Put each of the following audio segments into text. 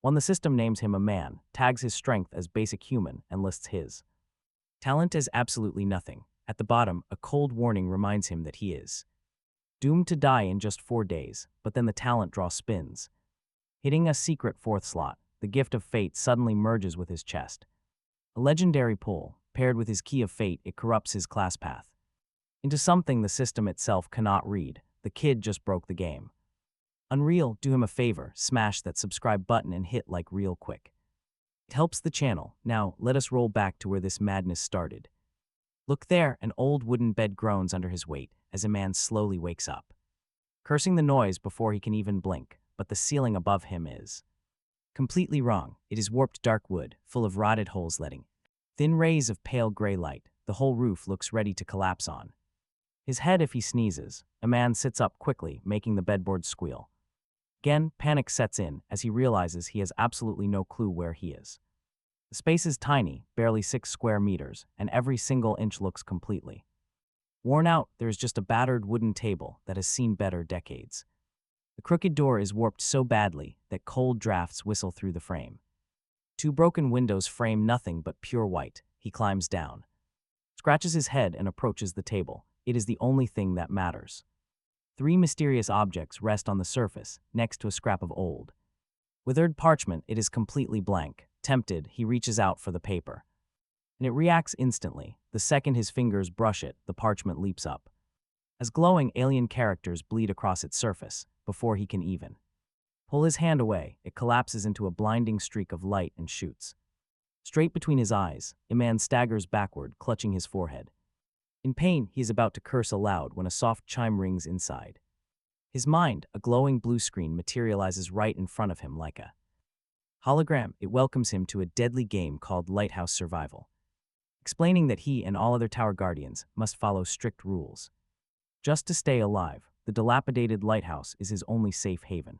When the system names him a man, tags his strength as basic human, and lists his talent as absolutely nothing. At the bottom, a cold warning reminds him that he is doomed to die in just 4 days, but then the talent draw spins. Hitting a secret fourth slot, the gift of fate suddenly merges with his chest. A legendary pull, paired with his key of fate, it corrupts his class path into something the system itself cannot read. The kid just broke the game. Unreal, do him a favor, smash that subscribe button and hit like real quick. It helps the channel. Now, let us roll back to where this madness started. Look there, an old wooden bed groans under his weight as Iman slowly wakes up, cursing the noise before he can even blink, but the ceiling above him is completely wrong. It is warped dark wood, full of rotted holes letting thin rays of pale gray light. The whole roof looks ready to collapse on his head if he sneezes. Iman sits up quickly, making the bedboard squeal. Again, panic sets in as he realizes he has absolutely no clue where he is. The space is tiny, barely 6 square meters, and every single inch looks completely worn out. There is just a battered wooden table that has seen better decades. The crooked door is warped so badly that cold drafts whistle through the frame. 2 broken windows frame nothing but pure white. He climbs down, scratches his head, and approaches the table. It is the only thing that matters. 3 mysterious objects rest on the surface, next to a scrap of old withered parchment. It is completely blank. Tempted, he reaches out for the paper, and it reacts instantly. The second his fingers brush it, the parchment leaps up, as glowing alien characters bleed across its surface. Before he can even pull his hand away, it collapses into a blinding streak of light and shoots straight between his eyes. Iman staggers backward, clutching his forehead. In pain, he is about to curse aloud when a soft chime rings inside his mind. A glowing blue screen materializes right in front of him like a hologram. It welcomes him to a deadly game called Lighthouse Survival, explaining that he and all other tower guardians must follow strict rules just to stay alive. The dilapidated lighthouse is his only safe haven,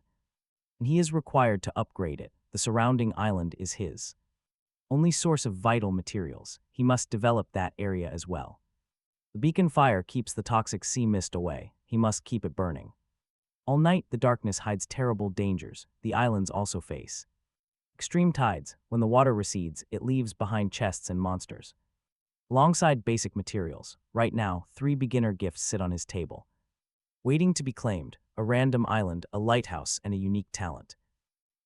and he is required to upgrade it. The surrounding island is his only source of vital materials. He must develop that area as well. The beacon fire keeps the toxic sea mist away. He must keep it burning all night. The darkness hides terrible dangers. The islands also face extreme tides. When the water recedes, it leaves behind chests and monsters, alongside basic materials. Right now, 3 beginner gifts sit on his table, waiting to be claimed: a random island, a lighthouse, and a unique talent.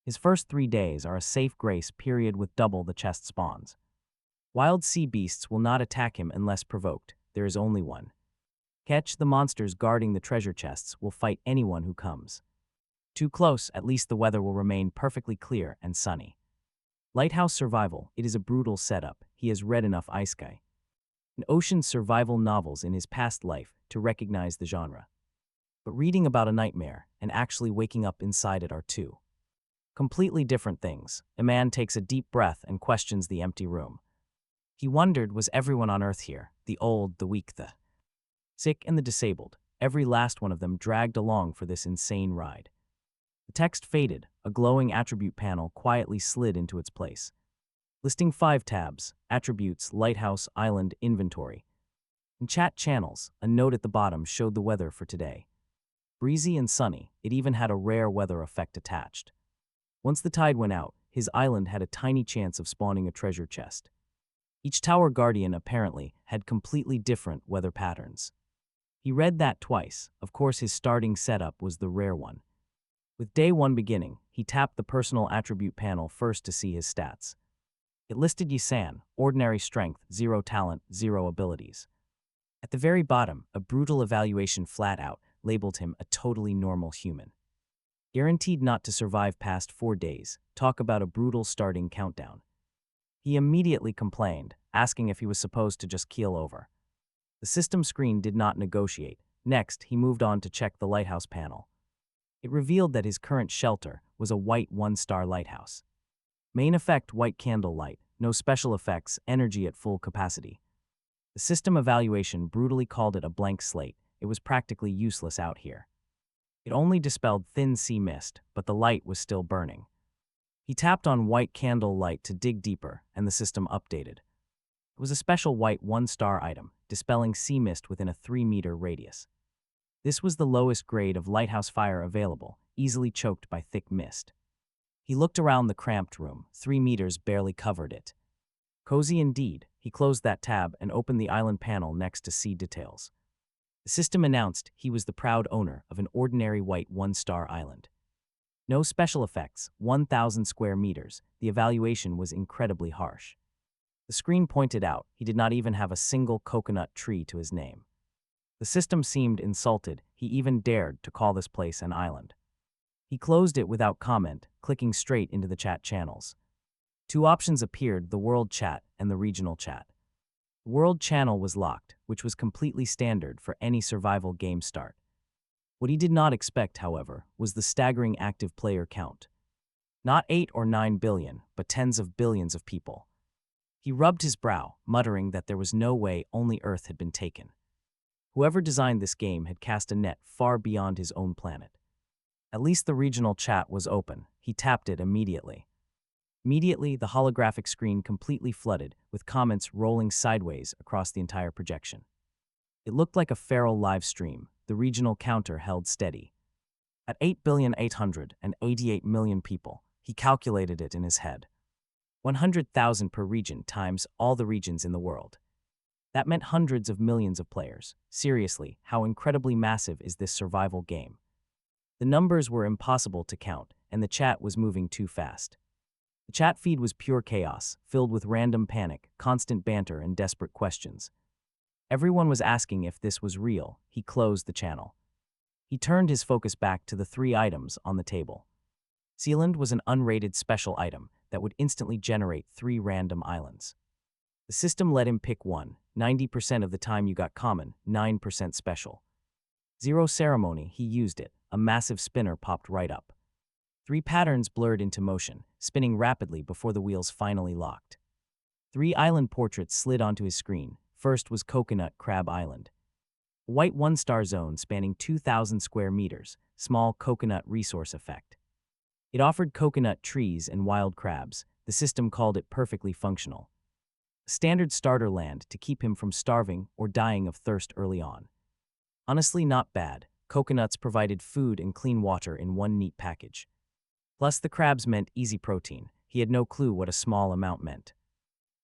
His first 3 days are a safe grace period with double the chest spawns. Wild sea beasts will not attack him unless provoked. There is only one catch: the monsters guarding the treasure chests will fight anyone who comes too close. At least the weather will remain perfectly clear and sunny. Lighthouse Survival. It is a brutal setup. He has read enough isekai and ocean survival novels in his past life to recognize the genre. But reading about a nightmare and actually waking up inside it are 2 completely different things. Iman takes a deep breath and questions the empty room. He wondered, was everyone on Earth here? The old, the weak, the sick, and the disabled. Every last one of them dragged along for this insane ride. The text faded. A glowing attribute panel quietly slid into its place, listing 5 tabs: attributes, lighthouse, island, inventory, and chat channels. A note at the bottom showed the weather for today: breezy and sunny. It even had a rare weather effect attached. Once the tide went out, his island had a tiny chance of spawning a treasure chest. Each tower guardian apparently had completely different weather patterns. He read that twice. Of course, his starting setup was the rare one. With day 1 beginning, he tapped the personal attribute panel first to see his stats. It listed Yisan, ordinary strength, 0 talent, 0 abilities. At the very bottom, a brutal evaluation flat out labeled him a totally normal human, guaranteed not to survive past 4 days. Talk about a brutal starting countdown. He immediately complained, asking if he was supposed to just keel over. The system screen did not negotiate. Next, he moved on to check the lighthouse panel. It revealed that his current shelter was a white 1-star lighthouse. Main effect: white candle light. No special effects, energy at full capacity. The system evaluation brutally called it a blank slate. It was practically useless out here. It only dispelled thin sea mist, but the light was still burning. He tapped on white candle light to dig deeper, and the system updated. It was a special white 1-star item, dispelling sea mist within a 3-meter radius. This was the lowest grade of lighthouse fire available, easily choked by thick mist. He looked around the cramped room. 3 meters barely covered it. Cozy indeed. He closed that tab and opened the island panel next to see details. The system announced he was the proud owner of an ordinary white one-star island. No special effects, 1,000 square meters. The evaluation was incredibly harsh. The screen pointed out he did not even have a single coconut tree to his name. The system seemed insulted. He even dared to call this place an island. He closed it without comment, clicking straight into the chat channels. 2 options appeared: the world chat and the regional chat. The world channel was locked, which was completely standard for any survival game start. What he did not expect, however, was the staggering active player count. Not 8 or 9 billion, but tens of billions of people. He rubbed his brow, muttering that there was no way only Earth had been taken. Whoever designed this game had cast a net far beyond his own planet. At least the regional chat was open. He tapped it immediately. Immediately, the holographic screen completely flooded, with comments rolling sideways across the entire projection. It looked like a feral live stream. The regional counter held steady. At 8,888,000,000 people, he calculated it in his head. 100,000 per region times all the regions in the world. That meant hundreds of millions of players. Seriously, how incredibly massive is this survival game? The numbers were impossible to count, and the chat was moving too fast. The chat feed was pure chaos, filled with random panic, constant banter, and desperate questions. Everyone was asking if this was real. He closed the channel. He turned his focus back to the 3 items on the table. Sealand was an unrated special item that would instantly generate 3 random islands. The system let him pick one. 90% of the time you got common, 9% special. Zero ceremony, he used it. A massive spinner popped right up. 3 patterns blurred into motion, spinning rapidly before the wheels finally locked. 3 island portraits slid onto his screen. First was Coconut Crab Island. A white one-star zone spanning 2,000 square meters, small coconut resource effect. It offered coconut trees and wild crabs. The system called it perfectly functional. A standard starter land to keep him from starving or dying of thirst early on. Honestly, not bad. Coconuts provided food and clean water in one neat package. Plus, the crabs meant easy protein. He had no clue what a small amount meant.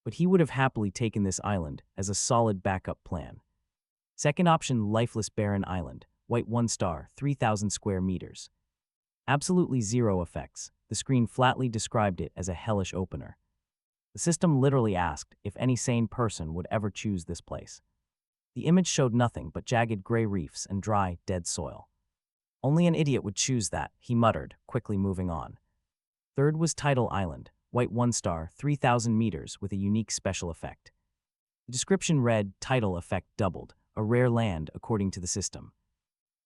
But he would have happily taken this island as a solid backup plan. Second option, lifeless barren island, white 1-star, 3,000 square meters. Absolutely zero effects. The screen flatly described it as a hellish opener. The system literally asked if any sane person would ever choose this place. The image showed nothing but jagged gray reefs and dry, dead soil. Only an idiot would choose that, he muttered, quickly moving on. Third was Tidal Island, white 1-star, 3,000 meters with a unique special effect. The description read, tidal effect doubled, a rare land according to the system.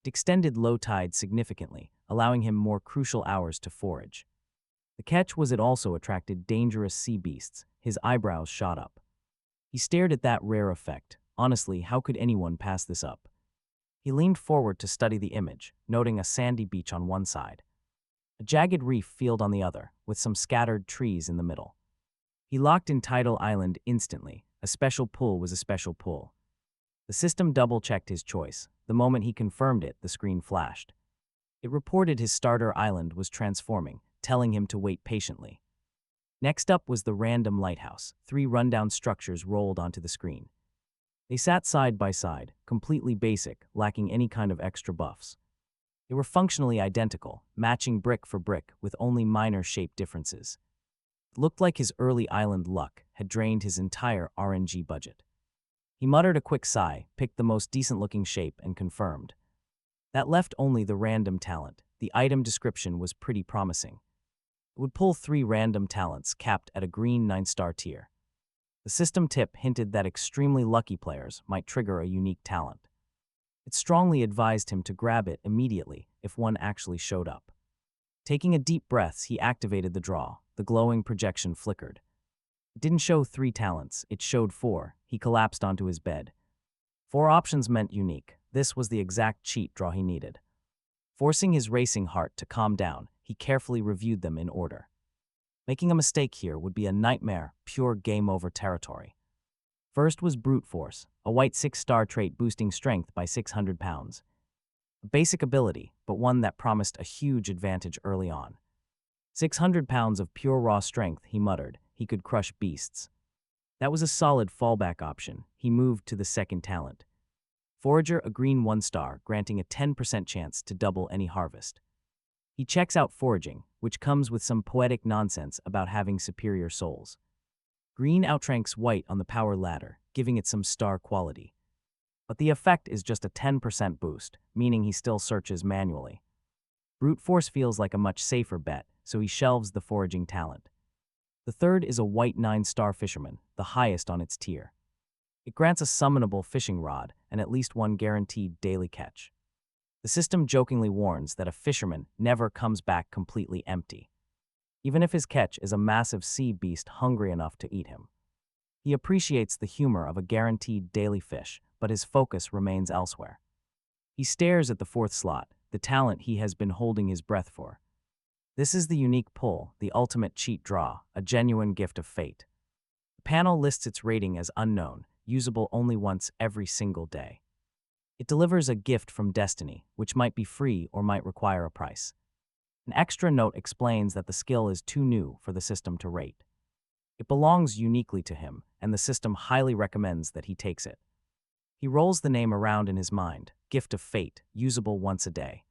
It extended low tide significantly, allowing him more crucial hours to forage. The catch was it also attracted dangerous sea beasts. His eyebrows shot up. He stared at that rare effect. Honestly, how could anyone pass this up? He leaned forward to study the image, noting a sandy beach on one side. A jagged reef field on the other, with some scattered trees in the middle. He locked in Tidal Island instantly. A special pull was a special pull. The system double-checked his choice. The moment he confirmed it, the screen flashed. It reported his starter island was transforming, telling him to wait patiently. Next up was the random lighthouse. 3 rundown structures rolled onto the screen. They sat side by side, completely basic, lacking any kind of extra buffs. They were functionally identical, matching brick for brick with only minor shape differences. It looked like his early island luck had drained his entire RNG budget. He muttered a quick sigh, picked the most decent-looking shape, and confirmed. That left only the random talent. The item description was pretty promising. It would pull 3 random talents capped at a green 9-star tier. The system tip hinted that extremely lucky players might trigger a unique talent. It strongly advised him to grab it immediately if one actually showed up. Taking a deep breath, he activated the draw. The glowing projection flickered. It didn't show 3 talents, it showed 4. He collapsed onto his bed. 4 options meant unique. This was the exact cheat draw he needed. Forcing his racing heart to calm down, he carefully reviewed them in order. Making a mistake here would be a nightmare, pure game-over territory. First was Brute Force, a white 6-star trait boosting strength by 600 pounds. A basic ability, but one that promised a huge advantage early on. 600 pounds of pure raw strength, he muttered. He could crush beasts. That was a solid fallback option. He moved to the second talent. Forager, a green 1-star, granting a 10% chance to double any harvest. He checks out foraging, which comes with some poetic nonsense about having superior souls. Green outranks white on the power ladder, giving it some star quality. But the effect is just a 10% boost, meaning he still searches manually. Brute force feels like a much safer bet, so he shelves the foraging talent. The third is a white 9-star fisherman, the highest on its tier. It grants a summonable fishing rod and at least one guaranteed daily catch. The system jokingly warns that a fisherman never comes back completely empty, even if his catch is a massive sea beast hungry enough to eat him. He appreciates the humor of a guaranteed daily fish, but his focus remains elsewhere. He stares at the fourth slot, the talent he has been holding his breath for. This is the unique pull, the ultimate cheat draw, a genuine gift of fate. The panel lists its rating as unknown, usable only once every single day. It delivers a gift from destiny, which might be free or might require a price. An extra note explains that the skill is too new for the system to rate. It belongs uniquely to him, and the system highly recommends that he takes it. He rolls the name around in his mind, gift of fate, usable once a day.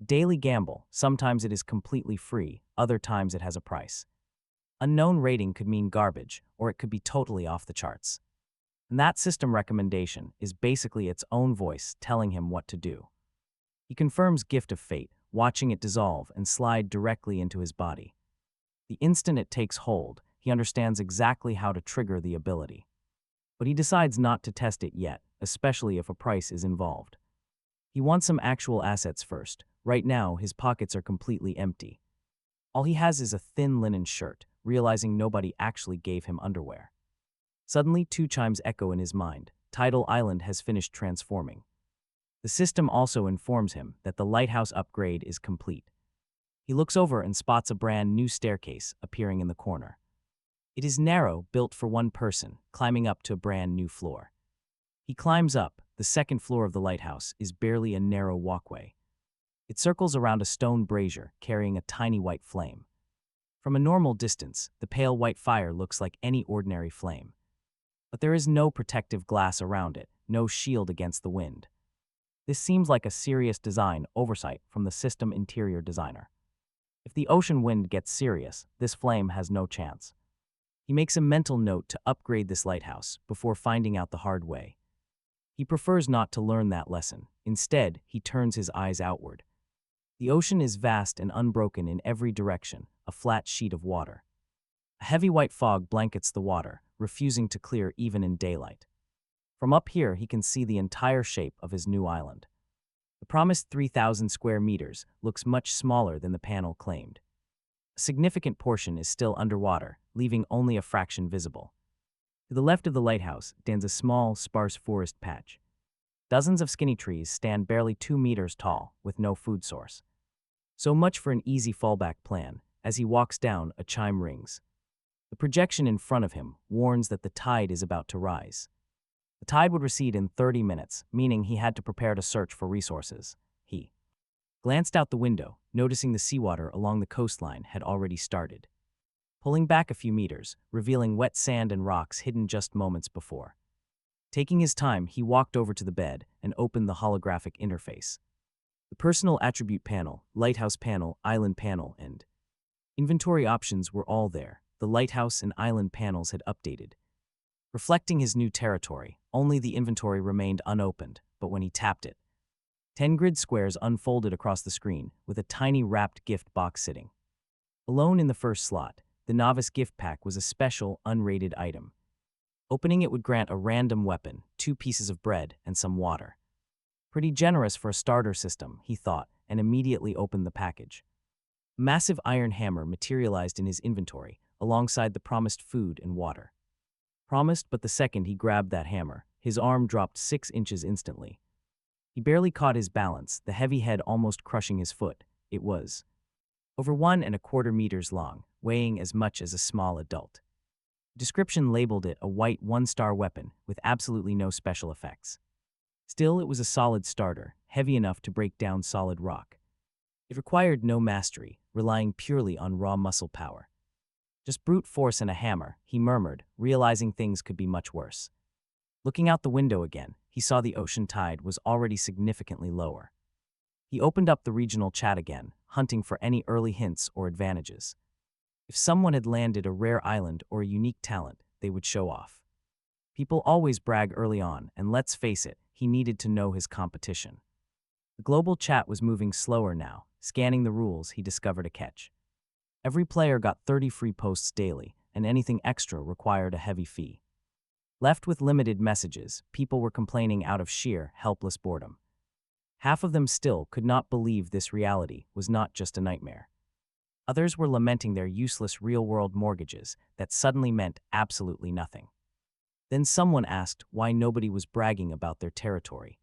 Daily gamble, sometimes it is completely free, other times it has a price. Unknown rating could mean garbage, or it could be totally off the charts. And that system recommendation is basically its own voice telling him what to do. He confirms gift of fate, watching it dissolve and slide directly into his body. The instant it takes hold, he understands exactly how to trigger the ability. But he decides not to test it yet, especially if a price is involved. He wants some actual assets first. Right now, his pockets are completely empty. All he has is a thin linen shirt, realizing nobody actually gave him underwear. Suddenly, 2 chimes echo in his mind. Tidal Island has finished transforming. The system also informs him that the lighthouse upgrade is complete. He looks over and spots a brand new staircase appearing in the corner. It is narrow, built for one person, climbing up to a brand new floor. He climbs up. The second floor of the lighthouse is barely a narrow walkway. It circles around a stone brazier carrying a tiny white flame. From a normal distance, the pale white fire looks like any ordinary flame. But there is no protective glass around it, no shield against the wind. This seems like a serious design oversight from the system interior designer. If the ocean wind gets serious, this flame has no chance. He makes a mental note to upgrade this lighthouse before finding out the hard way. He prefers not to learn that lesson. Instead, he turns his eyes outward. The ocean is vast and unbroken in every direction, a flat sheet of water. A heavy white fog blankets the water, refusing to clear even in daylight. From up here, he can see the entire shape of his new island. The promised 3,000 square meters looks much smaller than the panel claimed. A significant portion is still underwater, leaving only a fraction visible. To the left of the lighthouse stands a small, sparse forest patch. Dozens of skinny trees stand barely 2 meters tall, with no food source. So much for an easy fallback plan. As he walks down, a chime rings. The projection in front of him warns that the tide is about to rise. The tide would recede in 30 minutes, meaning he had to prepare to search for resources. He glanced out the window, noticing the seawater along the coastline had already started, pulling back a few meters, revealing wet sand and rocks hidden just moments before. Taking his time, he walked over to the bed and opened the holographic interface. The personal attribute panel, lighthouse panel, island panel, and inventory options were all there. The lighthouse and island panels had updated. Reflecting his new territory, only the inventory remained unopened, but when he tapped it, 10 grid squares unfolded across the screen, with a tiny wrapped gift box sitting. Alone in the first slot, the novice gift pack was a special, unrated item. Opening it would grant a random weapon, 2 pieces of bread, and some water. Pretty generous for a starter system, he thought, and immediately opened the package. A massive iron hammer materialized in his inventory, alongside the promised food and water. Promised, but the second he grabbed that hammer, his arm dropped 6 inches instantly. He barely caught his balance, the heavy head almost crushing his foot. It was over 1¼ meters long, weighing as much as a small adult. Description labeled it a white 1-star weapon with absolutely no special effects. Still, it was a solid starter, heavy enough to break down solid rock. It required no mastery, relying purely on raw muscle power. Just brute force and a hammer, he murmured, realizing things could be much worse. Looking out the window again, he saw the ocean tide was already significantly lower. He opened up the regional chat again, hunting for any early hints or advantages. If someone had landed a rare island or a unique talent, they would show off. People always brag early on, and let's face it, he needed to know his competition. The global chat was moving slower now. Scanning the rules, he discovered a catch. Every player got 30 free posts daily, and anything extra required a heavy fee. Left with limited messages, people were complaining out of sheer, helpless boredom. Half of them still could not believe this reality was not just a nightmare. Others were lamenting their useless real-world mortgages that suddenly meant absolutely nothing. Then someone asked why nobody was bragging about their territory.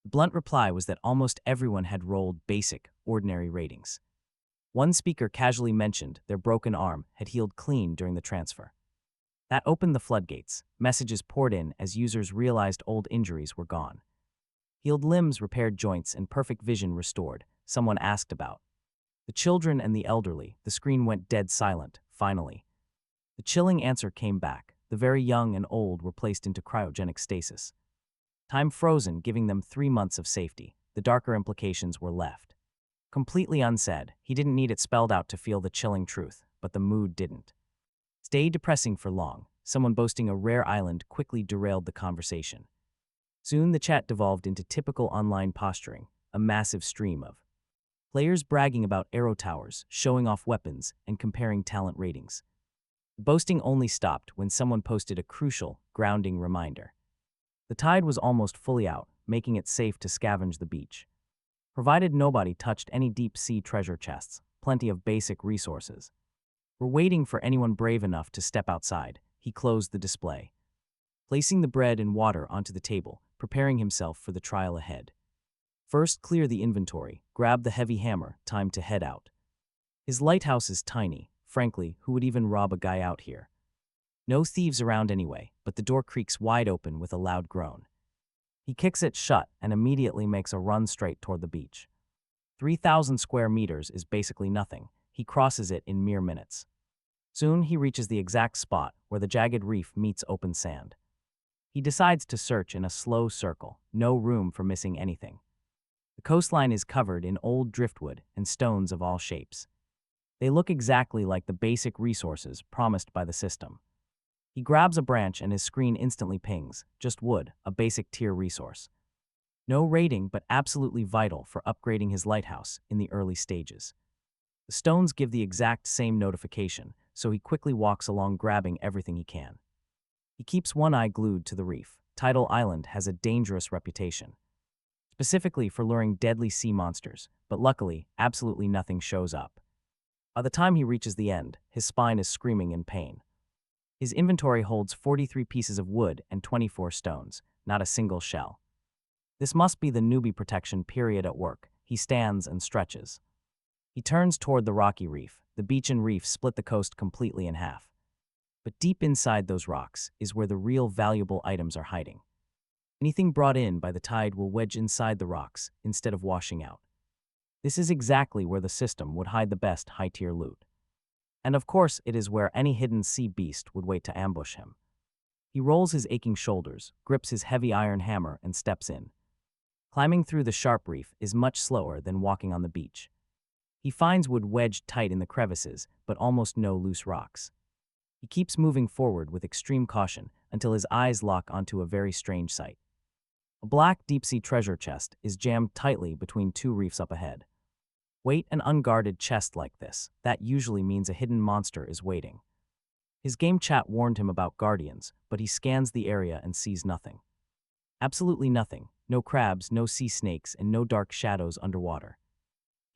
The blunt reply was that almost everyone had rolled basic, ordinary ratings. One speaker casually mentioned their broken arm had healed clean during the transfer. That opened the floodgates. Messages poured in as users realized old injuries were gone. Healed limbs, repaired joints, and perfect vision restored, someone asked about. The children and the elderly, the screen went dead silent, finally. The chilling answer came back. The very young and old were placed into cryogenic stasis. Time frozen, giving them 3 months of safety. The darker implications were left. Completely unsaid, he didn't need it spelled out to feel the chilling truth, but the mood didn't. Stay depressing for long. Someone boasting a rare island quickly derailed the conversation. Soon the chat devolved into typical online posturing, a massive stream of players bragging about arrow towers, showing off weapons, and comparing talent ratings. The boasting only stopped when someone posted a crucial, grounding reminder. The tide was almost fully out, making it safe to scavenge the beach. Provided nobody touched any deep-sea treasure chests, plenty of basic resources. We're waiting for anyone brave enough to step outside. He closed the display, placing the bread and water onto the table, preparing himself for the trial ahead. First, clear the inventory, grab the heavy hammer, time to head out. His lighthouse is tiny. Frankly, who would even rob a guy out here? No thieves around anyway, but the door creaks wide open with a loud groan. He kicks it shut and immediately makes a run straight toward the beach. 3,000 square meters is basically nothing. He crosses it in mere minutes. Soon he reaches the exact spot where the jagged reef meets open sand. He decides to search in a slow circle, no room for missing anything. The coastline is covered in old driftwood and stones of all shapes. They look exactly like the basic resources promised by the system. He grabs a branch and his screen instantly pings, just wood, a basic tier resource. No rating, but absolutely vital for upgrading his lighthouse in the early stages. The stones give the exact same notification, so he quickly walks along grabbing everything he can. He keeps one eye glued to the reef. Tidal Island has a dangerous reputation, specifically for luring deadly sea monsters, but luckily, absolutely nothing shows up. By the time he reaches the end, his spine is screaming in pain. His inventory holds 43 pieces of wood and 24 stones, not a single shell. This must be the newbie protection period at work. He stands and stretches. He turns toward the rocky reef. The beach and reef split the coast completely in half. But deep inside those rocks is where the real valuable items are hiding. Anything brought in by the tide will wedge inside the rocks instead of washing out. This is exactly where the system would hide the best high-tier loot. And of course, it is where any hidden sea beast would wait to ambush him. He rolls his aching shoulders, grips his heavy iron hammer, and steps in. Climbing through the sharp reef is much slower than walking on the beach. He finds wood wedged tight in the crevices, but almost no loose rocks. He keeps moving forward with extreme caution until his eyes lock onto a very strange sight. A black deep-sea treasure chest is jammed tightly between 2 reefs up ahead. Wait an unguarded chest like this. That usually means a hidden monster is waiting. His game chat warned him about guardians, but he scans the area and sees nothing. Absolutely nothing. No crabs, no sea snakes, and no dark shadows underwater.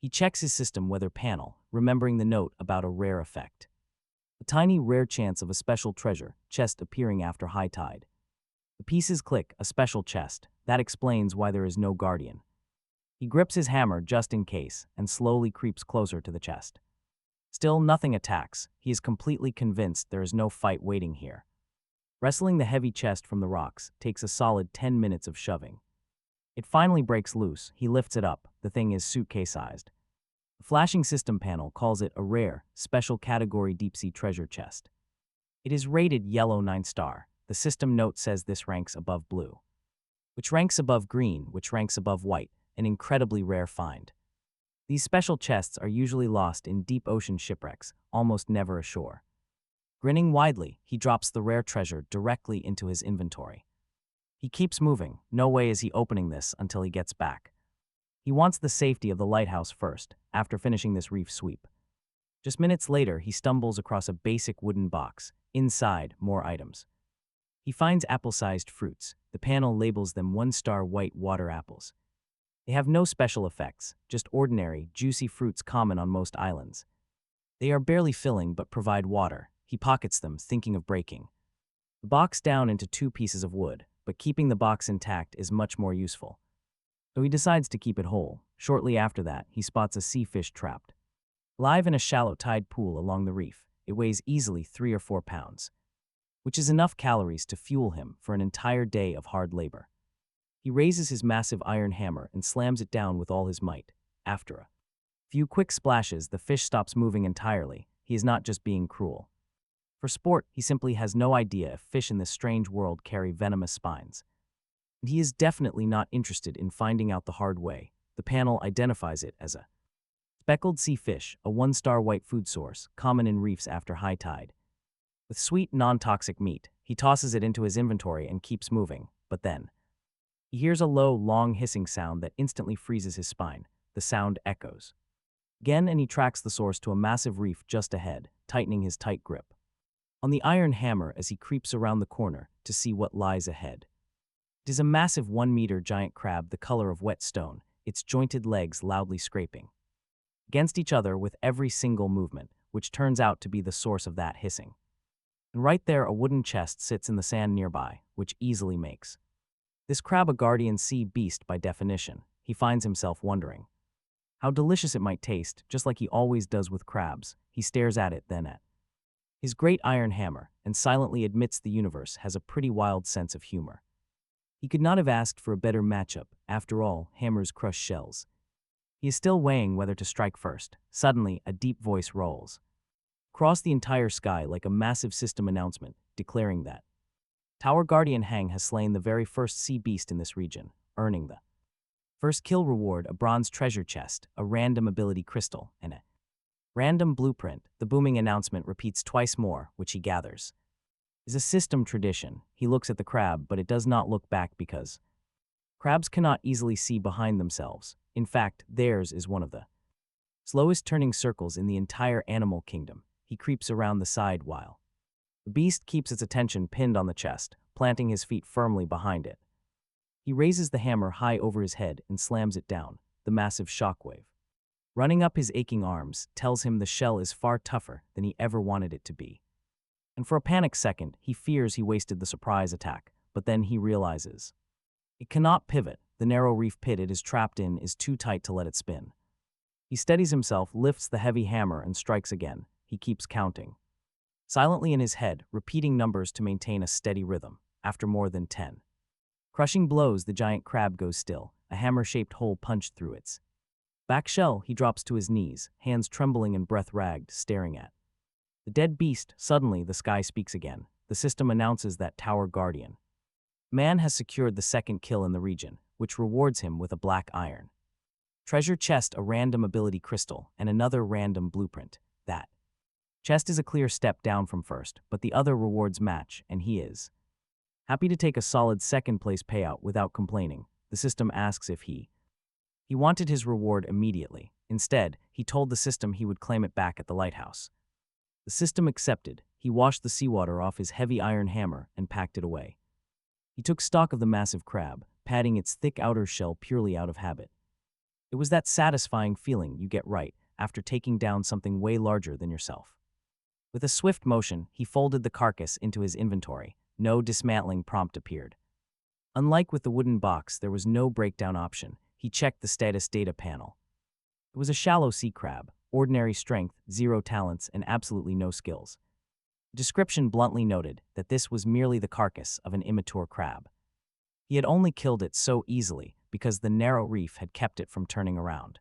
He checks his system weather panel, remembering the note about a rare effect. A tiny rare chance of a special treasure chest appearing after high tide. The pieces click, a special chest. That explains why there is no guardian. He grips his hammer just in case and slowly creeps closer to the chest. Still, nothing attacks. He is completely convinced there is no fight waiting here. Wrestling the heavy chest from the rocks takes a solid 10 minutes of shoving. It finally breaks loose. He lifts it up. The thing is suitcase-sized. The flashing system panel calls it a rare, special category deep-sea treasure chest. It is rated yellow 9-star. The system note says this ranks above blue, which ranks above green, which ranks above white, an incredibly rare find. These special chests are usually lost in deep ocean shipwrecks, almost never ashore. Grinning widely, he drops the rare treasure directly into his inventory. He keeps moving. No way is he opening this until he gets back. He wants the safety of the lighthouse first, after finishing this reef sweep. Just minutes later, he stumbles across a basic wooden box. Inside, more items. He finds apple-sized fruits. The panel labels them 1-star white water apples. They have no special effects, just ordinary, juicy fruits common on most islands. They are barely filling but provide water. He pockets them, thinking of breaking the box down into 2 pieces of wood, but keeping the box intact is much more useful. So he decides to keep it whole. Shortly after that, he spots a sea fish trapped live in a shallow tide pool along the reef. It weighs easily 3 or 4 pounds, which is enough calories to fuel him for an entire day of hard labor. He raises his massive iron hammer and slams it down with all his might. After a few quick splashes, the fish stops moving entirely. He is not just being cruel. For sport, he simply has no idea if fish in this strange world carry venomous spines. And he is definitely not interested in finding out the hard way. The panel identifies it as a speckled sea fish, a 1-star white food source, common in reefs after high tide. With sweet, non-toxic meat, he tosses it into his inventory and keeps moving, but then he hears a low, long hissing sound that instantly freezes his spine. The sound echoes again, and he tracks the source to a massive reef just ahead, tightening his tight grip on the iron hammer as he creeps around the corner to see what lies ahead. It is a massive 1-meter giant crab the color of wet stone, its jointed legs loudly scraping against each other with every single movement, which turns out to be the source of that hissing. And right there, a wooden chest sits in the sand nearby, which easily makes this crab a guardian sea beast by definition. He finds himself wondering how delicious it might taste, just like he always does with crabs. He stares at it, then at his great iron hammer, and silently admits the universe has a pretty wild sense of humor. He could not have asked for a better matchup. After all, hammers crush shells. He is still weighing whether to strike first. Suddenly, a deep voice rolls across the entire sky like a massive system announcement, declaring that Tower Guardian Hang has slain the very first sea beast in this region, earning the first kill reward, a bronze treasure chest, a random ability crystal, and a random blueprint. The booming announcement repeats twice more, which he gathers is a system tradition. He looks at the crab, but it does not look back because crabs cannot easily see behind themselves. In fact, theirs is one of the slowest turning circles in the entire animal kingdom. He creeps around the side while the beast keeps its attention pinned on the chest, planting his feet firmly behind it. He raises the hammer high over his head and slams it down. The massive shockwave running up his aching arms tells him the shell is far tougher than he ever wanted it to be. And for a panic second, he fears he wasted the surprise attack, but then he realizes it cannot pivot. The narrow reef pit it is trapped in is too tight to let it spin. He steadies himself, lifts the heavy hammer, and strikes again. He keeps counting silently in his head, repeating numbers to maintain a steady rhythm. After more than 10 crushing blows, the giant crab goes still, a hammer-shaped hole punched through its back shell. He drops to his knees, hands trembling and breath ragged, staring at the dead beast. Suddenly, the sky speaks again. The system announces that Tower Guardian Man has secured the second kill in the region, which rewards him with a black iron treasure chest, a random ability crystal, and another random blueprint. That chest is a clear step down from first, but the other rewards match, and he is happy to take a solid second-place payout without complaining. The system asks if he wanted his reward immediately. Instead, he told the system he would claim it back at the lighthouse. The system accepted. He washed the seawater off his heavy iron hammer and packed it away. He took stock of the massive crab, patting its thick outer shell purely out of habit. It was that satisfying feeling you get right after taking down something way larger than yourself. With a swift motion, he folded the carcass into his inventory. No dismantling prompt appeared. Unlike with the wooden box, there was no breakdown option. He checked the status data panel. It was a shallow sea crab, ordinary strength, 0 talents, and absolutely no skills. The description bluntly noted that this was merely the carcass of an immature crab. He had only killed it so easily because the narrow reef had kept it from turning around.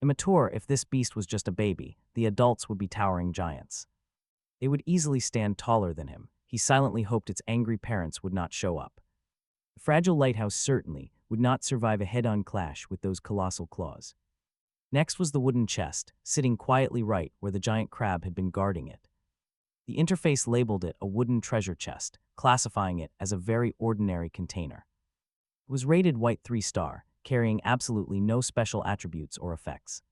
Immature, if this beast was just a baby, the adults would be towering giants. They would easily stand taller than him. He silently hoped its angry parents would not show up. The fragile lighthouse certainly would not survive a head-on clash with those colossal claws. Next was the wooden chest, sitting quietly right where the giant crab had been guarding it. The interface labeled it a wooden treasure chest, classifying it as a very ordinary container. It was rated white 3-star, carrying absolutely no special attributes or effects.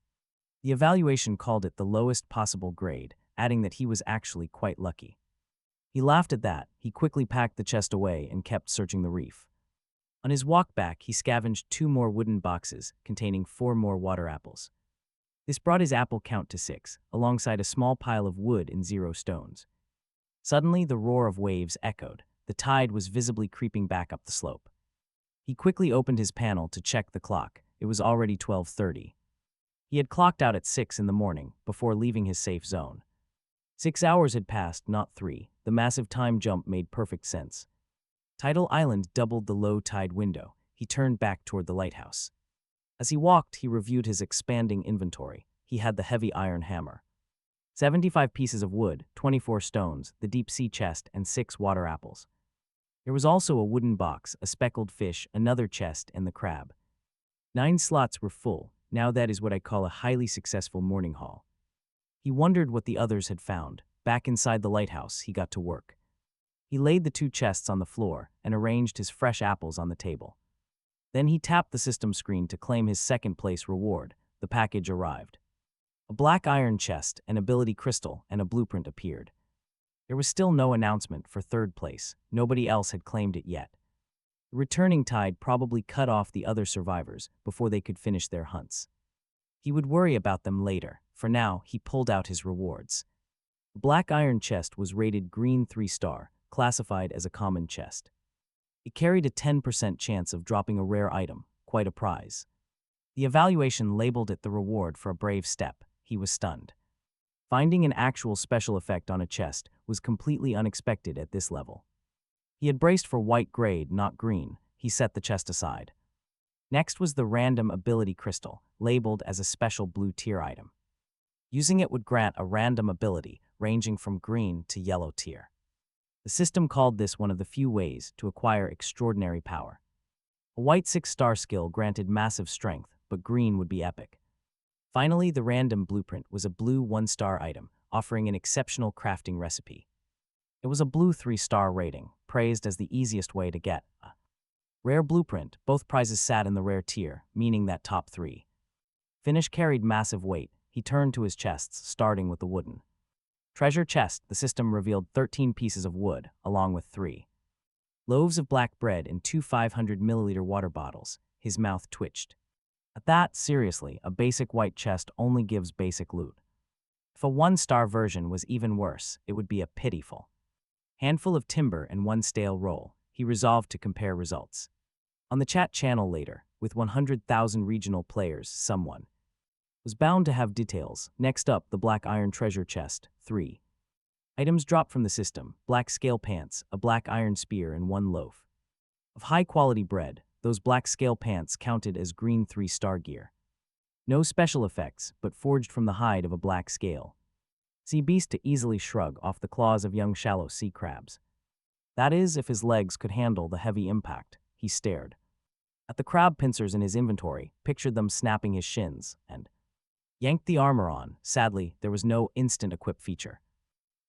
The evaluation called it the lowest possible grade, adding that he was actually quite lucky. He laughed at that. He quickly packed the chest away and kept searching the reef. On his walk back, he scavenged 2 more wooden boxes containing 4 more water apples. This brought his apple count to 6, alongside a small pile of wood and 0 stones. Suddenly, the roar of waves echoed. The tide was visibly creeping back up the slope. He quickly opened his panel to check the clock. It was already 12:30. He had clocked out at 6 in the morning, before leaving his safe zone. 6 hours had passed, not 3. The massive time jump made perfect sense. Tidal Island doubled the low tide window. He turned back toward the lighthouse. As he walked, he reviewed his expanding inventory. He had the heavy iron hammer, 75 pieces of wood, 24 stones, the deep-sea chest, and 6 water apples. There was also a wooden box, a speckled fish, another chest, and the crab. 9 slots were full. Now that is what I call a highly successful morning haul. He wondered what the others had found. Back inside the lighthouse, he got to work. He laid the 2 chests on the floor and arranged his fresh apples on the table. Then he tapped the system screen to claim his second-place reward. The package arrived. A black iron chest, an ability crystal, and a blueprint appeared. There was still no announcement for third place. Nobody else had claimed it yet. The returning tide probably cut off the other survivors before they could finish their hunts. He would worry about them later. For now, he pulled out his rewards. The black iron chest was rated green 3-star, classified as a common chest. It carried a 10% chance of dropping a rare item, quite a prize. The evaluation labeled it the reward for a brave step. He was stunned. Finding an actual special effect on a chest was completely unexpected at this level. He had braced for white grade, not green. He set the chest aside. Next was the random ability crystal, labeled as a special blue tier item. Using it would grant a random ability ranging from green to yellow tier. The system called this one of the few ways to acquire extraordinary power. A white 6-star skill granted massive strength, but green would be epic. Finally, the random blueprint was a blue 1-star item, offering an exceptional crafting recipe. It was a blue 3-star rating, praised as the easiest way to get a rare blueprint. Both prizes sat in the rare tier, meaning that top 3. Finish carried massive weight. He turned to his chests, starting with the wooden treasure chest. The system revealed 13 pieces of wood, along with 3 loaves of black bread and 2 500-milliliter water bottles. His mouth twitched. At that, seriously, a basic white chest only gives basic loot. If a 1-star version was even worse, it would be a pitiful handful of timber and 1 stale roll. He resolved to compare results. On the chat channel later, with 100,000 regional players, someone was bound to have details. Next up, the black iron treasure chest, 3 items dropped from the system: black scale pants, a black iron spear, and 1 loaf of high-quality bread. Those black scale pants counted as green 3-star gear. No special effects, but forged from the hide of a black scale sea beast to easily shrug off the claws of young shallow sea crabs. That is, if his legs could handle the heavy impact. He stared at the crab pincers in his inventory, pictured them snapping his shins, and yanked the armor on. Sadly, there was no instant equip feature.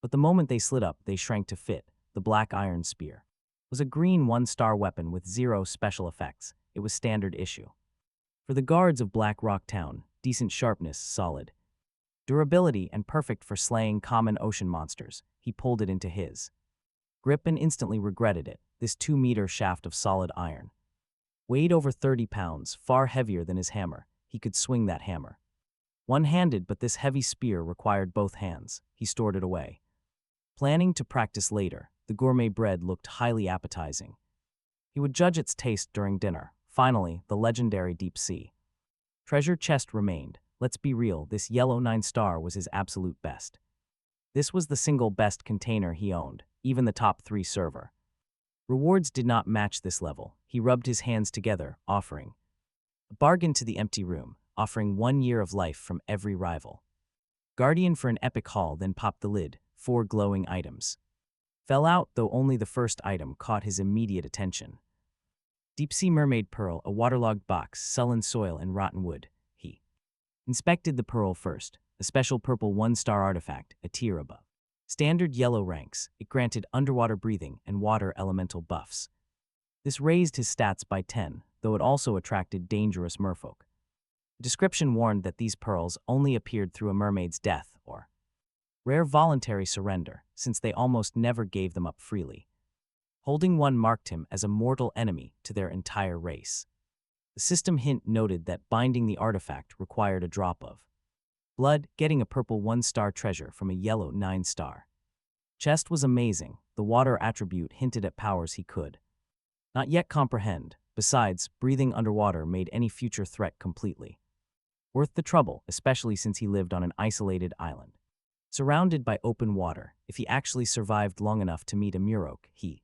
But the moment they slid up, they shrank to fit. The black iron spear was a green 1-star weapon with 0 special effects. It was standard issue. For the guards of Black Rock Town, decent sharpness, solid durability, and perfect for slaying common ocean monsters. He pulled it into his grip and instantly regretted it. This 2-meter shaft of solid iron weighed over 30 pounds, far heavier than his hammer. He could swing that hammer one-handed, but this heavy spear required both hands. He stored it away, planning to practice later. The gourmet bread looked highly appetizing. He would judge its taste during dinner. Finally, the legendary deep sea treasure chest remained. Let's be real, this yellow 9-star was his absolute best. This was the single best container he owned, even the top 3 server rewards did not match this level. He rubbed his hands together, offering a bargain to the empty room. offering 1 year of life from every rival. Guardian for an epic haul, then popped the lid, 4 glowing items. Fell out, though only the first item caught his immediate attention. Deep-sea mermaid pearl, a waterlogged box, sullen soil and rotten wood. He inspected the pearl first, a special purple 1-star artifact, a tier above. Standard yellow ranks, it granted underwater breathing and water elemental buffs. This raised his stats by 10, though it also attracted dangerous merfolk. The description warned that these pearls only appeared through a mermaid's death or rare voluntary surrender, since they almost never gave them up freely. Holding one marked him as a mortal enemy to their entire race. The system hint noted that binding the artifact required a drop of blood, getting a purple 1-star treasure from a yellow 9-star. Chest was amazing. The water attribute hinted at powers he could not yet comprehend. Besides, breathing underwater made any future threat completely worth the trouble, especially since he lived on an isolated island, surrounded by open water. If he actually survived long enough to meet a Murok, he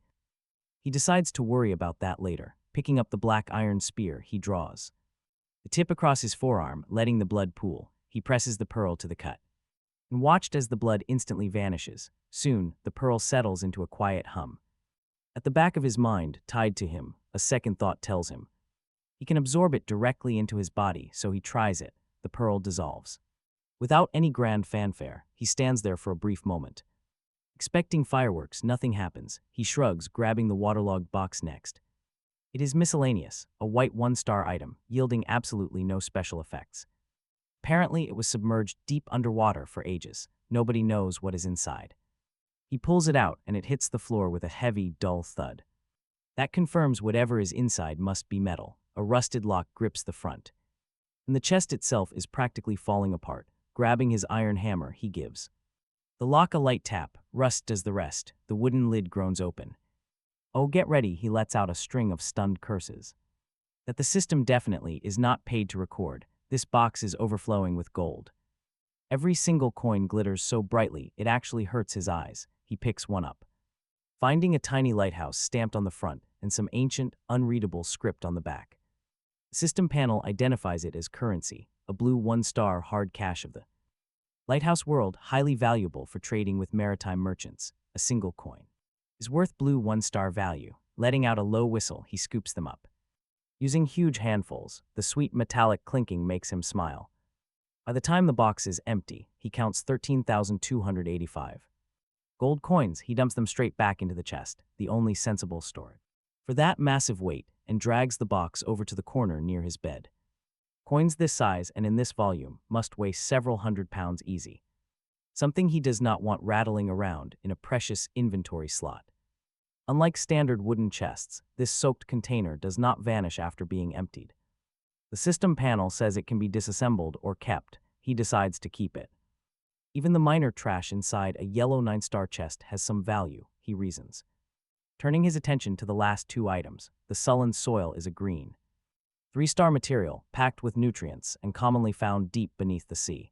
decides to worry about that later, picking up the black iron spear he draws. The tip across his forearm, letting the blood pool. He presses the pearl to the cut and watched as the blood instantly vanishes. Soon, the pearl settles into a quiet hum. At the back of his mind, tied to him, a second thought tells him he can absorb it directly into his body, so he tries it. The pearl dissolves. Without any grand fanfare, he stands there for a brief moment. Expecting fireworks, nothing happens. He shrugs, grabbing the waterlogged box next. It is miscellaneous, a white 1-star item, yielding absolutely no special effects. Apparently, it was submerged deep underwater for ages. Nobody knows what is inside. He pulls it out, and it hits the floor with a heavy, dull thud. That confirms whatever is inside must be metal. A rusted lock grips the front, and the chest itself is practically falling apart. Grabbing his iron hammer, he gives the lock a light tap. Rust does the rest. The wooden lid groans open. Oh, get ready, he lets out a string of stunned curses that the system definitely is not paid to record. This box is overflowing with gold. Every single coin glitters so brightly it actually hurts his eyes. He picks one up, finding a tiny lighthouse stamped on the front and some ancient, unreadable script on the back. The system panel identifies it as currency, a blue 1-star hard cash of the Lighthouse world, highly valuable for trading with maritime merchants. A single coin is worth blue 1-star value. Letting out a low whistle, he scoops them up. Using huge handfuls, the sweet metallic clinking makes him smile. By the time the box is empty, he counts 13,285 gold coins. He dumps them straight back into the chest, the only sensible storage for that massive weight, and drags the box over to the corner near his bed. Coins this size and in this volume must weigh several hundred pounds easy, something he does not want rattling around in a precious inventory slot. Unlike standard wooden chests, this soaked container does not vanish after being emptied. The system panel says it can be disassembled or kept. He decides to keep it. Even the minor trash inside a yellow 9-star chest has some value, he reasons. Turning his attention to the last 2 items, the sullen soil is a green 3-star material, packed with nutrients and commonly found deep beneath the sea.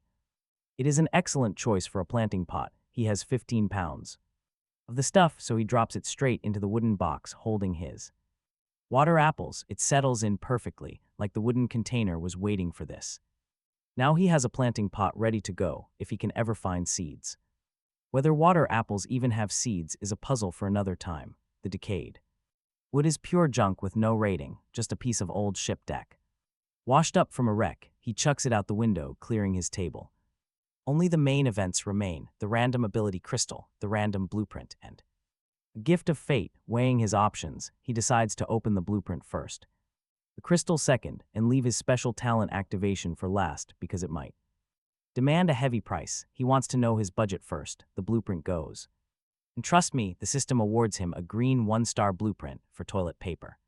It is an excellent choice for a planting pot. He has 15 pounds of the stuff, so he drops it straight into the wooden box holding his water apples. It settles in perfectly, like the wooden container was waiting for this. Now he has a planting pot ready to go if he can ever find seeds. Whether water apples even have seeds is a puzzle for another time. The decayed wood is pure junk with no rating, just a piece of old ship deck. Washed up from a wreck, he chucks it out the window, clearing his table. Only the main events remain: the random ability crystal, the random blueprint, and a gift of fate. Weighing his options, he decides to open the blueprint first, the crystal second, and leave his special talent activation for last because it might demand a heavy price. He wants to know his budget first. The blueprint goes. And trust me, the system awards him a green 1-star blueprint for toilet paper.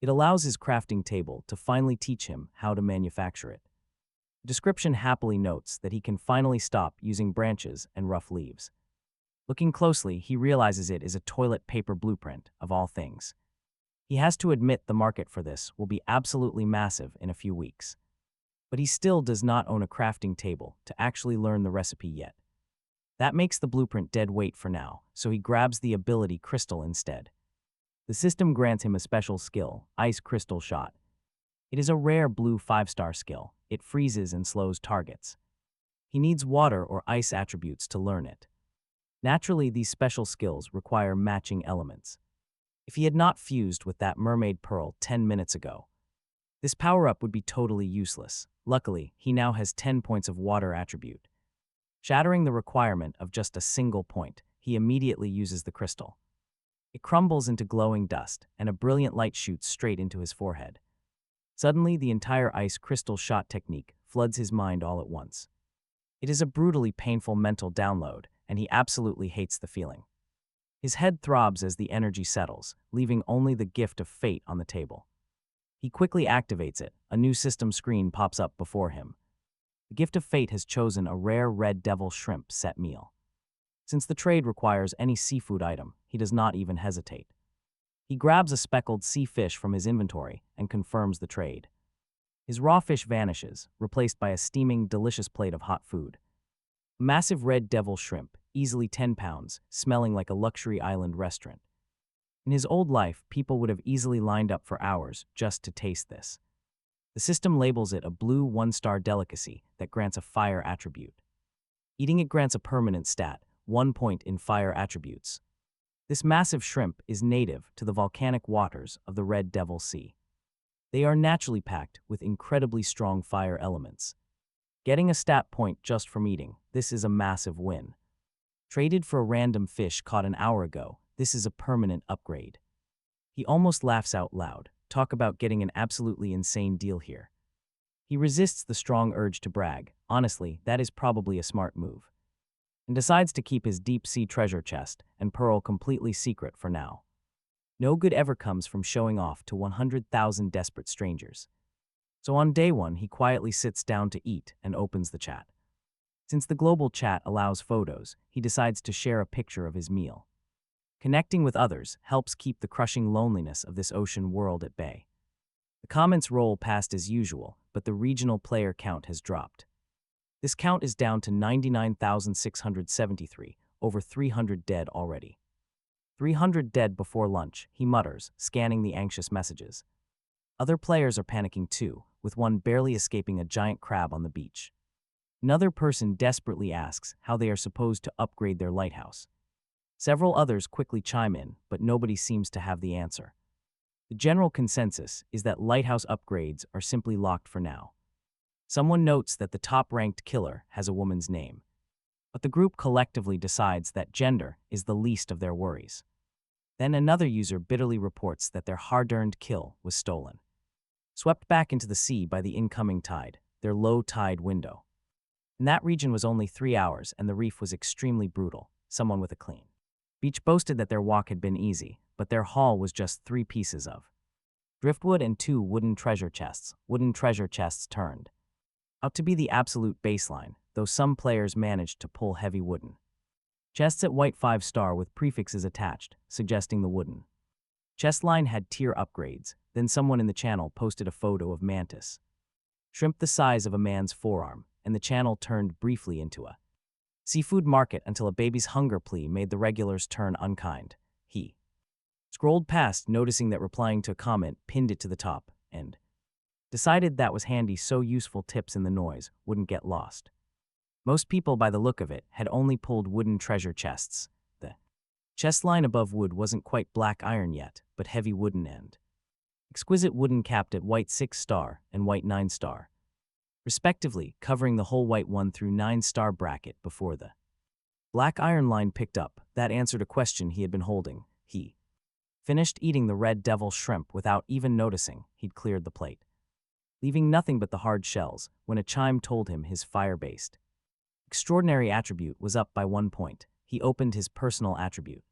It allows his crafting table to finally teach him how to manufacture it. The description happily notes that he can finally stop using branches and rough leaves. Looking closely, he realizes it is a toilet paper blueprint, of all things. He has to admit the market for this will be absolutely massive in a few weeks. But he still does not own a crafting table to actually learn the recipe yet. That makes the blueprint dead weight for now, so he grabs the ability crystal instead. The system grants him a special skill, Ice Crystal Shot. It is a rare blue 5-star skill, it freezes and slows targets. He needs water or ice attributes to learn it. Naturally, these special skills require matching elements. If he had not fused with that mermaid pearl 10 minutes ago, this power-up would be totally useless. Luckily, he now has 10 points of water attribute. Shattering the requirement of just a single point, he immediately uses the crystal. It crumbles into glowing dust, and a brilliant light shoots straight into his forehead. Suddenly, the entire ice crystal shot technique floods his mind all at once. It is a brutally painful mental download, and he absolutely hates the feeling. His head throbs as the energy settles, leaving only the gift of fate on the table. He quickly activates it. A new system screen pops up before him. The gift of fate has chosen a rare red devil shrimp set meal. Since the trade requires any seafood item, he does not even hesitate. He grabs a speckled sea fish from his inventory and confirms the trade. His raw fish vanishes, replaced by a steaming, delicious plate of hot food. A massive red devil shrimp, easily 10 pounds, smelling like a luxury island restaurant. In his old life, people would have easily lined up for hours just to taste this. The system labels it a blue 1-star delicacy that grants a fire attribute. Eating it grants a permanent stat, 1 point in fire attributes. This massive shrimp is native to the volcanic waters of the Red Devil Sea. They are naturally packed with incredibly strong fire elements. Getting a stat point just from eating, this is a massive win. Traded for a random fish caught an hour ago, this is a permanent upgrade. He almost laughs out loud. Talk about getting an absolutely insane deal here. He resists the strong urge to brag. Honestly, that is probably a smart move. And decides to keep his deep-sea treasure chest and pearl completely secret for now. No good ever comes from showing off to 100,000 desperate strangers. So on day one, he quietly sits down to eat and opens the chat. Since the global chat allows photos, he decides to share a picture of his meal. Connecting with others helps keep the crushing loneliness of this ocean world at bay. The comments roll past as usual, but the regional player count has dropped. This count is down to 99,673, over 300 dead already. 300 dead before lunch, he mutters, scanning the anxious messages. Other players are panicking too, with one barely escaping a giant crab on the beach. Another person desperately asks how they are supposed to upgrade their lighthouse. Several others quickly chime in, but nobody seems to have the answer. The general consensus is that lighthouse upgrades are simply locked for now. Someone notes that the top-ranked killer has a woman's name, but the group collectively decides that gender is the least of their worries. Then another user bitterly reports that their hard-earned kill was stolen. Swept back into the sea by the incoming tide, their low tide window. In that region was only 3 hours, and the reef was extremely brutal, someone with a clean beach boasted that their walk had been easy, but their haul was just 3 pieces of driftwood and 2 wooden treasure chests. Wooden treasure chests turned out to be the absolute baseline, though some players managed to pull heavy wooden chests at white 5-star with prefixes attached, suggesting the wooden chest line had tier upgrades. Then someone in the channel posted a photo of mantis shrimp the size of a man's forearm, and the channel turned briefly into a seafood market until a baby's hunger plea made the regulars turn unkind. He scrolled past, noticing that replying to a comment pinned it to the top, and decided that was handy so useful tips in the noise wouldn't get lost. Most people, by the look of it, had only pulled wooden treasure chests. The chest line above wood wasn't quite black iron yet, but heavy wooden and exquisite wooden capped at white 6-star and white 9-star. Respectively, covering the whole white 1 through 9-star bracket before the black iron line picked up. That answered a question he had been holding. He finished eating the red devil shrimp without even noticing he'd cleared the plate, leaving nothing but the hard shells, when a chime told him his fire-based extraordinary attribute was up by 1 point. He opened his personal attribute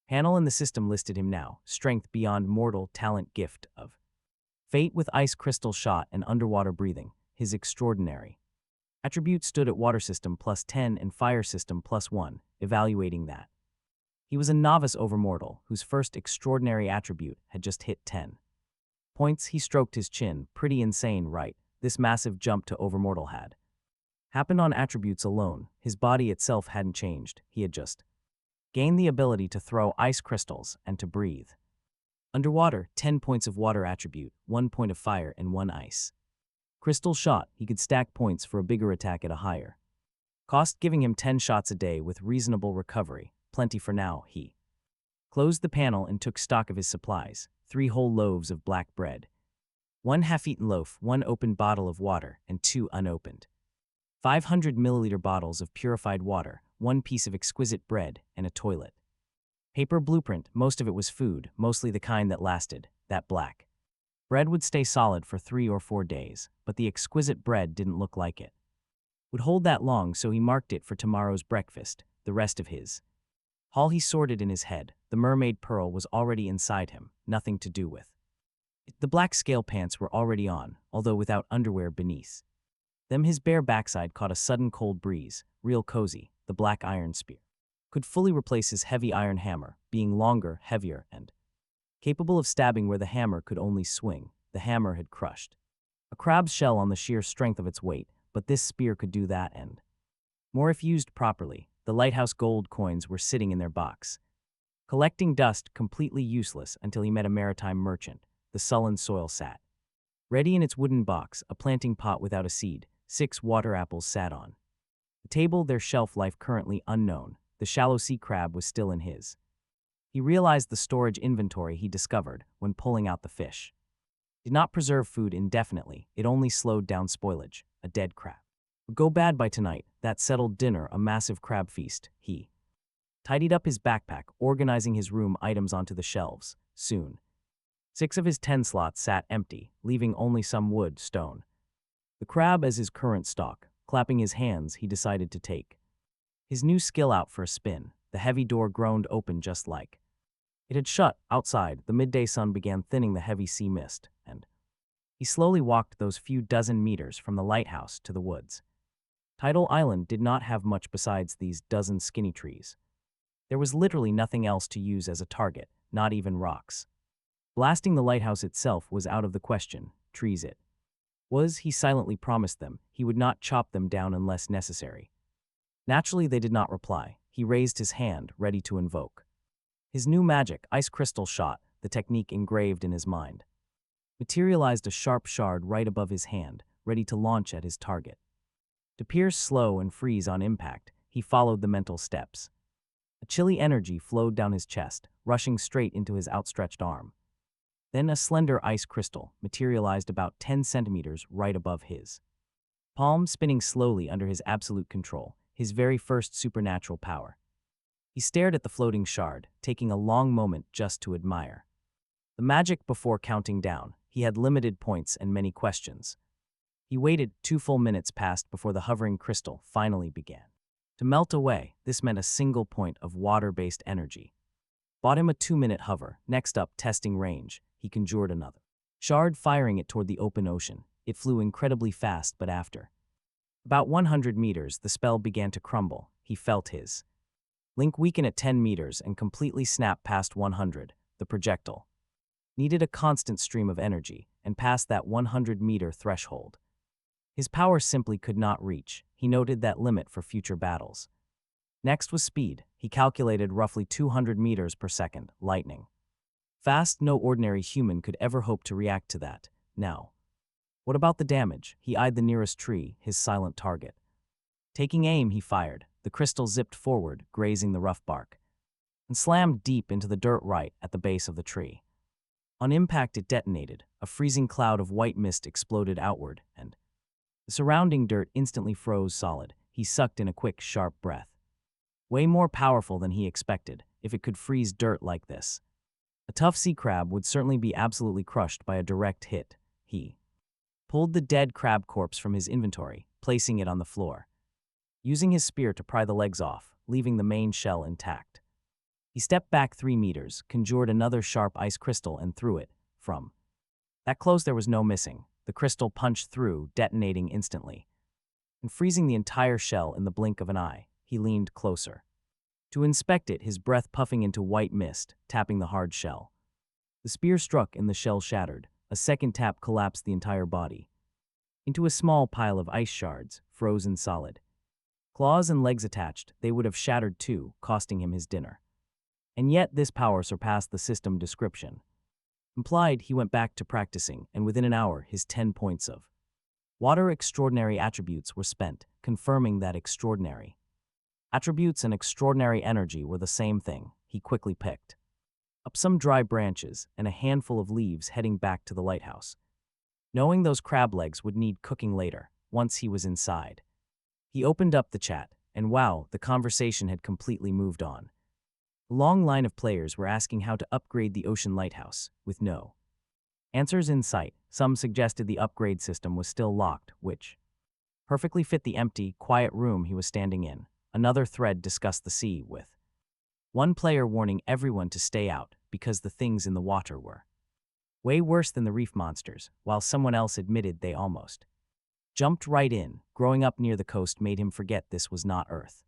panel in the system listed him now, strength beyond mortal, talent gift of fate with ice crystal shot and underwater breathing. His extraordinary attribute stood at water system +10 and fire system +1, evaluating that he was a novice overmortal whose first extraordinary attribute had just hit 10 points. He stroked his chin. Pretty insane, right? This massive jump to overmortal had happened on attributes alone. His body itself hadn't changed. He had just gained the ability to throw ice crystals and to breathe underwater. 10 points of water attribute, 1 point of fire, and 1 ice Crystal shot, he could stack points for a bigger attack at a higher cost, giving him 10 shots a day with reasonable recovery. Plenty for now, he closed the panel and took stock of his supplies. 3 whole loaves of black bread, 1 half-eaten loaf, 1 open bottle of water, and 2 unopened 500-milliliter bottles of purified water, 1 piece of exquisite bread, and a toilet paper blueprint. Most of it was food, mostly the kind that lasted. That black bread would stay solid for 3 or 4 days, but the exquisite bread didn't look like it would hold that long, so he marked it for tomorrow's breakfast. The rest of his haul he sorted in his head. The mermaid pearl was already inside him, nothing to do with. The black scale pants were already on, although without underwear beneath them. His bare backside caught a sudden cold breeze, real cozy. The black iron spear could fully replace his heavy iron hammer, being longer, heavier, and capable of stabbing where the hammer could only swing. The hammer had crushed a crab's shell on the sheer strength of its weight, but this spear could do that and more if used properly. The lighthouse gold coins were sitting in their box, collecting dust, completely useless until he met a maritime merchant. The sullen soil sat ready in its wooden box, a planting pot without a seed. 6 water apples sat on the table, their shelf life currently unknown. The shallow sea crab was still in his. He realized the storage inventory he discovered when pulling out the fish did not preserve food indefinitely, it only slowed down spoilage. A dead crab would go bad by tonight. That settled dinner, a massive crab feast. He tidied up his backpack, organizing his room items onto the shelves. Soon 6 of his 10 slots sat empty, leaving only some wood, stone, the crab as his current stock. Clapping his hands, he decided to take his new skill out for a spin. The heavy door groaned open just like it had shut. Outside, the midday sun began thinning the heavy sea mist, and he slowly walked those few dozen meters from the lighthouse to the woods. Tidal Island did not have much besides these dozen skinny trees. There was literally nothing else to use as a target, not even rocks. Blasting the lighthouse itself was out of the question. Trees it was, he silently promised them he would not chop them down unless necessary. Naturally, they did not reply. He raised his hand, ready to invoke his new magic. Ice crystal shot, the technique engraved in his mind, materialized a sharp shard right above his hand, ready to launch at his target. To pierce, slow, and freeze on impact, he followed the mental steps. A chilly energy flowed down his chest, rushing straight into his outstretched arm. Then a slender ice crystal materialized about 10 centimeters right above his palm, spinning slowly under his absolute control, his very first supernatural power. He stared at the floating shard, taking a long moment just to admire the magic before counting down. He had limited points and many questions. He waited. 2 full minutes passed before the hovering crystal finally began to melt away. This meant a single point of water-based energy bought him a 2-minute hover. Next up, testing range, he conjured another shard, firing it toward the open ocean. It flew incredibly fast, but after about 100 meters, the spell began to crumble. He felt his link weaken at 10 meters and completely snap past 100. The projectile needed a constant stream of energy, and past that 100-meter threshold, his power simply could not reach. He noted that limit for future battles. Next was speed. He calculated roughly 200 meters per second, lightning fast. No ordinary human could ever hope to react to that. Now, what about the damage? He eyed the nearest tree, his silent target. Taking aim, he fired. The crystal zipped forward, grazing the rough bark, and slammed deep into the dirt right at the base of the tree. On impact, it detonated. A freezing cloud of white mist exploded outward, and the surrounding dirt instantly froze solid. He sucked in a quick, sharp breath. Way more powerful than he expected. If it could freeze dirt like this, a tough sea crab would certainly be absolutely crushed by a direct hit. He pulled the dead crab corpse from his inventory, placing it on the floor, using his spear to pry the legs off, leaving the main shell intact. He stepped back 3 meters, conjured another sharp ice crystal, and threw it. From that close, there was no missing. The crystal punched through, detonating instantly, and freezing the entire shell in the blink of an eye. He leaned closer to inspect it, his breath puffing into white mist, tapping the hard shell. The spear struck and the shell shattered. A second tap collapsed the entire body into a small pile of ice shards, frozen solid. Claws and legs attached, they would have shattered too, costing him his dinner. And yet this power surpassed the system description implied. He went back to practicing, and within an hour, his 10 points of Water extraordinary attributes were spent, confirming that extraordinary attributes and extraordinary energy were the same thing. He quickly picked up some dry branches and a handful of leaves, heading back to the lighthouse, knowing those crab legs would need cooking later. Once he was inside, he opened up the chat, and wow, the conversation had completely moved on. A long line of players were asking how to upgrade the ocean lighthouse, with no answers in sight. Some suggested the upgrade system was still locked, which perfectly fit the empty, quiet room he was standing in. Another thread discussed the sea, with one player warning everyone to stay out because the things in the water were way worse than the reef monsters, while someone else admitted they almost jumped right in. Growing up near the coast made him forget this was not Earth,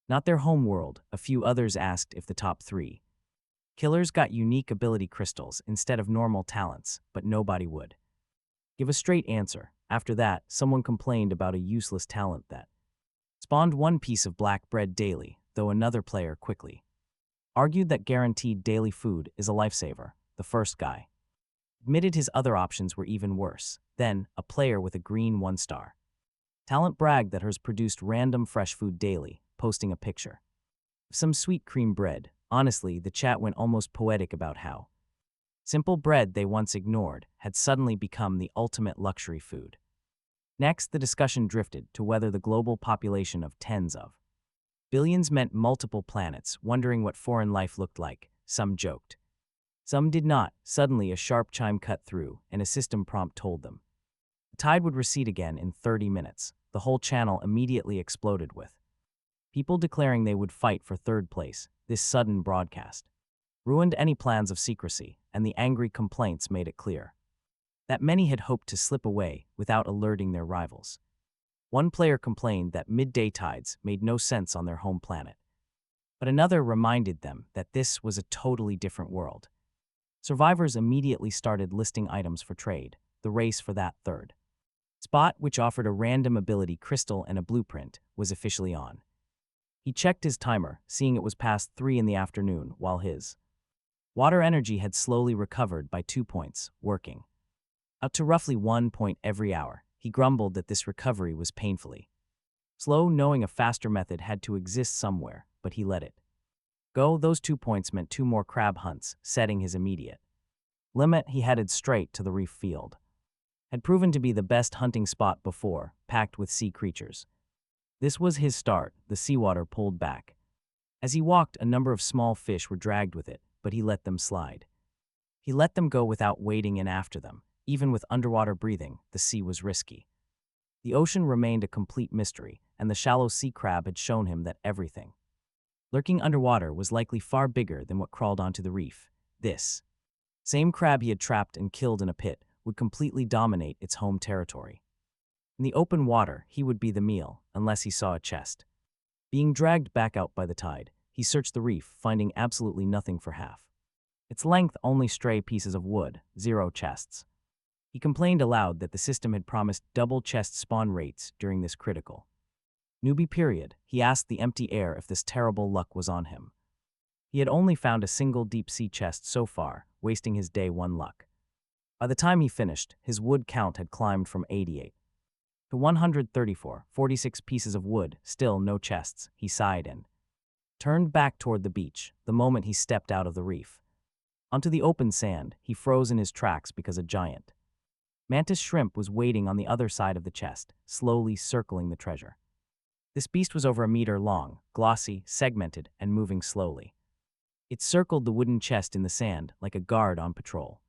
not their home world. A few others asked if the top 3 killers got unique ability crystals instead of normal talents, but nobody would give a straight answer. After that, someone complained about a useless talent that spawned 1 piece of black bread daily, though another player quickly argued that guaranteed daily food is a lifesaver. The first guy admitted his other options were even worse. Then, a player with a green 1-star talent bragged that hers produced random fresh food daily, posting a picture of some sweet cream bread. Honestly, the chat went almost poetic about how simple bread they once ignored had suddenly become the ultimate luxury food. Next, the discussion drifted to whether the global population of tens of billions meant multiple planets, wondering what foreign life looked like. Some joked, some did not. Suddenly, a sharp chime cut through, and a system prompt told them the tide would recede again in 30 minutes. The whole channel immediately exploded with people declaring they would fight for third place. This sudden broadcast ruined any plans of secrecy, and the angry complaints made it clear that many had hoped to slip away without alerting their rivals. One player complained that midday tides made no sense on their home planet, but another reminded them that this was a totally different world. Survivors immediately started listing items for trade. The race for that third spot, which offered a random ability crystal and a blueprint, was officially on. He checked his timer, seeing it was past 3 in the afternoon, while his water energy had slowly recovered by 2 points, working up to roughly 1 point every hour. He grumbled that this recovery was painfully slow, knowing a faster method had to exist somewhere, but he let it go. Those 2 points meant 2 more crab hunts, setting his immediate limit. He headed straight to the reef field. Had proven to be the best hunting spot before, packed with sea creatures. This was his start. The seawater pulled back. As he walked, a number of small fish were dragged with it, but he let them slide. He let them go without wading in after them. Even with underwater breathing, the sea was risky. The ocean remained a complete mystery, and the shallow sea crab had shown him that everything lurking underwater was likely far bigger than what crawled onto the reef. This same crab he had trapped and killed in a pit would completely dominate its home territory. In the open water, he would be the meal, unless he saw a chest being dragged back out by the tide. He searched the reef, finding absolutely nothing for half its length, only stray pieces of wood, 0 chests. He complained aloud that the system had promised double chest spawn rates during this critical newbie period. He asked the empty air if this terrible luck was on him. He had only found a single deep-sea chest so far, wasting his day 1 luck. By the time he finished, his wood count had climbed from 88 to 134, 46 pieces of wood, still no chests. He sighed and turned back toward the beach. The moment he stepped out of the reef onto the open sand, he froze in his tracks because a giant mantis shrimp was waiting on the other side of the chest, slowly circling the treasure. This beast was over 1 meter long, glossy, segmented, and moving slowly. It circled the wooden chest in the sand like a guard on patrol.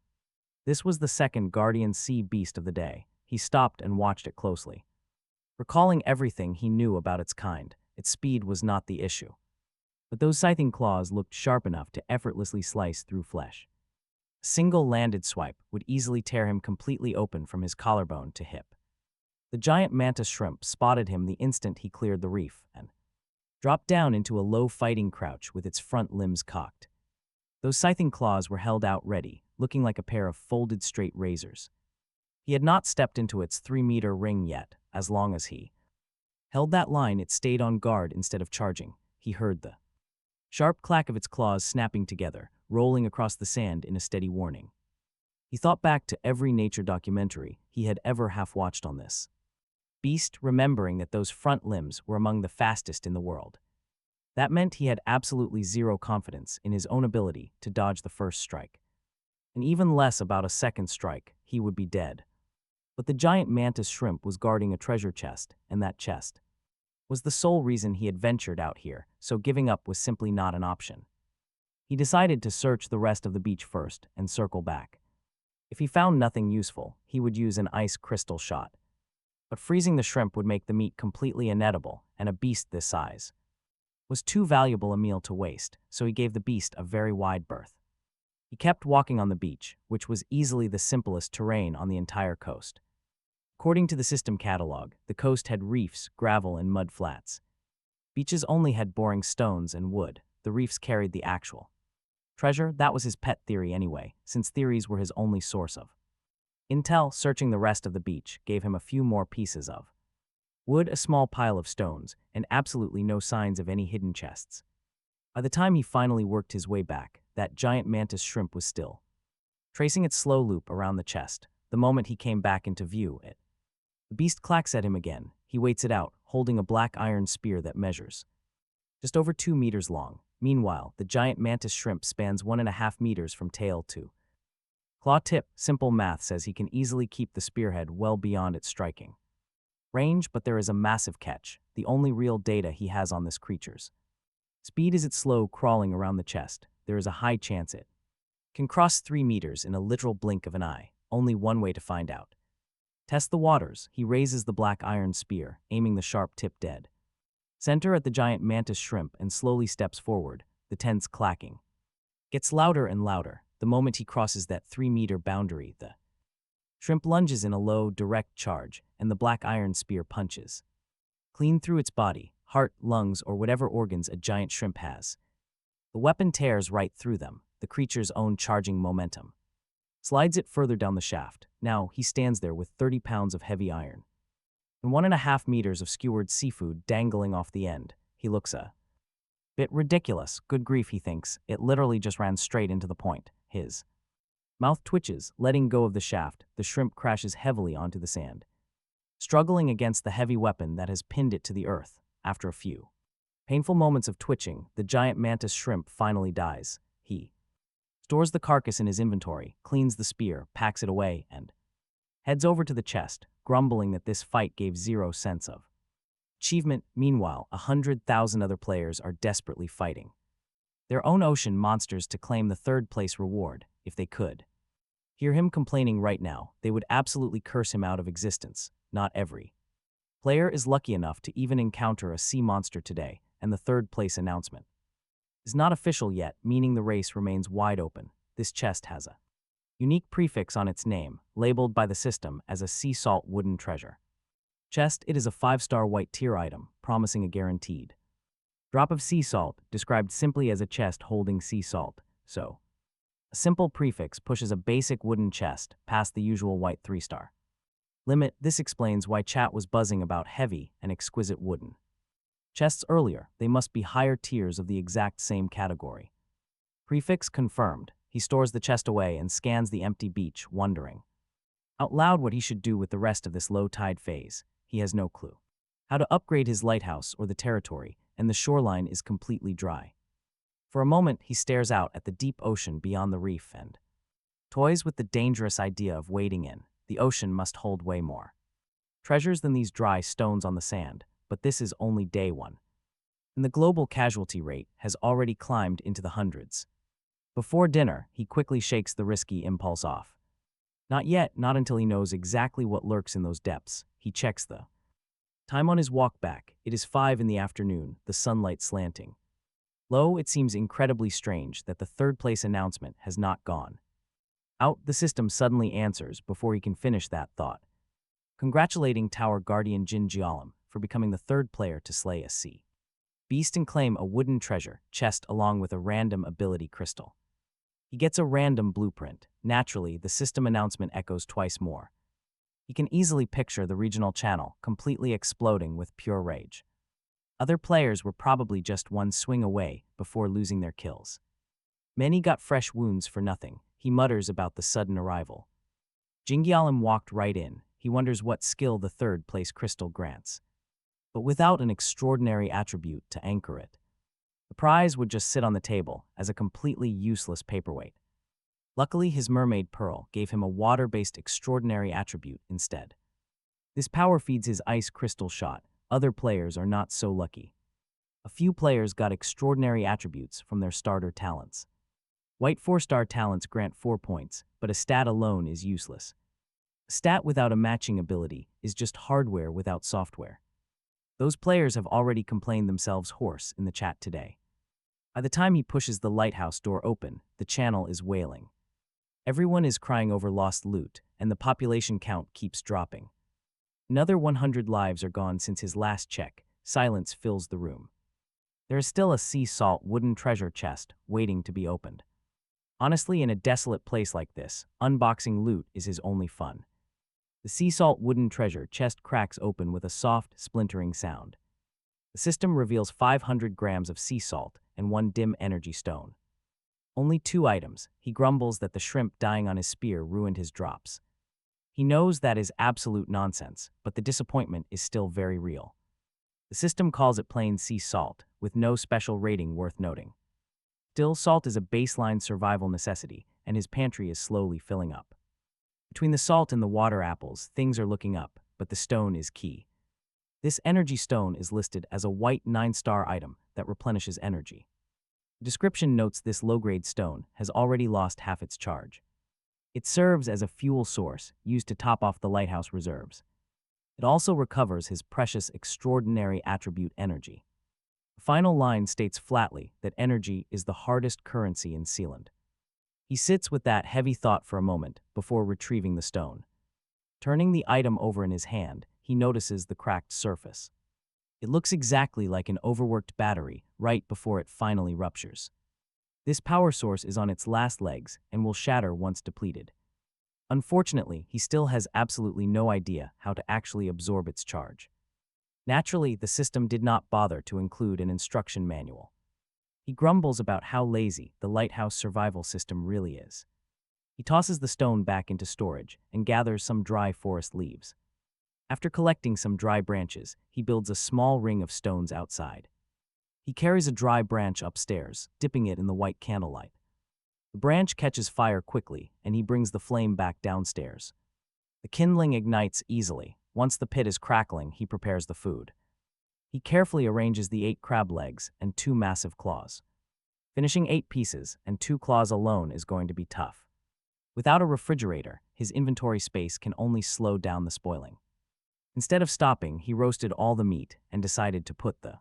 This was the second guardian sea beast of the day. He stopped and watched it closely. Recalling everything he knew about its kind, its speed was not the issue. But those scything claws looked sharp enough to effortlessly slice through flesh. A single landed swipe would easily tear him completely open from his collarbone to hip. The giant mantis shrimp spotted him the instant he cleared the reef and dropped down into a low fighting crouch with its front limbs cocked. Those scything claws were held out ready, looking like a pair of folded straight razors. He had not stepped into its 3-meter ring yet. As long as he held that line, it stayed on guard instead of charging. He heard the sharp clack of its claws snapping together, rolling across the sand in a steady warning. He thought back to every nature documentary he had ever half-watched on this beast, remembering that those front limbs were among the fastest in the world. That meant he had absolutely zero confidence in his own ability to dodge the first strike. And even less about a second strike, he would be dead. But the giant mantis shrimp was guarding a treasure chest, and that chest was the sole reason he had ventured out here, so giving up was simply not an option. He decided to search the rest of the beach first and circle back. If he found nothing useful, he would use an ice crystal shot. But freezing the shrimp would make the meat completely inedible, and a beast this size was too valuable a meal to waste, so he gave the beast a very wide berth. He kept walking on the beach, which was easily the simplest terrain on the entire coast. According to the system catalog, the coast had reefs, gravel, and mud flats. Beaches only had boring stones and wood. The reefs carried the actual treasure. That was his pet theory anyway, since theories were his only source of intel. Searching the rest of the beach gave him a few more pieces of wood, a small pile of stones, and absolutely no signs of any hidden chests. By the time he finally worked his way back, that giant mantis shrimp was still tracing its slow loop around the chest. The moment he came back into view, the beast clacks at him again. He waits it out, holding a black iron spear that measures just over 2 meters long. Meanwhile, the giant mantis shrimp spans 1.5 meters from tail to claw tip. Simple math says he can easily keep the spearhead well beyond its striking range, but there is a massive catch. The only real data he has on this creature's speed is its slow crawling around the chest. There is a high chance it can cross 3 meters in a literal blink of an eye. Only one way to find out. Test the waters. He raises the black iron spear, aiming the sharp tip dead center at the giant mantis shrimp, and slowly steps forward, the tense clacking gets louder and louder. The moment he crosses that 3-meter boundary, the shrimp lunges in a low, direct charge, and the black iron spear punches clean through its body, heart, lungs, or whatever organs a giant shrimp has. The weapon tears right through them. The creature's own charging momentum slides it further down the shaft. Now he stands there with 30 pounds of heavy iron and 1.5 meters of skewered seafood dangling off the end. He looks a bit ridiculous. Good grief, he thinks. It literally just ran straight into the point. His mouth twitches, letting go of the shaft. The shrimp crashes heavily onto the sand, struggling against the heavy weapon that has pinned it to the earth. After a few painful moments of twitching, the giant mantis shrimp finally dies. He stores the carcass in his inventory, cleans the spear, packs it away, and heads over to the chest, grumbling that this fight gave zero sense of achievement. Meanwhile, 100,000 other players are desperately fighting their own ocean monsters to claim the third-place reward, if they could. Hear him complaining right now. They would absolutely curse him out of existence. Not every player is lucky enough to even encounter a sea monster today, and the third-place announcement is not official yet, meaning the race remains wide open. This chest has a unique prefix on its name, labeled by the system as a sea salt wooden treasure chest. It is a 5-star white tier item, promising a guaranteed drop of sea salt, described simply as a chest holding sea salt. So, a simple prefix pushes a basic wooden chest past the usual white 3-star limit. This explains why chat was buzzing about heavy and exquisite wooden chests earlier. They must be higher tiers of the exact same category. Prefix confirmed. He stores the chest away and scans the empty beach, wondering out loud what he should do with the rest of this low-tide phase. He has no clue how to upgrade his lighthouse or the territory, and the shoreline is completely dry. For a moment, he stares out at the deep ocean beyond the reef and toys with the dangerous idea of wading in. The ocean must hold way more treasures than these dry stones on the sand, but this is only day one, and the global casualty rate has already climbed into the hundreds. Before dinner, he quickly shakes the risky impulse off. Not yet, not until he knows exactly what lurks in those depths. He checks the time on his walk back. It is 5 in the afternoon, the sunlight slanting low. It seems incredibly strange that the third-place announcement has not gone out. The system suddenly answers before he can finish that thought, congratulating Tower Guardian Jin Jialam for becoming the 3rd player to slay a sea beast and claim a wooden treasure chest along with a random ability crystal. He gets a random blueprint. Naturally, the system announcement echoes twice more. He can easily picture the regional channel completely exploding with pure rage. Other players were probably just one swing away before losing their kills. Many got fresh wounds for nothing. he mutters about the sudden arrival. Jingyalim walked right in. He wonders what skill the third-place crystal grants. But without an extraordinary attribute to anchor it, the prize would just sit on the table as a completely useless paperweight. Luckily, his mermaid pearl gave him a water-based extraordinary attribute instead. This power feeds his ice crystal shot. Other players are not so lucky. A few players got extraordinary attributes from their starter talents. White 4-star talents grant 4 points, but a stat alone is useless. A stat without a matching ability is just hardware without software. Those players have already complained themselves hoarse in the chat today. By the time he pushes the lighthouse door open, the channel is wailing. Everyone is crying over lost loot, and the population count keeps dropping. Another 100 lives are gone since his last check. Silence fills the room. There is still a sea salt wooden treasure chest waiting to be opened. Honestly, in a desolate place like this, unboxing loot is his only fun. The sea salt wooden treasure chest cracks open with a soft, splintering sound. The system reveals 500 grams of sea salt and 1 dim energy stone. Only 2 items. He grumbles that the shrimp dying on his spear ruined his drops. He knows that is absolute nonsense, but the disappointment is still very real. The system calls it plain sea salt, with no special rating worth noting. Still, salt is a baseline survival necessity, and his pantry is slowly filling up. Between the salt and the water apples, things are looking up, but the stone is key. This energy stone is listed as a white 9-star item that replenishes energy. The description notes this low-grade stone has already lost half its charge. It serves as a fuel source used to top off the lighthouse reserves. It also recovers his precious extraordinary attribute energy. The final line states flatly that energy is the hardest currency in Sealand. He sits with that heavy thought for a moment before retrieving the stone. Turning the item over in his hand, he notices the cracked surface. It looks exactly like an overworked battery right before it finally ruptures. This power source is on its last legs and will shatter once depleted. Unfortunately, he still has absolutely no idea how to actually absorb its charge. Naturally, the system did not bother to include an instruction manual. He grumbles about how lazy the Lighthouse Survival system really is. He tosses the stone back into storage and gathers some dry forest leaves. After collecting some dry branches, he builds a small ring of stones outside. He carries a dry branch upstairs, dipping it in the white candlelight. The branch catches fire quickly, and he brings the flame back downstairs. The kindling ignites easily. Once the pit is crackling, he prepares the food. He carefully arranges the 8 crab legs and 2 massive claws. Finishing 8 pieces and 2 claws alone is going to be tough. Without a refrigerator, his inventory space can only slow down the spoiling. Instead of stopping, he roasted all the meat and decided to put the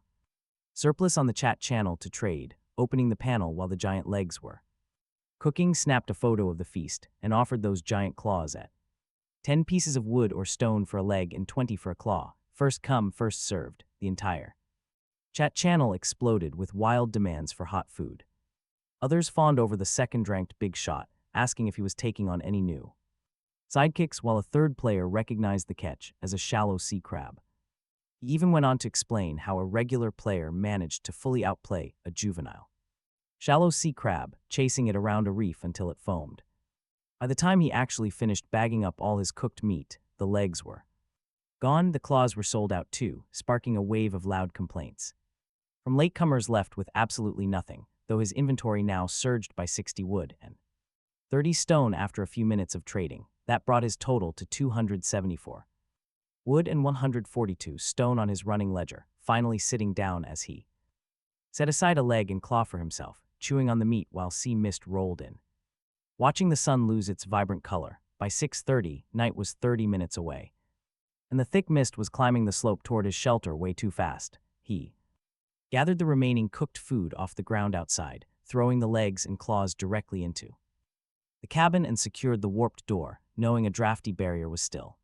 surplus on the chat channel to trade, opening the panel while the giant legs were cooking. Snapped a photo of the feast and offered those giant claws at 10 pieces of wood or stone for a leg and 20 for a claw. First come, first served. The entire chat channel exploded with wild demands for hot food. Others fawned over the second-ranked big shot, asking if he was taking on any new sidekicks, while a third player recognized the catch as a shallow sea crab. He even went on to explain how a regular player managed to fully outplay a juvenile shallow sea crab, chasing it around a reef until it foamed. By the time he actually finished bagging up all his cooked meat, the legs were gone. The claws were sold out too, sparking a wave of loud complaints from latecomers left with absolutely nothing, though his inventory now surged by 60 wood and 30 stone after a few minutes of trading. That brought his total to 274 wood and 142 stone on his running ledger, finally sitting down as he set aside a leg and claw for himself, chewing on the meat while sea mist rolled in. Watching the sun lose its vibrant color, by 6:30, night was 30 minutes away, and the thick mist was climbing the slope toward his shelter way too fast. He gathered the remaining cooked food off the ground outside, throwing the legs and claws directly into the cabin and secured the warped door, knowing a drafty barrier was still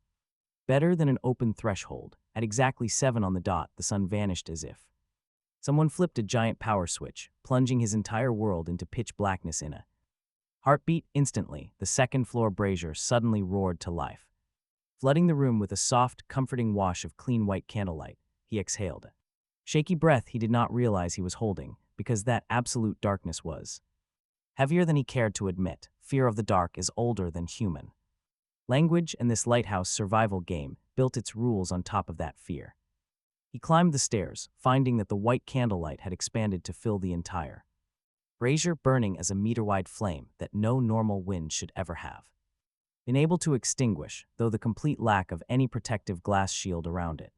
better than an open threshold. At exactly 7 on the dot, the sun vanished as if someone flipped a giant power switch, plunging his entire world into pitch blackness in a heartbeat. Instantly, the second-floor brazier suddenly roared to life. Flooding the room with a soft, comforting wash of clean white candlelight, he exhaled a shaky breath he did not realize he was holding, because that absolute darkness was heavier than he cared to admit. fear of the dark is older than human. Language and this lighthouse survival game built its rules on top of that fear. He climbed the stairs, finding that the white candlelight had expanded to fill the entire brazier, burning as a meter-wide flame that no normal wind should ever have been able to extinguish, though the complete lack of any protective glass shield around it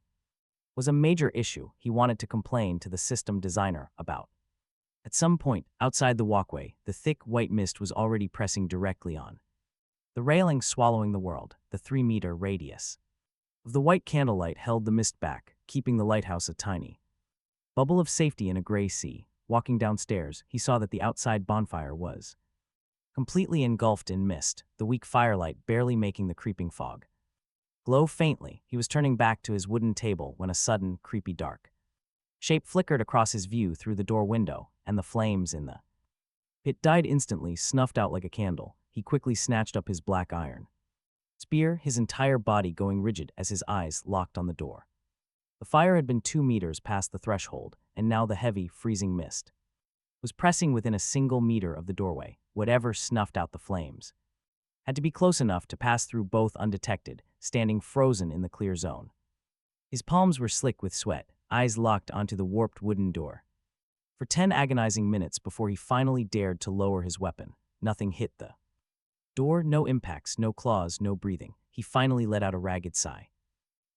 was a major issue he wanted to complain to the system designer about. At some point, outside the walkway, the thick white mist was already pressing directly on the railing, swallowing the world. The 3-meter radius of the white candlelight held the mist back, keeping the lighthouse a tiny bubble of safety in a gray sea. Walking downstairs, he saw that the outside bonfire was completely engulfed in mist, the weak firelight barely making the creeping fog glow faintly. He was turning back to his wooden table when a sudden, creepy dark shape flickered across his view through the door window, and the flames in the pit died instantly, snuffed out like a candle. He quickly snatched up his black iron spear, his entire body going rigid as his eyes locked on the door. The fire had been 2 meters past the threshold, and now the heavy, freezing mist was pressing within a single meter of the doorway. Whatever snuffed out the flames had to be close enough to pass through both undetected, standing frozen in the clear zone. His palms were slick with sweat, eyes locked onto the warped wooden door. For 10 agonizing minutes before he finally dared to lower his weapon, nothing hit the door, no impacts, no claws, no breathing. He finally let out a ragged sigh.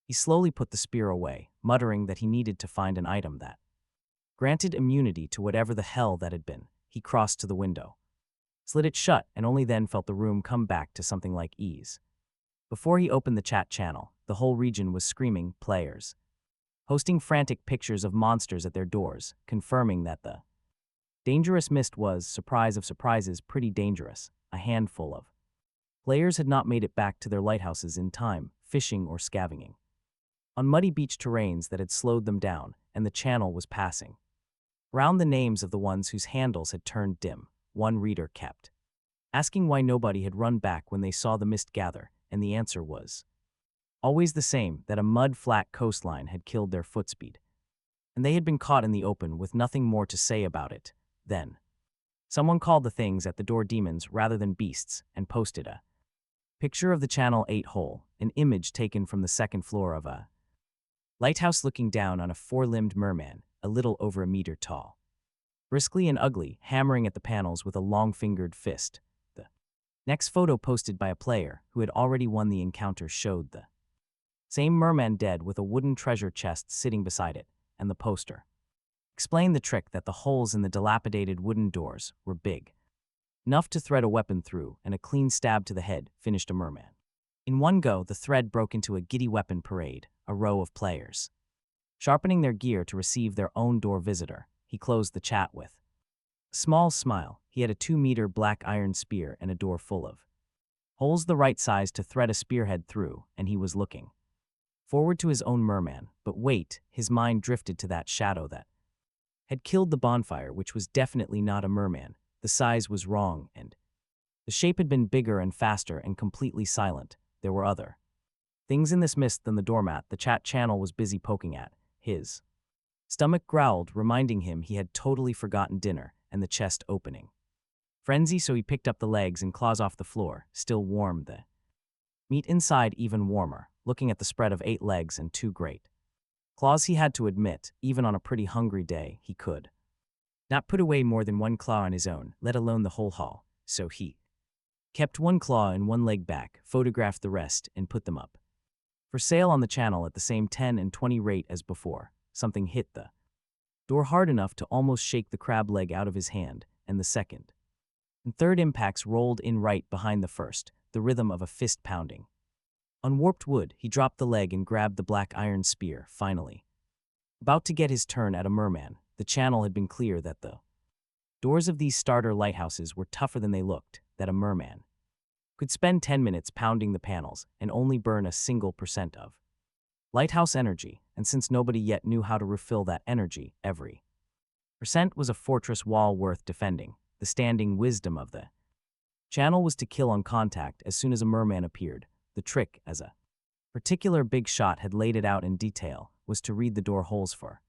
He slowly put the spear away, muttering that he needed to find an item that granted immunity to whatever the hell that had been. He crossed to the window, slid it shut, and only then felt the room come back to something like ease. Before he opened the chat channel, the whole region was screaming players, posting frantic pictures of monsters at their doors, confirming that the dangerous mist was, surprise of surprises, pretty dangerous. A handful of players had not made it back to their lighthouses in time, fishing or scavenging on muddy beach terrains that had slowed them down, and the channel was passing round the names of the ones whose handles had turned dim. One reader kept asking why nobody had run back when they saw the mist gather, and the answer was always the same, that a mud-flat coastline had killed their footspeed, and they had been caught in the open with nothing more to say about it. Then someone called the things at the door demons rather than beasts, and posted a picture of the Channel 8 hole, an image taken from the second floor of a lighthouse looking down on a 4-limbed merman, a little over a meter tall, briskly and ugly, hammering at the panels with a long-fingered fist. The next photo, posted by a player who had already won the encounter, showed the same merman dead with a wooden treasure chest sitting beside it, and the poster explained the trick that the holes in the dilapidated wooden doors were big enough to thread a weapon through, and a clean stab to the head finished a merman. In one go, the thread broke into a giddy weapon parade, a row of players sharpening their gear to receive their own door visitor. He closed the chat with a small smile. He had a 2-meter black iron spear and a door full of holes the right size to thread a spearhead through, and he was looking forward to his own merman. But wait, his mind drifted to that shadow that had killed the bonfire, which was definitely not a merman. The size was wrong, and the shape had been bigger and faster and completely silent. There were other things in this mist than the doormat the chat channel was busy poking at. His stomach growled, reminding him he had totally forgotten dinner and the chest opening frenzy, so he picked up the legs and claws off the floor, still warm, the meat inside even warmer. Looking at the spread of 8 legs and 2 great claws, he had to admit, even on a pretty hungry day, he could not put away more than 1 claw on his own, let alone the whole haul. So he kept 1 claw and 1 leg back, photographed the rest, and put them up for sale on the channel at the same 10 and 20 rate as before. Something hit the door hard enough to almost shake the crab leg out of his hand, and the second and third impacts rolled in right behind the first, the rhythm of a fist pounding on warped wood. He dropped the leg and grabbed the black iron spear, finally about to get his turn at a merman. The channel had been clear that the doors of these starter lighthouses were tougher than they looked, that a merman could spend 10 minutes pounding the panels and only burn a single % of lighthouse energy, and since nobody yet knew how to refill that energy, every % was a fortress wall worth defending. The standing wisdom of the channel was to kill on contact as soon as a merman appeared. The trick, as a particular big shot had laid it out in detail, was to read the door holes for.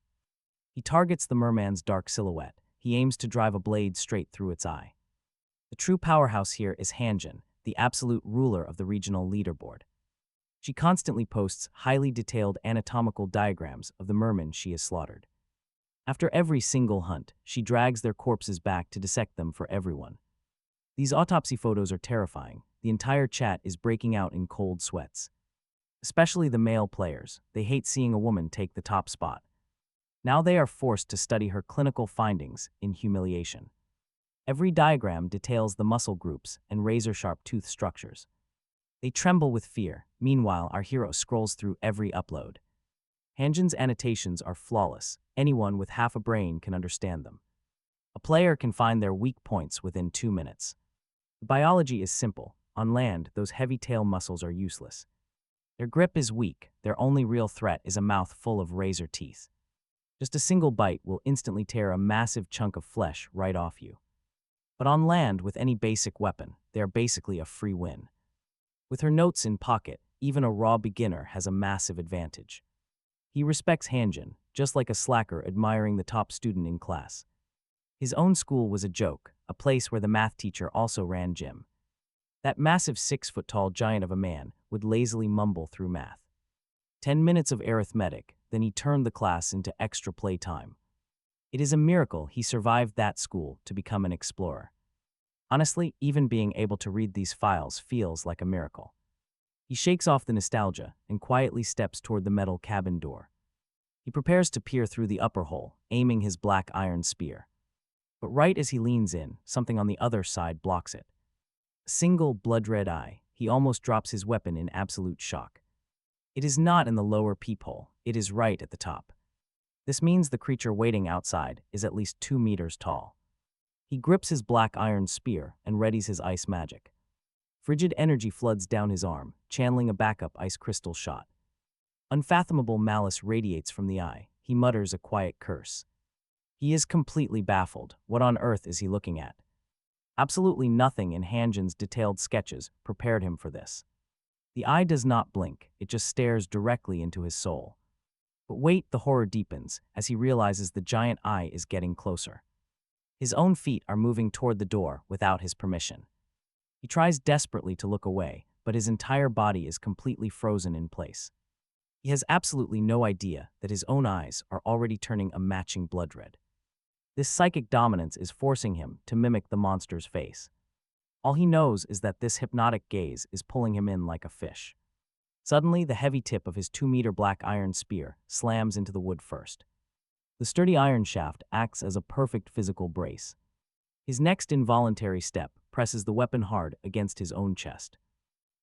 He targets the merman's dark silhouette. He aims to drive a blade straight through its eye. The true powerhouse here is Hanjin, the absolute ruler of the regional leaderboard. She constantly posts highly detailed anatomical diagrams of the mermen she has slaughtered. After every single hunt, she drags their corpses back to dissect them for everyone. These autopsy photos are terrifying. The entire chat is breaking out in cold sweats. Especially the male players, they hate seeing a woman take the top spot. Now they are forced to study her clinical findings in humiliation. Every diagram details the muscle groups and razor-sharp tooth structures. They tremble with fear. Meanwhile, our hero scrolls through every upload. Hanjin's annotations are flawless. Anyone with half a brain can understand them. A player can find their weak points within 2 minutes. The biology is simple. On land, those heavy tail muscles are useless. Their grip is weak. Their only real threat is a mouth full of razor teeth. Just a single bite will instantly tear a massive chunk of flesh right off you. But on land, with any basic weapon, they are basically a free win. With her notes in pocket, even a raw beginner has a massive advantage. He respects Hanjin, just like a slacker admiring the top student in class. His own school was a joke, a place where the math teacher also ran gym. That massive 6-foot-tall giant of a man would lazily mumble through math. 10 minutes of arithmetic, then he turned the class into extra play time. It is a miracle he survived that school to become an explorer. Honestly, even being able to read these files feels like a miracle. He shakes off the nostalgia and quietly steps toward the metal cabin door. He prepares to peer through the upper hole, aiming his black iron spear. But right as he leans in, something on the other side blocks it. A single blood-red eye, he almost drops his weapon in absolute shock. It is not in the lower peephole, it is right at the top. This means the creature waiting outside is at least 2 meters tall. He grips his black iron spear and readies his ice magic. Frigid energy floods down his arm, channeling a backup ice crystal shot. Unfathomable malice radiates from the eye. He mutters a quiet curse. He is completely baffled. What on earth is he looking at? Absolutely nothing in Hanjin's detailed sketches prepared him for this. The eye does not blink, it just stares directly into his soul. But wait, the horror deepens as he realizes the giant eye is getting closer. His own feet are moving toward the door without his permission. He tries desperately to look away, but his entire body is completely frozen in place. He has absolutely no idea that his own eyes are already turning a matching blood red. This psychic dominance is forcing him to mimic the monster's face. All he knows is that this hypnotic gaze is pulling him in like a fish. Suddenly, the heavy tip of his 2-meter black iron spear slams into the wood first. The sturdy iron shaft acts as a perfect physical brace. His next involuntary step presses the weapon hard against his own chest.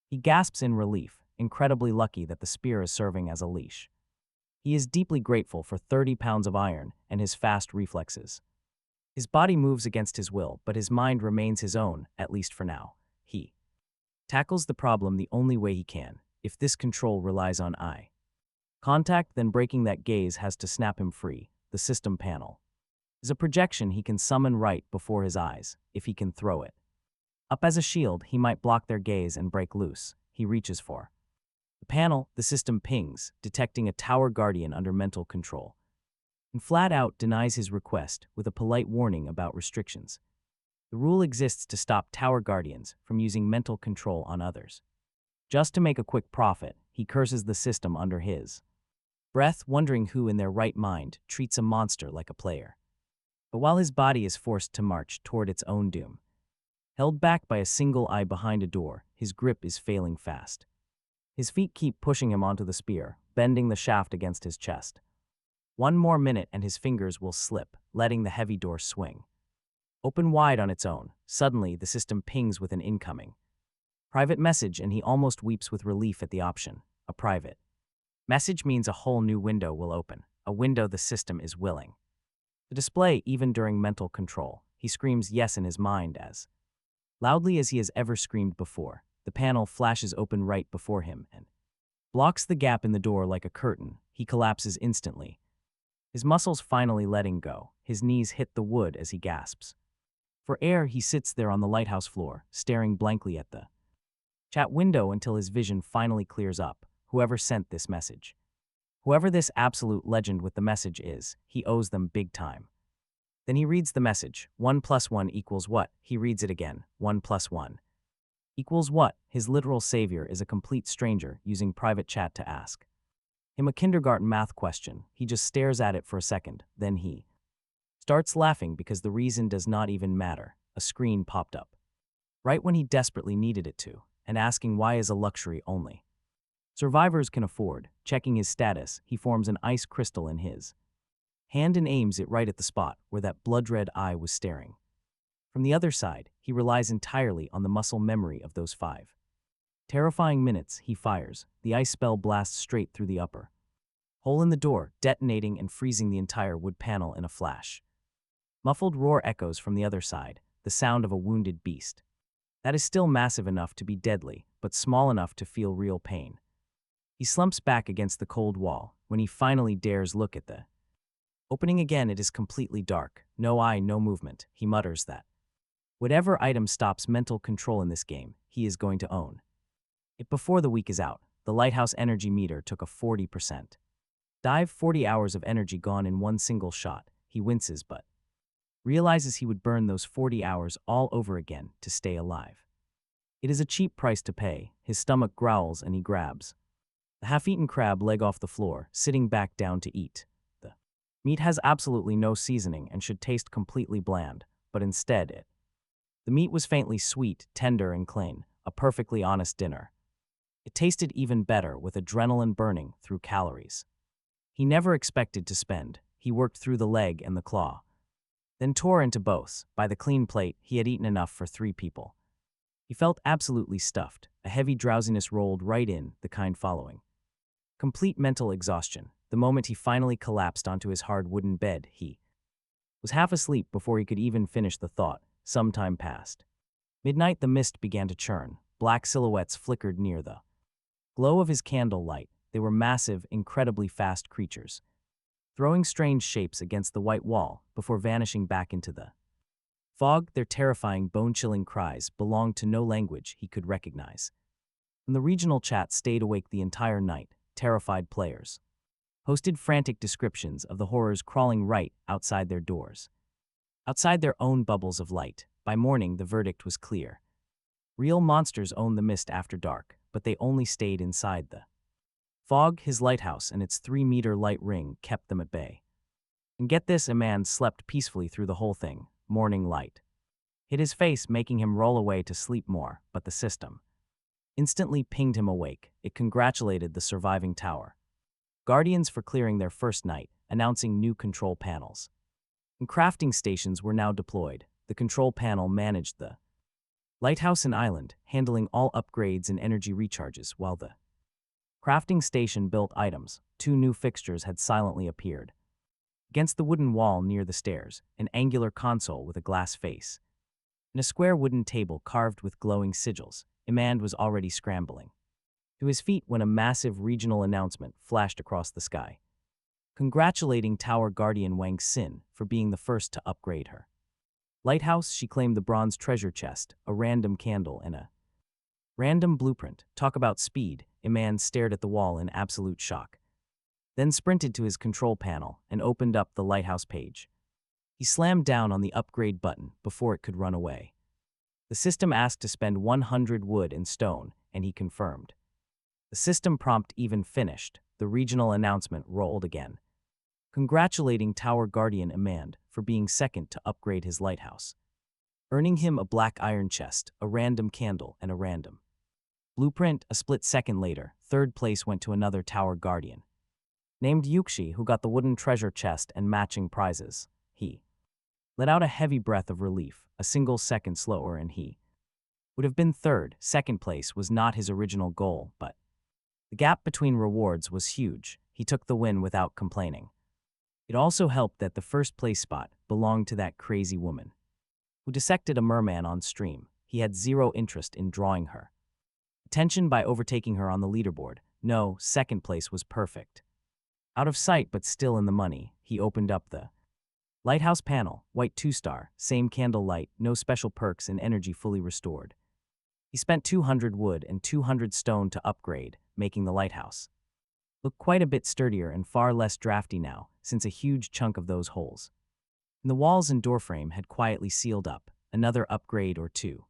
He gasps in relief, incredibly lucky that the spear is serving as a leash. He is deeply grateful for 30 pounds of iron and his fast reflexes. His body moves against his will, but his mind remains his own, at least for now. He tackles the problem the only way he can, if this control relies on eye contact, then breaking that gaze has to snap him free. The system panel is a projection he can summon right before his eyes, if he can throw it. Up as a shield, he might block their gaze and break loose. He reaches for the panel. The system pings, detecting a tower guardian under mental control, and flat out denies his request with a polite warning about restrictions. The rule exists to stop tower guardians from using mental control on others. Just to make a quick profit, he curses the system under his breath, wondering who in their right mind treats a monster like a player. But while his body is forced to march toward its own doom, held back by a single eye behind a door, his grip is failing fast. His feet keep pushing him onto the spear, bending the shaft against his chest. 1 more minute and his fingers will slip, letting the heavy door swing open wide on its own. Suddenly, the system pings with an incoming private message, and he almost weeps with relief at the option. A private message means a whole new window will open, a window the system is willing to display even during mental control. He screams yes in his mind as loudly as he has ever screamed before. The panel flashes open right before him and blocks the gap in the door like a curtain. He collapses instantly, his muscles finally letting go. His knees hit the wood as he gasps for air. He sits there on the lighthouse floor, staring blankly at the chat window until his vision finally clears up. Whoever sent this message, whoever this absolute legend with the message is, he owes them big time. Then he reads the message, 1 plus 1 equals what? He reads it again, 1 plus 1 equals what? His literal savior is a complete stranger using private chat to ask him a kindergarten math question. He just stares at it for a second, then he starts laughing because the reason does not even matter. A screen popped up right when he desperately needed it to, and asking why is a luxury only survivors can afford. Checking his status, he forms an ice crystal in his hand and aims it right at the spot where that blood-red eye was staring. From the other side, he relies entirely on the muscle memory of those 5 terrifying minutes. He fires. The ice spell blasts straight through the upper hole in the door, detonating and freezing the entire wood panel in a flash. Muffled roar echoes from the other side, the sound of a wounded beast. That is still massive enough to be deadly, but small enough to feel real pain. He slumps back against the cold wall. When he finally dares look at the opening again, it is completely dark. No eye, no movement. He mutters that whatever item stops mental control in this game, he is going to own it before the week is out. The lighthouse energy meter took a 40% dive, 40 hours of energy gone in one single shot. He winces but realizes he would burn those 40 hours all over again to stay alive. It is a cheap price to pay. His stomach growls and he grabs the half-eaten crab leg off the floor, sitting back down to eat. The meat has absolutely no seasoning and should taste completely bland, but instead the meat was faintly sweet, tender and clean, a perfectly honest dinner. It tasted even better with adrenaline burning through calories he never expected to spend. He worked through the leg and the claw, then tore into both. By the clean plate, he had eaten enough for 3 people. He felt absolutely stuffed. A heavy drowsiness rolled right in, the kind following complete mental exhaustion. The moment he finally collapsed onto his hard wooden bed, he was half asleep before he could even finish the thought. Some time passed. Midnight, the mist began to churn. Black silhouettes flickered near the glow of his candle light. They were massive, incredibly fast creatures, throwing strange shapes against the white wall before vanishing back into the fog. Their terrifying, bone-chilling cries belonged to no language he could recognize. And the regional chat stayed awake the entire night. Terrified players posted frantic descriptions of the horrors crawling right outside their doors, outside their own bubbles of light. By morning, the verdict was clear. Real monsters owned the mist after dark, but they only stayed inside the fog. His lighthouse and its 3-meter light ring kept them at bay. And get this, Iman slept peacefully through the whole thing. Morning light hit his face, making him roll away to sleep more, but the system instantly pinged him awake. It congratulated the surviving tower guardians for clearing their first night, announcing new control panels and crafting stations were now deployed. The control panel managed the lighthouse and island, handling all upgrades and energy recharges, while the crafting station built items. 2 new fixtures had silently appeared. Against the wooden wall near the stairs, an angular console with a glass face, and a square wooden table carved with glowing sigils. Iman was already scrambling to his feet when a massive regional announcement flashed across the sky, congratulating Tower Guardian Wang Xin for being the first to upgrade her lighthouse. She claimed the bronze treasure chest, a random candle, and a random blueprint. Talk about speed. Iman stared at the wall in absolute shock, then sprinted to his control panel and opened up the lighthouse page. He slammed down on the upgrade button before it could run away. The system asked to spend 100 wood and stone, and he confirmed. The system prompt even finished. The regional announcement rolled again, congratulating Tower Guardian Iman for being second to upgrade his lighthouse, earning him a black iron chest, a random candle, and a random blueprint. A split second later, third place went to another Tower Guardian named Yuxi, who got the wooden treasure chest and matching prizes. He let out a heavy breath of relief. A single second slower and he would have been third. Second place was not his original goal, but the gap between rewards was huge. He took the win without complaining. It also helped that the first place spot belonged to that crazy woman who dissected a merman on stream. He had zero interest in drawing her attention by overtaking her on the leaderboard. No, second place was perfect. Out of sight but still in the money, he opened up the lighthouse panel, white 2-star, same candle light, no special perks and energy fully restored. He spent 200 wood and 200 stone to upgrade, making the lighthouse look quite a bit sturdier and far less drafty now, since a huge chunk of those holes And the walls and doorframe had quietly sealed up. Another upgrade or two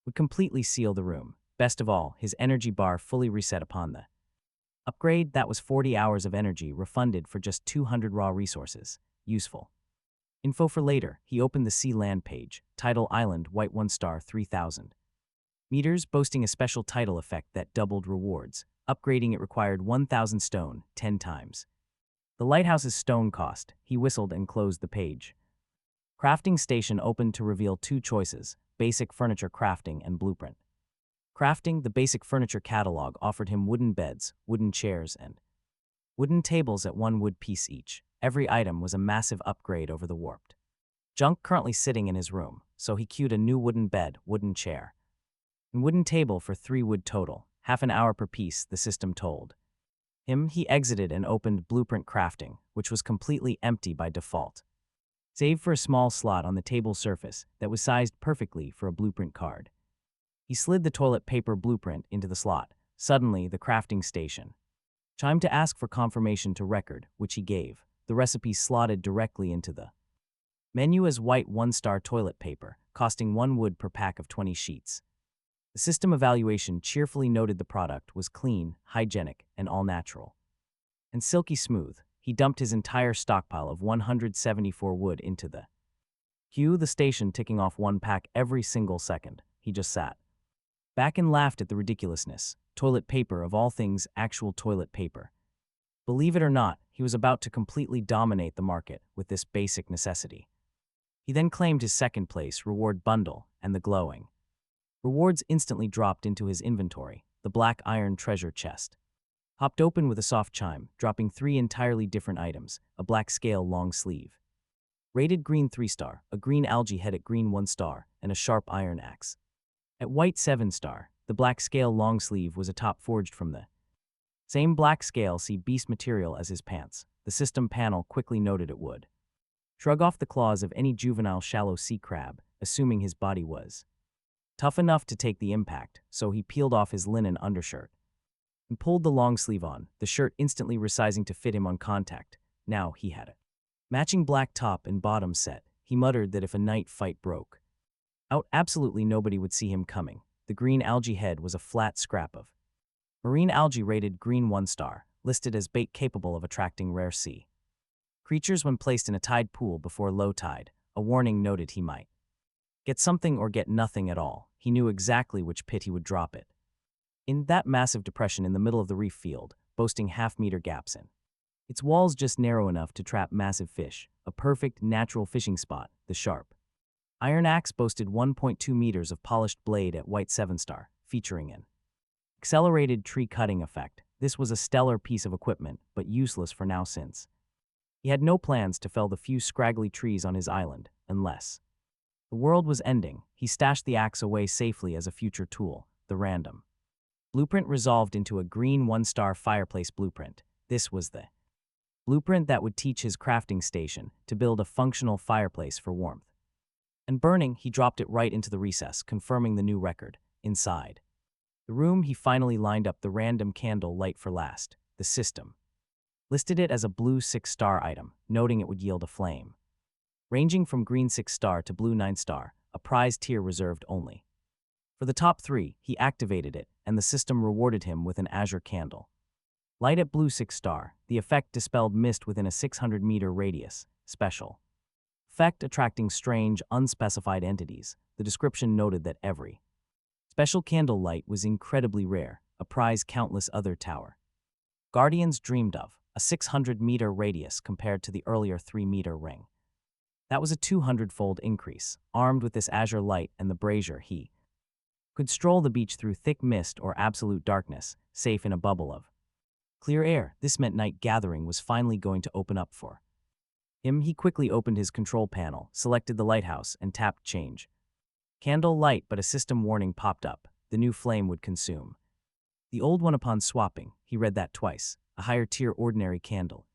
would completely seal the room. Best of all, his energy bar fully reset upon the upgrade. That was 40 hours of energy refunded for just 200 raw resources. Useful. Info for later. He opened the sea land page. Title Island, White 1 star 3000 meters, boasting a special title effect that doubled rewards. Upgrading it required 1,000 stone, 10 times the lighthouse's stone cost. He whistled and closed the page. Crafting station opened to reveal two choices: basic furniture crafting and blueprint crafting. The basic furniture catalog offered him wooden beds, wooden chairs, and wooden tables at 1 wood piece each. Every item was a massive upgrade over the warped junk currently sitting in his room, so he queued a new wooden bed, wooden chair, and wooden table for 3 wood total. Half an hour per piece, the system told him. He exited and opened blueprint crafting, which was completely empty by default, save for a small slot on the table surface that was sized perfectly for a blueprint card. He slid the toilet paper blueprint into the slot. Suddenly, the crafting station chimed to ask for confirmation to record, which he gave. The recipe slotted directly into the menu as white 1 star toilet paper, costing 1 wood per pack of 20 sheets. The system evaluation cheerfully noted the product was clean, hygienic, and all natural, and silky smooth. He dumped his entire stockpile of 174 wood into the queue, the station ticking off 1 pack every single second. He just sat back and laughed at the ridiculousness. Toilet paper, of all things, actual toilet paper. Believe it or not, he was about to completely dominate the market with this basic necessity. He then claimed his second place reward bundle, and the glowing rewards instantly dropped into his inventory. The black iron treasure chest popped open with a soft chime, dropping 3 entirely different items: a black scale long sleeve, rated green 3 star, a green algae head at green 1 star, and a sharp iron axe at white 7 star. The black scale long sleeve was a top forged from the same black scale sea beast material as his pants. The system panel quickly noted it would shrug off the claws of any juvenile shallow sea crab, assuming his body was tough enough to take the impact. So he peeled off his linen undershirt and pulled the long sleeve on, the shirt instantly resizing to fit him on contact. Now he had a matching black top and bottom set. He muttered that if a night fight broke out, absolutely nobody would see him coming. The green algae head was a flat scrap of marine algae rated green 1 star, listed as bait capable of attracting rare sea creatures when placed in a tide pool before low tide. A warning noted he might get something or get nothing at all. He knew exactly which pit he would drop it in: that massive depression in the middle of the reef field, boasting half-meter gaps in its walls just narrow enough to trap massive fish. A perfect, natural fishing spot. The sharp iron axe boasted 1.2 meters of polished blade at white 7 star, featuring an accelerated tree cutting effect. This was a stellar piece of equipment, but useless for now since he had no plans to fell the few scraggly trees on his island, unless the world was ending. He stashed the axe away safely as a future tool. The random blueprint resolved into a green 1 star fireplace blueprint. This was the blueprint that would teach his crafting station to build a functional fireplace for warmth and burning. He dropped it right into the recess, confirming the new record. Inside the room, he finally lined up the random candle light for last. The system listed it as a blue 6 star item, noting it would yield a flame ranging from green 6 star to blue 9 star, a prize tier reserved only for the top 3. He activated it, and the system rewarded him with an azure candle light at blue 6 star. The effect dispelled mist within a 600-meter radius. Special effect attracting strange, unspecified entities. The description noted that every special candle light was incredibly rare, a prize countless other tower guardians dreamed of. A 600-meter radius compared to the earlier 3-meter ring. That was a 200-fold increase. Armed with this azure light and the brazier, he could stroll the beach through thick mist or absolute darkness, safe in a bubble of clear air. This meant night gathering was finally going to open up for him. He quickly opened his control panel, selected the lighthouse, and tapped change candle light, but a system warning popped up. The new flame would consume the old one upon swapping. He read that twice. A higher tier ordinary candle.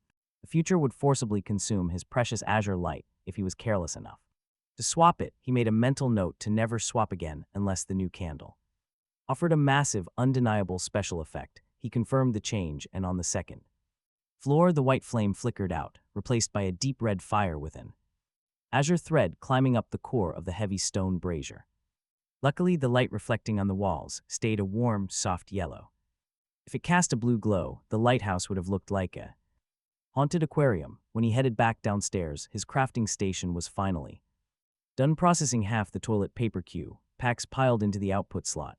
The future would forcibly consume his precious azure light if he was careless enough to swap it. He made a mental note to never swap again unless the new candle offered a massive, undeniable special effect. He confirmed the change, and on the second floor, the white flame flickered out, replaced by a deep red fire within azure thread climbing up the core of the heavy stone brazier. Luckily, the light reflecting on the walls stayed a warm, soft yellow. If it cast a blue glow, the lighthouse would have looked like a haunted aquarium. When he headed back downstairs, his crafting station was finally done processing half the toilet paper queue, packs piled into the output slot.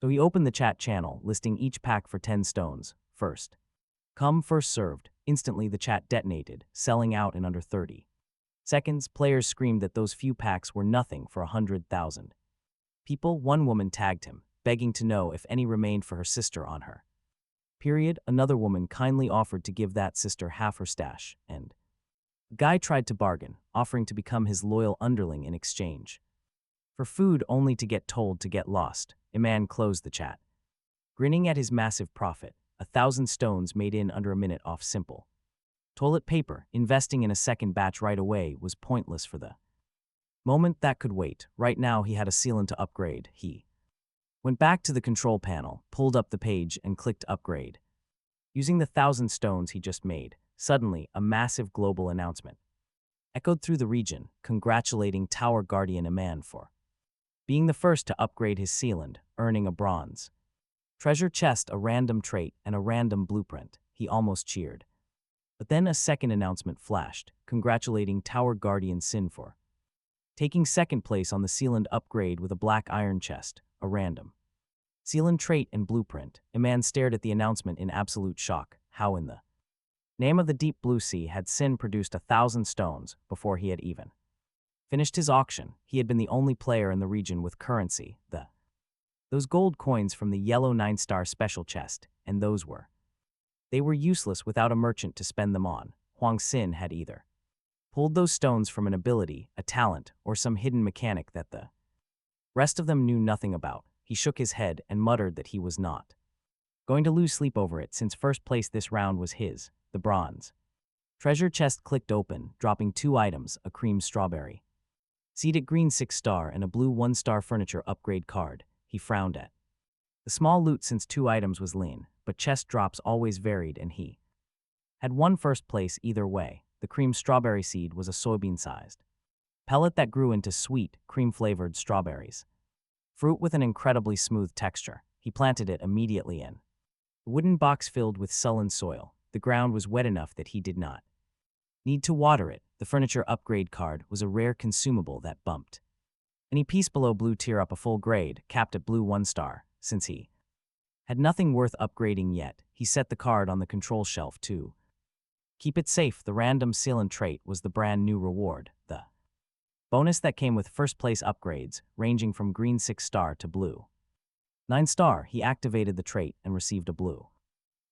So he opened the chat channel, listing each pack for 10 stones. First come, first served. Instantly the chat detonated, selling out in under 30 seconds. Players screamed that those few packs were nothing for 100,000 people. One woman tagged him, begging to know if any remained for her sister on her period. Another woman kindly offered to give that sister half her stash, and a guy tried to bargain, offering to become his loyal underling in exchange for food, only to get told to get lost. Iman closed the chat, grinning at his massive profit. 1,000 stones made in under a minute off simple toilet paper. Investing in a second batch right away was pointless for the moment. That could wait. Right now he had a sealant to upgrade. He went back to the control panel, pulled up the page, and clicked upgrade. Using the 1,000 stones he just made, suddenly a massive global announcement echoed through the region, congratulating Tower Guardian Iman for being the first to upgrade his sealant, earning a bronze treasure chest, a random trait, and a random blueprint. He almost cheered. But then a second announcement flashed, congratulating Tower Guardian Sin for taking second place on the sealant upgrade with a black iron chest, a random sealant trait and blueprint. Iman stared at the announcement in absolute shock. How in the name of the deep blue sea had Sin produced 1,000 stones before he had even finished his auction? He had been the only player in the region with currency, those gold coins from the yellow 9-star special chest, and they were useless without a merchant to spend them on. Huang Xin had either pulled those stones from an ability, a talent, or some hidden mechanic that the rest of them knew nothing about. He shook his head and muttered that he was not going to lose sleep over it, since first place this round was his. The bronze treasure chest clicked open, dropping 2 items, a cream strawberry seeded green 6-star and a blue 1-star furniture upgrade card. He frowned at the small loot, since 2 items was lean, but chest drops always varied, and he had won first place either way. The cream strawberry seed was a soybean-sized pellet that grew into sweet, cream-flavored strawberries. Fruit with an incredibly smooth texture. He planted it immediately in a wooden box filled with sullen soil. The ground was wet enough that he did not need to water it. The furniture upgrade card was a rare consumable that bumped any piece below blue tier up a full grade, capped at blue 1-star. Since he had nothing worth upgrading yet, he set the card on the control shelf to keep it safe. The random sealant trait was the brand new reward, the bonus that came with first place upgrades, ranging from green 6-star to blue 9-star. He activated the trait and received a blue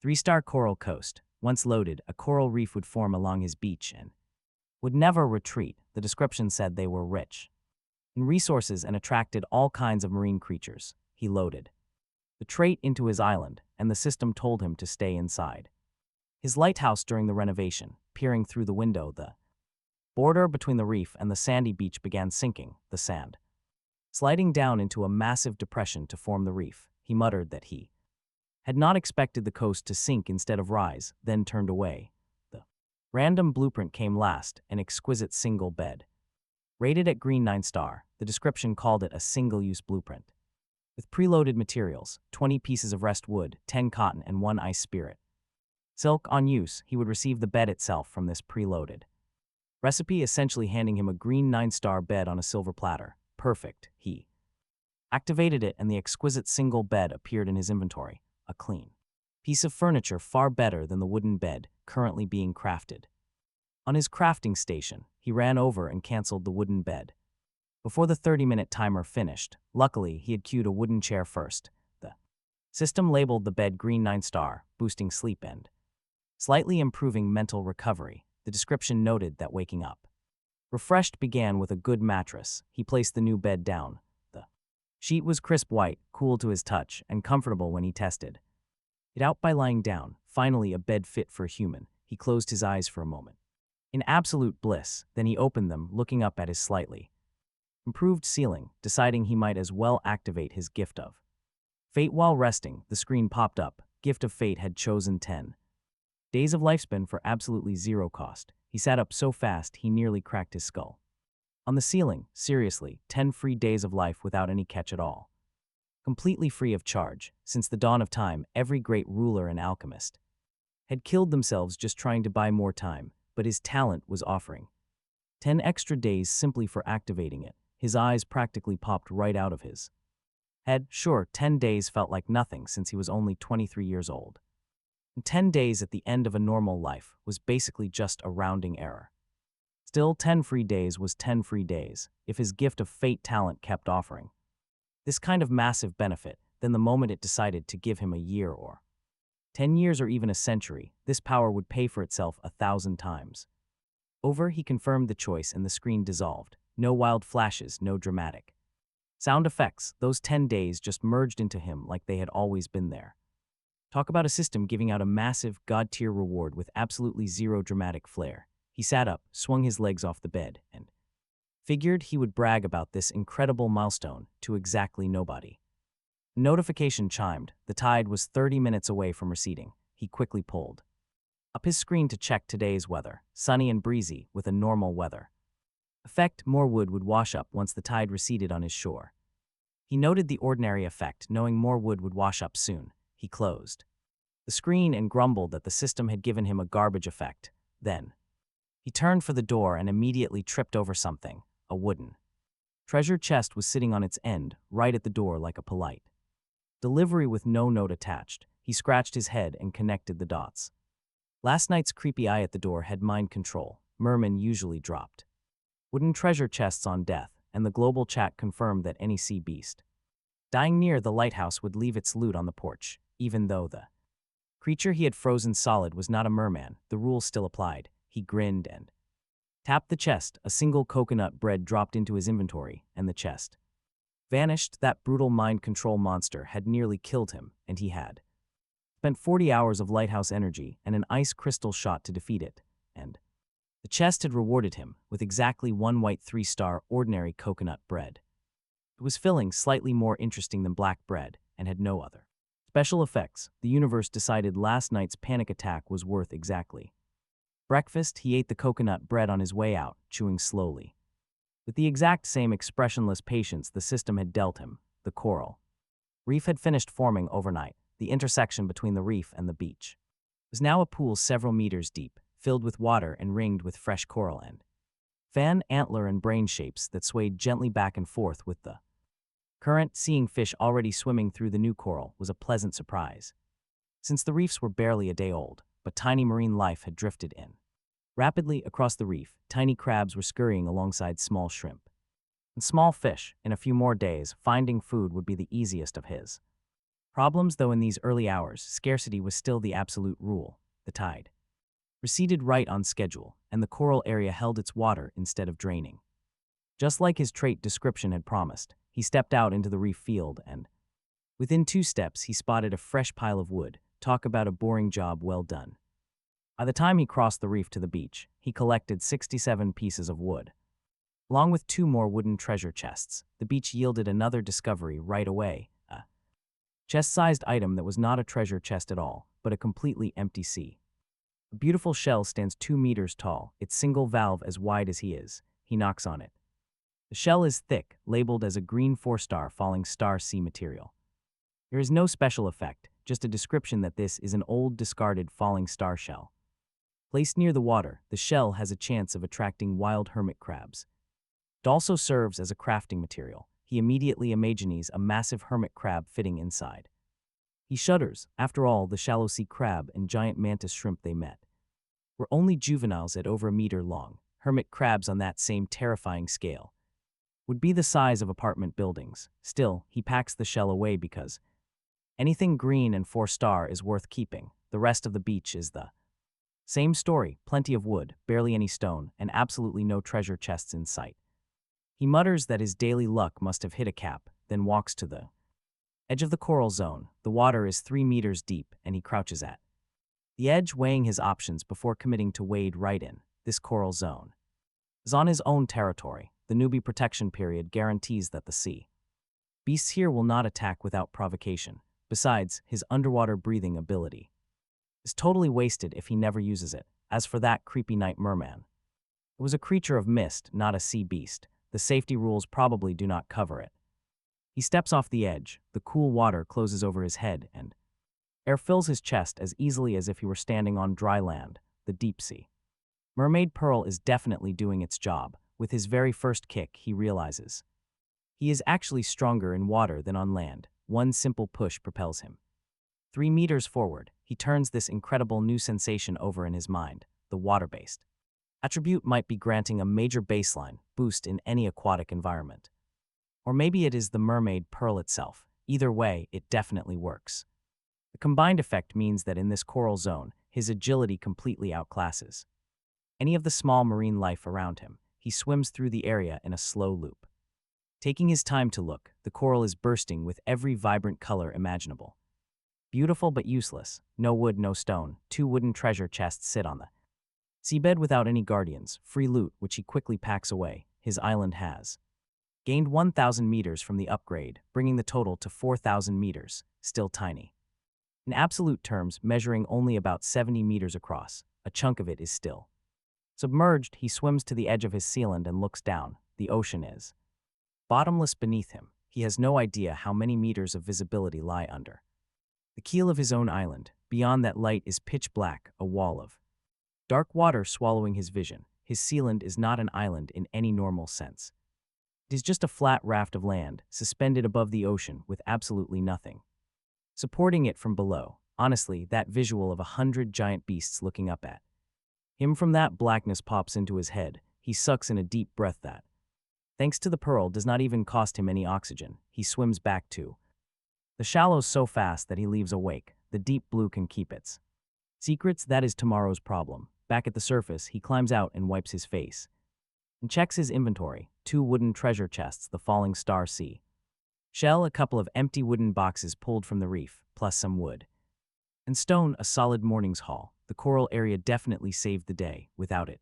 3-star coral coast. Once loaded, a coral reef would form along his beach and would never retreat. The description said they were rich in resources and attracted all kinds of marine creatures. He loaded the trait into his island, and the system told him to stay inside his lighthouse during the renovation. Peering through the window, the border between the reef and the sandy beach began sinking, the sand sliding down into a massive depression to form the reef. He muttered that he had not expected the coast to sink instead of rise, then turned away. The random blueprint came last, an exquisite single bed rated at green 9-star. The description called it a single-use blueprint with preloaded materials: 20 pieces of rest wood, 10 cotton, and 1 ice spirit silk. On use, he would receive the bed itself from this preloaded recipe, essentially handing him a green 9-star bed on a silver platter. Perfect. He activated it, and the exquisite single bed appeared in his inventory, a clean piece of furniture far better than the wooden bed currently being crafted. On his crafting station, he ran over and canceled the wooden bed before the 30-minute timer finished. Luckily, he had queued a wooden chair first. The system labeled the bed green 9-star, boosting sleep and slightly improving mental recovery. The description noted that waking up refreshed began with a good mattress. He placed the new bed down. The sheet was crisp white, cool to his touch, and comfortable when he tested it out by lying down. Finally, a bed fit for a human. He closed his eyes for a moment in absolute bliss, then he opened them, looking up at his slightly improved ceiling, deciding he might as well activate his gift of fate. While resting, the screen popped up. Gift of Fate had chosen 10 days of lifespan for absolutely zero cost. He sat up so fast he nearly cracked his skull. On the ceiling, seriously, 10 free days of life without any catch at all. Completely free of charge, since the dawn of time, every great ruler and alchemist had killed themselves just trying to buy more time, but his talent was offering 10 extra days simply for activating it. His eyes practically popped right out of his head. Sure, 10 days felt like nothing since he was only 23 years old. And 10 days at the end of a normal life was basically just a rounding error. Still, 10 free days was 10 free days, if his gift of fate talent kept offering this kind of massive benefit. Then the moment it decided to give him a year or 10 years or even a century, this power would pay for itself 1,000 times. Over, he confirmed the choice and the screen dissolved. No wild flashes, no dramatic sound effects. Those 10 days just merged into him like they had always been there. Talk about a system giving out a massive, god-tier reward with absolutely zero dramatic flair. He sat up, swung his legs off the bed, and figured he would brag about this incredible milestone to exactly nobody. A notification chimed. The tide was 30 minutes away from receding. He quickly pulled up his screen to check today's weather. Sunny and breezy, with a normal weather effect. More wood would wash up once the tide receded on his shore. He noted the ordinary effect, knowing more wood would wash up soon. He closed the screen and grumbled that the system had given him a garbage effect. Then he turned for the door and immediately tripped over something. A wooden treasure chest was sitting on its end, right at the door like a polite delivery with no note attached. He scratched his head and connected the dots. Last night's creepy eye at the door had mind control. Merman usually dropped wooden treasure chests on death, and the global chat confirmed that any sea beast dying near the lighthouse would leave its loot on the porch. Even though the creature he had frozen solid was not a merman, the rules still applied. He grinned and tapped the chest. A single coconut bread dropped into his inventory, and the chest vanished. That brutal mind control monster had nearly killed him, and he had spent 40 hours of lighthouse energy and an ice crystal shot to defeat it, and the chest had rewarded him with exactly one white 3-star ordinary coconut bread. It was filling, slightly more interesting than black bread, and had no other special effects. The universe decided last night's panic attack was worth exactly breakfast. He ate the coconut bread on his way out, chewing slowly, with the exact same expressionless patience the system had dealt him. The coral reef had finished forming overnight. The intersection between the reef and the beach was now a pool several meters deep, filled with water and ringed with fresh coral and fan, antler, and brain shapes that swayed gently back and forth with the current. Seeing fish already swimming through the new coral was a pleasant surprise, since the reefs were barely a day old, but tiny marine life had drifted in. Rapidly across the reef, tiny crabs were scurrying alongside small shrimp and small fish. In a few more days, finding food would be the easiest of his problems, though in these early hours, scarcity was still the absolute rule. The tide receded right on schedule, and the coral area held its water instead of draining. Just like his trait description had promised, he stepped out into the reef field and, within 2 steps, he spotted a fresh pile of wood. Talk about a boring job well done. By the time he crossed the reef to the beach, he collected 67 pieces of wood, along with 2 more wooden treasure chests. The beach yielded another discovery right away, a chest-sized item that was not a treasure chest at all, but a completely empty sea. A beautiful shell stands 2 meters tall, its single valve as wide as he is. He knocks on it. The shell is thick, labeled as a green 4-star falling star sea material. There is no special effect, just a description that this is an old discarded falling star shell. Placed near the water, the shell has a chance of attracting wild hermit crabs. It also serves as a crafting material. He immediately imagines a massive hermit crab fitting inside. He shudders. After all, the shallow sea crab and giant mantis shrimp they met were only juveniles at over a meter long. Hermit crabs on that same terrifying scale would be the size of apartment buildings. Still, he packs the shell away because anything green and 4-star is worth keeping. The rest of the beach is the same story. Plenty of wood, barely any stone, and absolutely no treasure chests in sight. He mutters that his daily luck must have hit a cap, then walks to the edge of the coral zone. The water is 3 meters deep, and he crouches at the edge, weighing his options before committing to wade right in. This coral zone is on his own territory. The newbie protection period guarantees that the sea beasts here will not attack without provocation. Besides, his underwater breathing ability is totally wasted if he never uses it. As for that creepy night merman, it was a creature of mist, not a sea beast. the safety rules probably do not cover it. He steps off the edge, the cool water closes over his head, and air fills his chest as easily as if he were standing on dry land, the deep sea. Mermaid Pearl is definitely doing its job. With his very first kick, he realizes he is actually stronger in water than on land. One simple push propels him 3 meters forward. He turns this incredible new sensation over in his mind. The water-based attribute might be granting a major baseline boost in any aquatic environment. Or maybe it is the Mermaid Pearl itself. Either way, it definitely works. The combined effect means that in this coral zone, his agility completely outclasses any of the small marine life around him. He swims through the area in a slow loop. Taking his time to look, the coral is bursting with every vibrant color imaginable. Beautiful but useless. No wood, no stone. 2 wooden treasure chests sit on the seabed without any guardians. Free loot, which he quickly packs away. His island has gained 1,000 meters from the upgrade, bringing the total to 4,000 meters. Still tiny. In absolute terms, measuring only about 70 meters across, a chunk of it is still submerged. He swims to the edge of his sealand and looks down. The ocean is bottomless beneath him. He has no idea how many meters of visibility lie under the keel of his own island. Beyond that light is pitch black, a wall of dark water swallowing his vision. His sealand is not an island in any normal sense. It is just a flat raft of land, suspended above the ocean with absolutely nothing supporting it from below. Honestly, that visual of 100 giant beasts looking up at him from that blackness pops into his head. He sucks in a deep breath that, thanks to the pearl, does not even cost him any oxygen. He swims back to the shallows so fast that he leaves a wake. The deep blue can keep its secrets. That is tomorrow's problem. Back at the surface, he climbs out and wipes his face and checks his inventory. 2 wooden treasure chests, the falling star sea shell, a couple of empty wooden boxes pulled from the reef, plus some wood and stone, a solid morning's haul. The coral area definitely saved the day. Without it,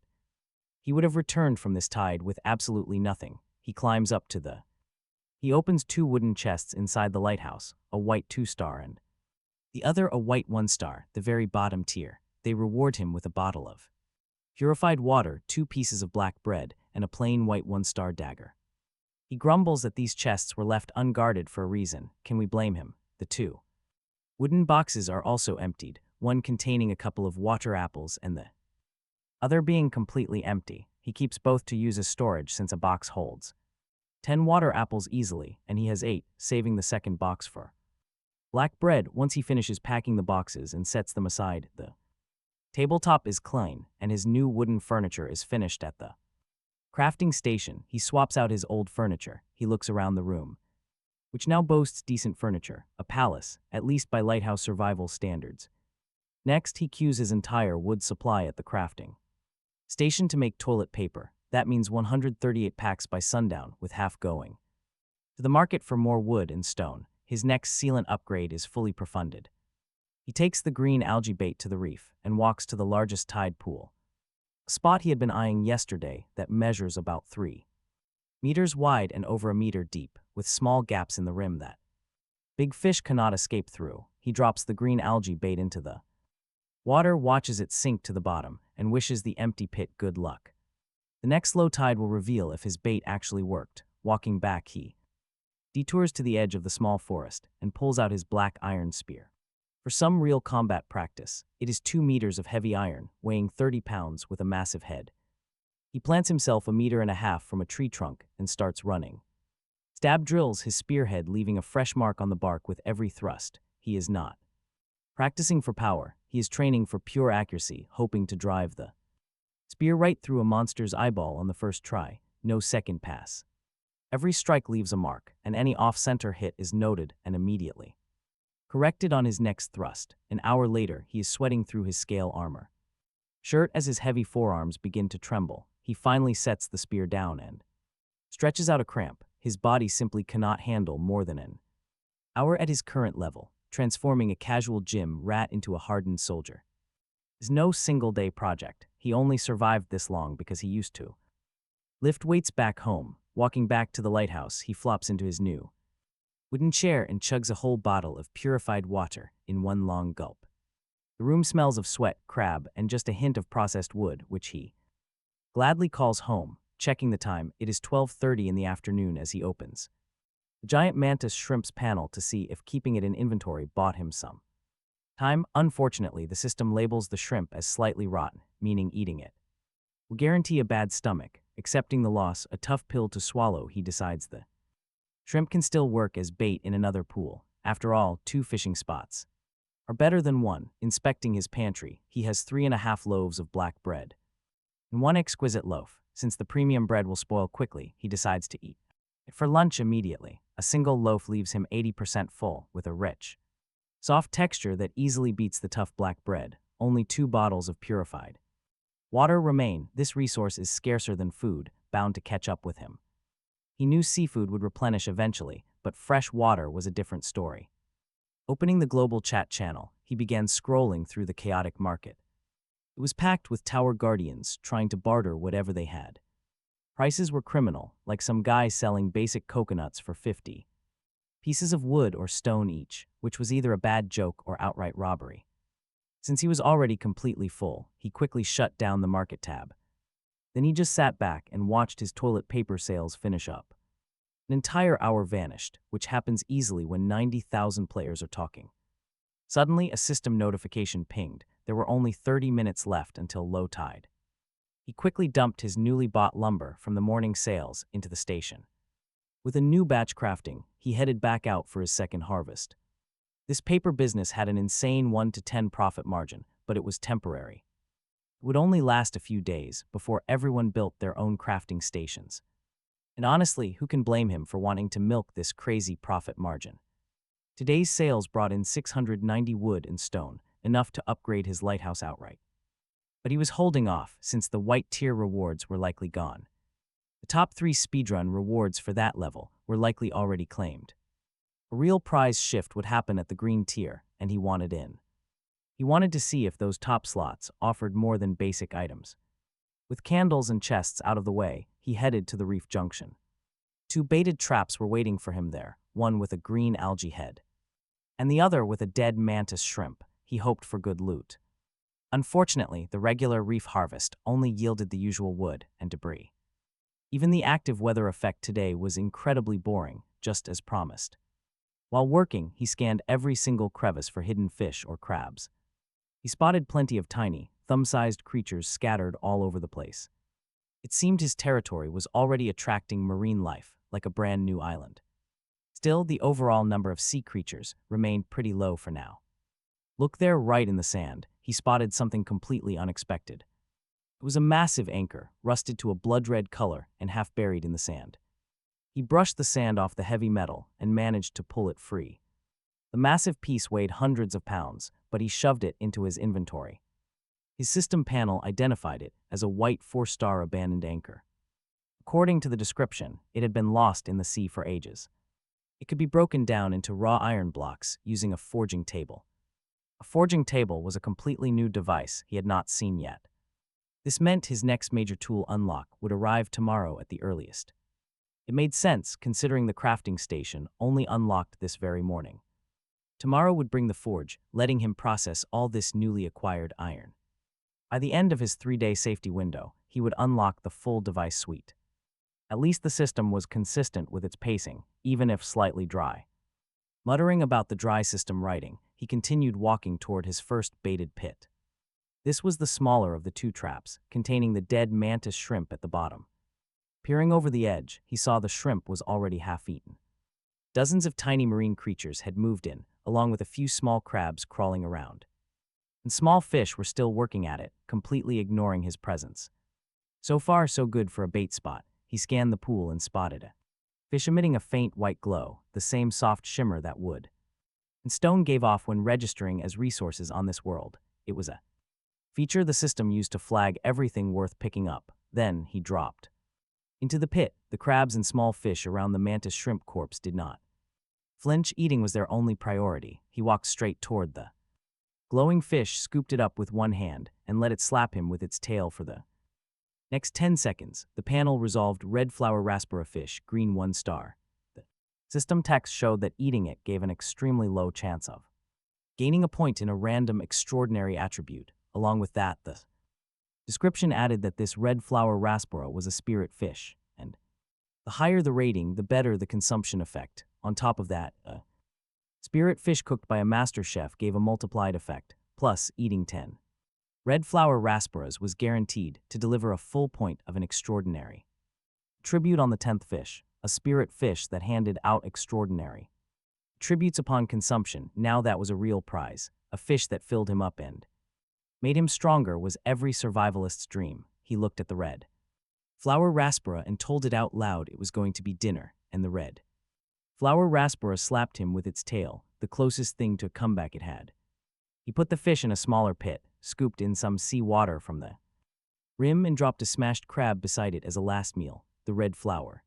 he would have returned from this tide with absolutely nothing. He climbs up to the He opens 2 wooden chests inside the lighthouse, a white 2-star and the other a white 1-star, the very bottom tier. They reward him with a bottle of purified water, 2 pieces of black bread, and a plain white 1-star dagger. He grumbles that these chests were left unguarded for a reason. Can we blame him? The 2 wooden boxes are also emptied, one containing a couple of water apples and the other being completely empty. He keeps both to use as storage since a box holds 10 water apples easily, and he has 8, saving the second box for black bread. Once he finishes packing the boxes and sets them aside, the tabletop is clean, and his new wooden furniture is finished. At the crafting station, he swaps out his old furniture. He looks around the room, which now boasts decent furniture, a palace, at least by Lighthouse Survival standards. Next, he queues his entire wood supply at the crafting station to make toilet paper. That means 138 packs by sundown, with half going to the market for more wood and stone. His next sealant upgrade is fully profunded. He takes the green algae bait to the reef and walks to the largest tide pool, a spot he had been eyeing yesterday that measures about 3 meters wide and over a meter deep, with small gaps in the rim that big fish cannot escape through. He drops the green algae bait into the water, watches it sink to the bottom, and wishes the empty pit good luck. The next low tide will reveal if his bait actually worked. Walking back, he detours to the edge of the small forest and pulls out his black iron spear for some real combat practice. It is 2 meters of heavy iron, weighing 30 pounds with a massive head. He plants himself 1.5 meters from a tree trunk and starts running. Stab drills his spearhead, leaving a fresh mark on the bark with every thrust. He is not practicing for power. He is training for pure accuracy, hoping to drive the spear right through a monster's eyeball on the first try. No second pass. Every strike leaves a mark, and any off-center hit is noted and immediately corrected on his next thrust. An hour later, he is sweating through his scale armor shirt as his heavy forearms begin to tremble. He finally sets the spear down and stretches out a cramp. His body simply cannot handle more than an hour at his current level, transforming a casual gym rat into a hardened soldier is no single-day project. He only survived this long because he used to lift weights back home. Walking back to the lighthouse, he flops into his new wooden chair and chugs a whole bottle of purified water in one long gulp. The room smells of sweat, crab, and just a hint of processed wood, which he gladly calls home. Checking the time, it is 12:30 in the afternoon as he opens the giant mantis shrimp's panel to see if keeping it in inventory bought him some time. Unfortunately, the system labels the shrimp as slightly rotten, meaning eating it will guarantee a bad stomach. Accepting the loss, a tough pill to swallow, he decides the shrimp can still work as bait in another pool. After all, 2 fishing spots are better than 1. Inspecting his pantry, he has 3.5 loaves of black bread and 1 exquisite loaf. Since the premium bread will spoil quickly, he decides to eat it for lunch immediately. A single loaf leaves him 80% full, with a rich, soft texture that easily beats the tough black bread. Only 2 bottles of purified water remain. This resource is scarcer than food, bound to catch up with him. He knew seafood would replenish eventually, but fresh water was a different story. Opening the global chat channel, he began scrolling through the chaotic market. It was packed with tower guardians trying to barter whatever they had. Prices were criminal, like some guy selling basic coconuts for 50 pieces of wood or stone each, which was either a bad joke or outright robbery. Since he was already completely full, he quickly shut down the market tab. Then he just sat back and watched his toilet paper sales finish up. An entire hour vanished, which happens easily when 90,000 players are talking. Suddenly, a system notification pinged. There were only 30 minutes left until low tide. He quickly dumped his newly bought lumber from the morning sales into the station. With a new batch crafting, he headed back out for his second harvest. This paper business had an insane 1 to 10 profit margin, but it was temporary. It would only last a few days before everyone built their own crafting stations. And honestly, who can blame him for wanting to milk this crazy profit margin? Today's sales brought in 690 wood and stone, enough to upgrade his lighthouse outright. But he was holding off since the white tier rewards were likely gone. The top 3 speedrun rewards for that level were likely already claimed. A real prize shift would happen at the green tier, and he wanted in. He wanted to see if those top slots offered more than basic items. With candles and chests out of the way, he headed to the reef junction. 2 baited traps were waiting for him there, one with a green algae head, and the other with a dead mantis shrimp. He hoped for good loot. Unfortunately, the regular reef harvest only yielded the usual wood and debris. Even the active weather effect today was incredibly boring, just as promised. While working, he scanned every single crevice for hidden fish or crabs. He spotted plenty of tiny, thumb-sized creatures scattered all over the place. It seemed his territory was already attracting marine life, like a brand new island. Still, the overall number of sea creatures remained pretty low for now. Look there, right in the sand, he spotted something completely unexpected. It was a massive anchor, rusted to a blood-red color and half buried in the sand. He brushed the sand off the heavy metal and managed to pull it free. The massive piece weighed hundreds of pounds, but he shoved it into his inventory. His system panel identified it as a white 4-star abandoned anchor. According to the description, it had been lost in the sea for ages. It could be broken down into raw iron blocks using a forging table. A forging table was a completely new device he had not seen yet. This meant his next major tool unlock would arrive tomorrow at the earliest. It made sense, considering the crafting station only unlocked this very morning. Tomorrow would bring the forge, letting him process all this newly acquired iron. By the end of his 3-day safety window, he would unlock the full device suite. At least the system was consistent with its pacing, even if slightly dry. Muttering about the dry system writing, he continued walking toward his first baited pit. This was the smaller of the 2 traps, containing the dead mantis shrimp at the bottom. Peering over the edge, he saw the shrimp was already half-eaten. Dozens of tiny marine creatures had moved in, along with a few small crabs crawling around. And small fish were still working at it, completely ignoring his presence. So far, so good for a bait spot. He scanned the pool and spotted a fish emitting a faint white glow, the same soft shimmer that wood and stone gave off when registering as resources on this world. It was a feature the system used to flag everything worth picking up. Then he dropped into the pit. The crabs and small fish around the mantis shrimp corpse did not flinch. Eating was their only priority. He walked straight toward the glowing fish, scooped it up with one hand, and let it slap him with its tail for the next 10 seconds. The panel resolved red flower raspberry fish, green 1 star. The system text showed that eating it gave an extremely low chance of gaining a point in a random extraordinary attribute. Along with that, the Description added that this red flower raspbera was a spirit fish, and the higher the rating, the better the consumption effect. On top of that, spirit fish cooked by a master chef gave a multiplied effect, plus eating 10 red flower rasperas was guaranteed to deliver a full point of an extraordinary tribute on the 10th fish, a spirit fish that handed out extraordinary tributes upon consumption. Now that was a real prize, a fish that filled him up and made him stronger was every survivalist's dream. He looked at the red flower raspbera and told it out loud it was going to be dinner, and the red flower raspbera slapped him with its tail, the closest thing to a comeback it had. He put the fish in a smaller pit, scooped in some sea water from the rim and dropped a smashed crab beside it as a last meal, the red flower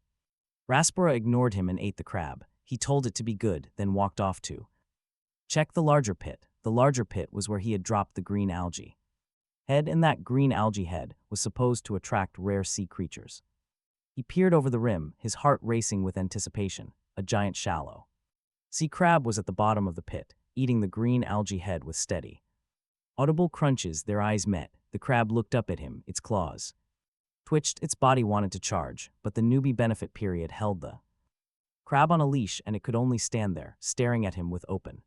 raspbera ignored him and ate the crab. He told it to be good, then walked off to check the larger pit. The larger pit was where he had dropped the green algae head, and that green algae head was supposed to attract rare sea creatures. He peered over the rim, his heart racing with anticipation. A giant shallow sea crab was at the bottom of the pit, eating the green algae head with steady, audible crunches. Their eyes met. The crab looked up at him, its claws twitched, its body wanted to charge, but the newbie benefit period held the crab on a leash, and it could only stand there, staring at him with open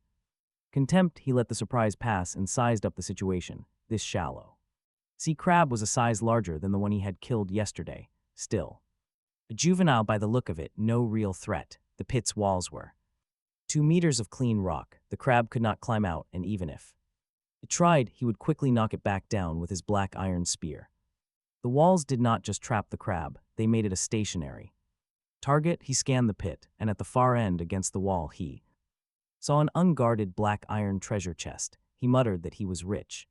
contempt. He let the surprise pass and sized up the situation. This shallow sea crab was a size larger than the one he had killed yesterday. Still a juvenile by the look of it, no real threat. The pit's walls were 2 meters of clean rock. The crab could not climb out, and even if it tried, he would quickly knock it back down with his black iron spear. The walls did not just trap the crab, they made it a stationary target. He scanned the pit, and at the far end against the wall he saw an unguarded black iron treasure chest. He muttered that he was rich.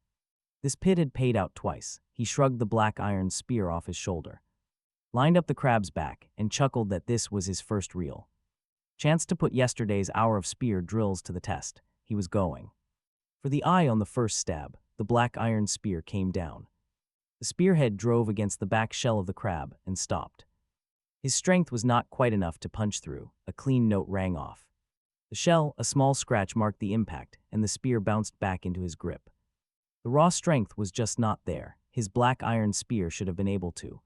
This pit had paid out twice. He shrugged the black iron spear off his shoulder, lined up the crab's back, and chuckled that this was his first real chance to put yesterday's hour of spear drills to the test. He was going for the eye on the first stab. The black iron spear came down. The spearhead drove against the back shell of the crab and stopped. His strength was not quite enough to punch through. A clean note rang off the shell. A small scratch marked the impact, and the spear bounced back into his grip. The raw strength was just not there. His black iron spear should have been able to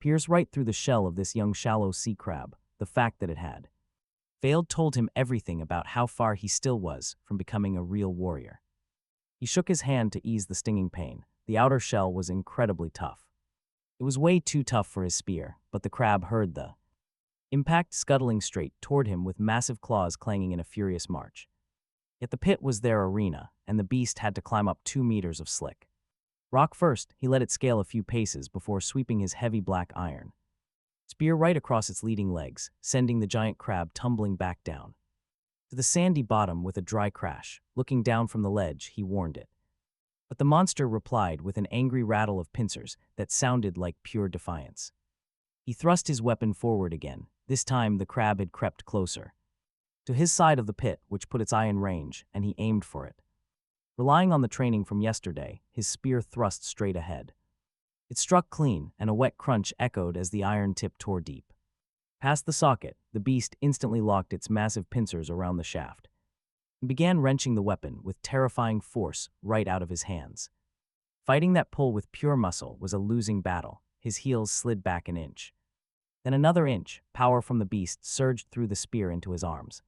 pierce right through the shell of this young shallow sea crab. The fact that it had failed told him everything about how far he still was from becoming a real warrior. He shook his hand to ease the stinging pain. The outer shell was incredibly tough. It was way too tough for his spear, but the crab heard the impact, scuttling straight toward him with massive claws clanging in a furious march. Yet the pit was their arena, and the beast had to climb up 2 meters of slick rock first. He let it scale a few paces before sweeping his heavy black iron spear right across its leading legs, sending the giant crab tumbling back down to the sandy bottom with a dry crash. Looking down from the ledge, he warned it. But the monster replied with an angry rattle of pincers that sounded like pure defiance. He thrust his weapon forward again. This time the crab had crept closer to his side of the pit, which put its eye in range, and he aimed for it. Relying on the training from yesterday, his spear thrust straight ahead. It struck clean, and a wet crunch echoed as the iron tip tore deep past the socket. The beast instantly locked its massive pincers around the shaft and began wrenching the weapon with terrifying force right out of his hands. Fighting that pull with pure muscle was a losing battle. His heels slid back an inch, then another inch. Power from the beast surged through the spear into his arms.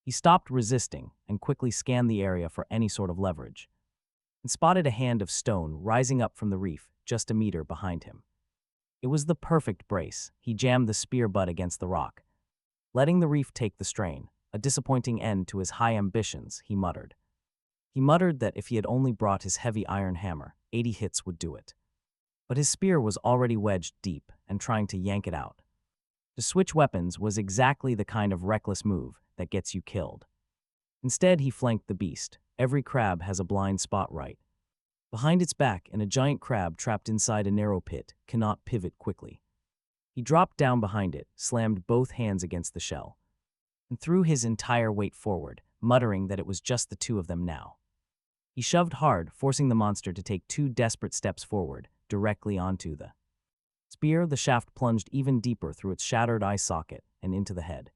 He stopped resisting and quickly scanned the area for any sort of leverage, and spotted a hand of stone rising up from the reef just a meter behind him. It was the perfect brace. He jammed the spear butt against the rock, letting the reef take the strain. A disappointing end to his high ambitions, he muttered. He muttered that if he had only brought his heavy iron hammer, 80 hits would do it. But his spear was already wedged deep and trying to yank it out. To switch weapons was exactly the kind of reckless move that gets you killed. Instead, he flanked the beast. Every crab has a blind spot right behind its back, and a giant crab trapped inside a narrow pit cannot pivot quickly. He dropped down behind it, slammed both hands against the shell, and threw his entire weight forward, muttering that it was just the two of them now. He shoved hard, forcing the monster to take 2 desperate steps forward, directly onto the spear. The shaft plunged even deeper through its shattered eye socket and into the head,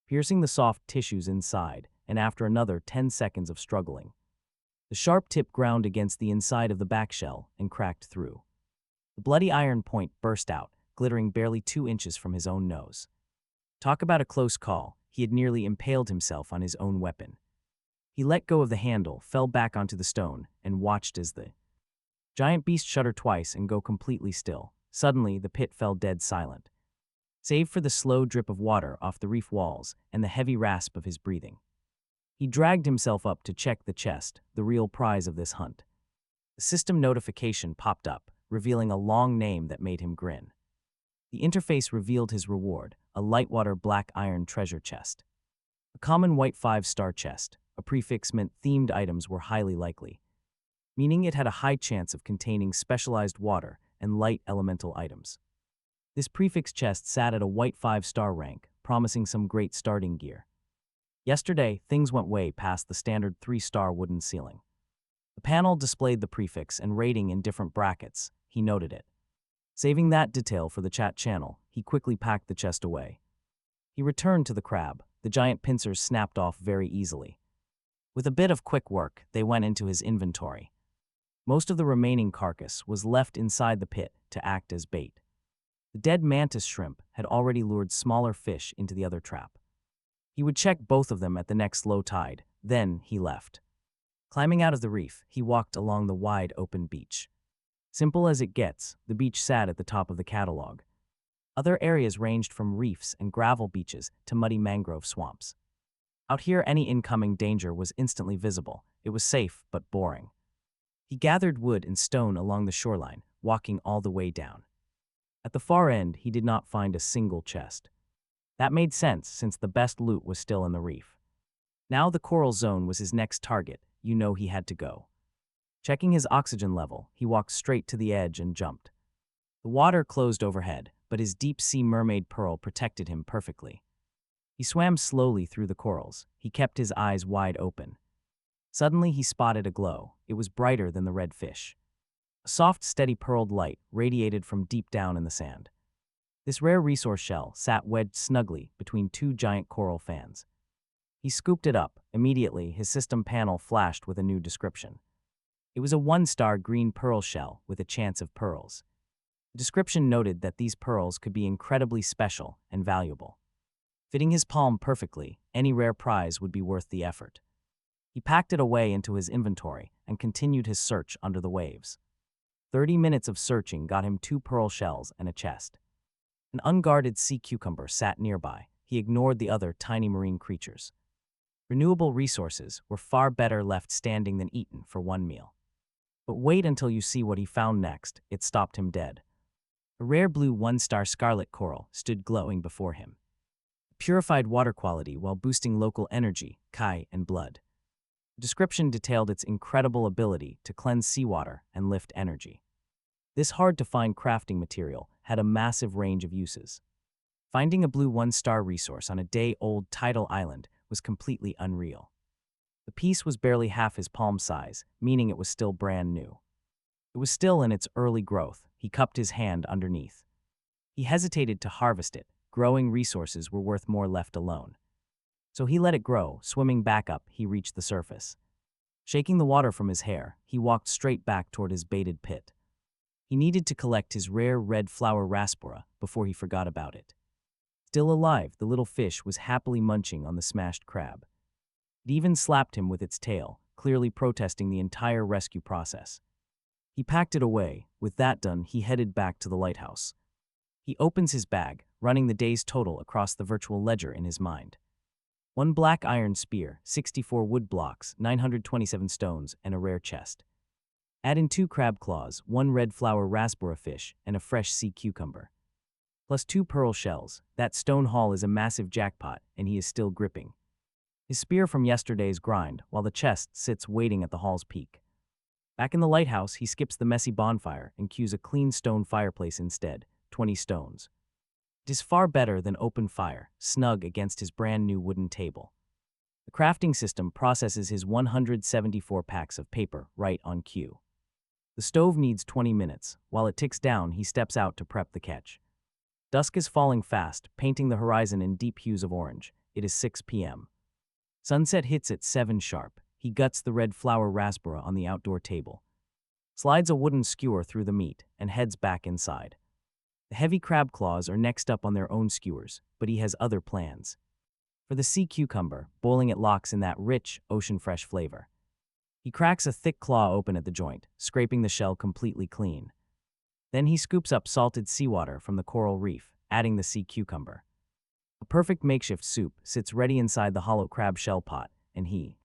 piercing the soft tissues inside, and after another 10 seconds of struggling, the The sharp tip ground against the inside of the back shell and cracked through. The bloody iron point burst out, glittering barely 2 inches from his own nose. Talk about a close call. He had nearly impaled himself on his own weapon. He let go of the handle, fell back onto the stone, and watched as the giant beast shudder twice and go completely still. Suddenly, the pit fell dead silent, save for the slow drip of water off the reef walls and the heavy rasp of his breathing. He dragged himself up to check the chest, the real prize of this hunt. The system notification popped up, revealing a long name that made him grin. The interface revealed his reward, a lightwater black iron treasure chest. A common white 5-star chest, a prefix meant themed items were highly likely, meaning it had a high chance of containing specialized water and light elemental items. This prefix chest sat at a white 5-star rank, promising some great starting gear. Yesterday, things went way past the standard 3-star wooden ceiling. The panel displayed the prefix and rating in different brackets. He noted it. Saving that detail for the chat channel, he quickly packed the chest away. He returned to the crab. The giant pincers snapped off very easily. With a bit of quick work, they went into his inventory. Most of the remaining carcass was left inside the pit to act as bait. The dead mantis shrimp had already lured smaller fish into the other trap. He would check both of them at the next low tide, then he left. Climbing out of the reef, he walked along the wide open beach. Simple as it gets, the beach sat at the top of the catalog. Other areas ranged from reefs and gravel beaches to muddy mangrove swamps. Out here, any incoming danger was instantly visible. It was safe but boring. He gathered wood and stone along the shoreline, walking all the way down. At the far end, he did not find a single chest. That made sense since the best loot was still in the reef. Now the coral zone was his next target. You know he had to go. Checking his oxygen level, he walked straight to the edge and jumped. The water closed overhead, but his deep-sea mermaid pearl protected him perfectly. He swam slowly through the corals. He kept his eyes wide open. Suddenly he spotted a glow. It was brighter than the red fish. A soft, steady pearled light radiated from deep down in the sand. This rare resource shell sat wedged snugly between 2 giant coral fans. He scooped it up. Immediately, his system panel flashed with a new description. It was a 1-star green pearl shell with a chance of pearls. The description noted that these pearls could be incredibly special and valuable. Fitting his palm perfectly, any rare prize would be worth the effort. He packed it away into his inventory and continued his search under the waves. 30 minutes of searching got him 2 pearl shells and a chest. An unguarded sea cucumber sat nearby. He ignored the other tiny marine creatures. Renewable resources were far better left standing than eaten for one meal. But wait until you see what he found next. It stopped him dead. A rare blue 1-star scarlet coral stood glowing before him. Purified water quality while boosting local energy, kai, and blood. The description detailed its incredible ability to cleanse seawater and lift energy. This hard-to-find crafting material had a massive range of uses. Finding a blue 1-star resource on a day-old tidal island was completely unreal. The piece was barely half his palm size, meaning it was still brand new. It was still in its early growth. He cupped his hand underneath. He hesitated to harvest it. Growing resources were worth more left alone. So he let it grow. Swimming back up, he reached the surface. Shaking the water from his hair, he walked straight back toward his baited pit. He needed to collect his rare red flower raspora before he forgot about it. Still alive, the little fish was happily munching on the smashed crab. It even slapped him with its tail, clearly protesting the entire rescue process. He packed it away. With that done, he headed back to the lighthouse. He opens his bag, running the day's total across the virtual ledger in his mind. 1 black iron spear, 64 wood blocks, 927 stones, and a rare chest. Add in 2 crab claws, 1 red flower raspbora fish, and a fresh sea cucumber. Plus 2 pearl shells. That stone haul is a massive jackpot, and he is still gripping his spear from yesterday's grind, while the chest sits waiting at the hall's peak. Back in the lighthouse, he skips the messy bonfire and cues a clean stone fireplace instead, 20 stones. It is far better than open fire, snug against his brand new wooden table. The crafting system processes his 174 packs of paper right on cue. The stove needs 20 minutes. While it ticks down, he steps out to prep the catch. Dusk is falling fast, painting the horizon in deep hues of orange. It is 6 p.m. Sunset hits at 7 sharp. he guts the red flower raspberry on the outdoor table, slides a wooden skewer through the meat, and heads back inside. The heavy crab claws are next up on their own skewers, but he has other plans. For the sea cucumber, boiling it locks in that rich, ocean-fresh flavor. He cracks a thick claw open at the joint, scraping the shell completely clean. Then he scoops up salted seawater from the coral reef, adding the sea cucumber. A perfect makeshift soup sits ready inside the hollow crab shell pot, and he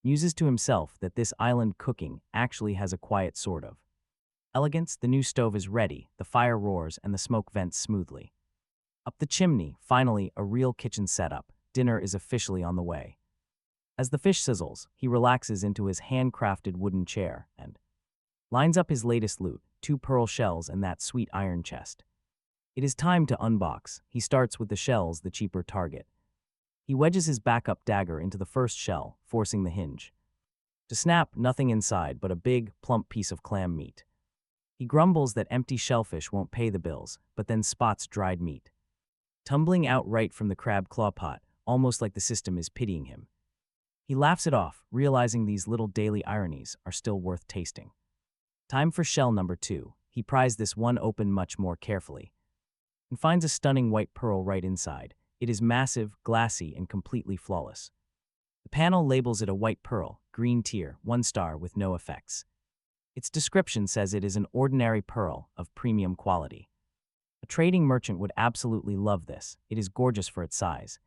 muses to himself that this island cooking actually has a quiet sort of elegance. The new stove is ready, the fire roars, and the smoke vents smoothly. Up the chimney, finally, a real kitchen setup. Dinner is officially on the way. As the fish sizzles, he relaxes into his handcrafted wooden chair and lines up his latest loot, 2 pearl shells and that sweet iron chest. It is time to unbox. He starts with the shells, the cheaper target. He wedges his backup dagger into the first shell, forcing the hinge. To snap, nothing inside but a big, plump piece of clam meat. He grumbles that empty shellfish won't pay the bills, but then spots dried meat tumbling out right from the crab claw pot, almost like the system is pitying him. He laughs it off, realizing these little daily ironies are still worth tasting. Time for shell number 2. He pries this one open much more carefully and finds a stunning white pearl right inside. It is massive, glassy, and completely flawless. The panel labels it a white pearl, green tier, 1 star with no effects. Its description says it is an ordinary pearl of premium quality. A trading merchant would absolutely love this. It is gorgeous for its size.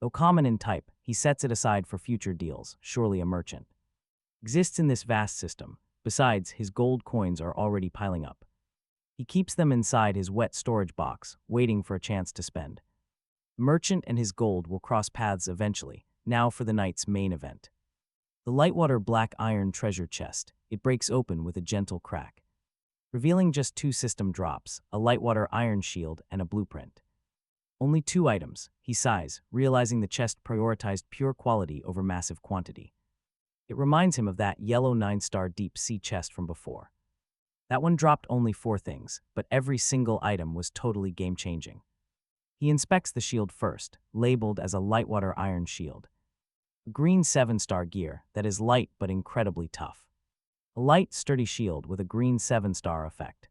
Though common in type, he sets it aside for future deals. Surely a merchant exists in this vast system. Besides, his gold coins are already piling up. He keeps them inside his wet storage box, waiting for a chance to spend. The merchant and his gold will cross paths eventually. Now for the night's main event. The Lightwater black iron treasure chest. It breaks open with a gentle crack, revealing just 2 system drops, a Lightwater iron shield and a blueprint. Only 2 items, he sighs, realizing the chest prioritized pure quality over massive quantity. It reminds him of that yellow 9-star deep sea chest from before. That one dropped only 4 things, but every single item was totally game-changing. He inspects the shield first, labeled as a Lightwater iron shield. A green 7-star gear that is light but incredibly tough. A light, sturdy shield with a green 7-star effect.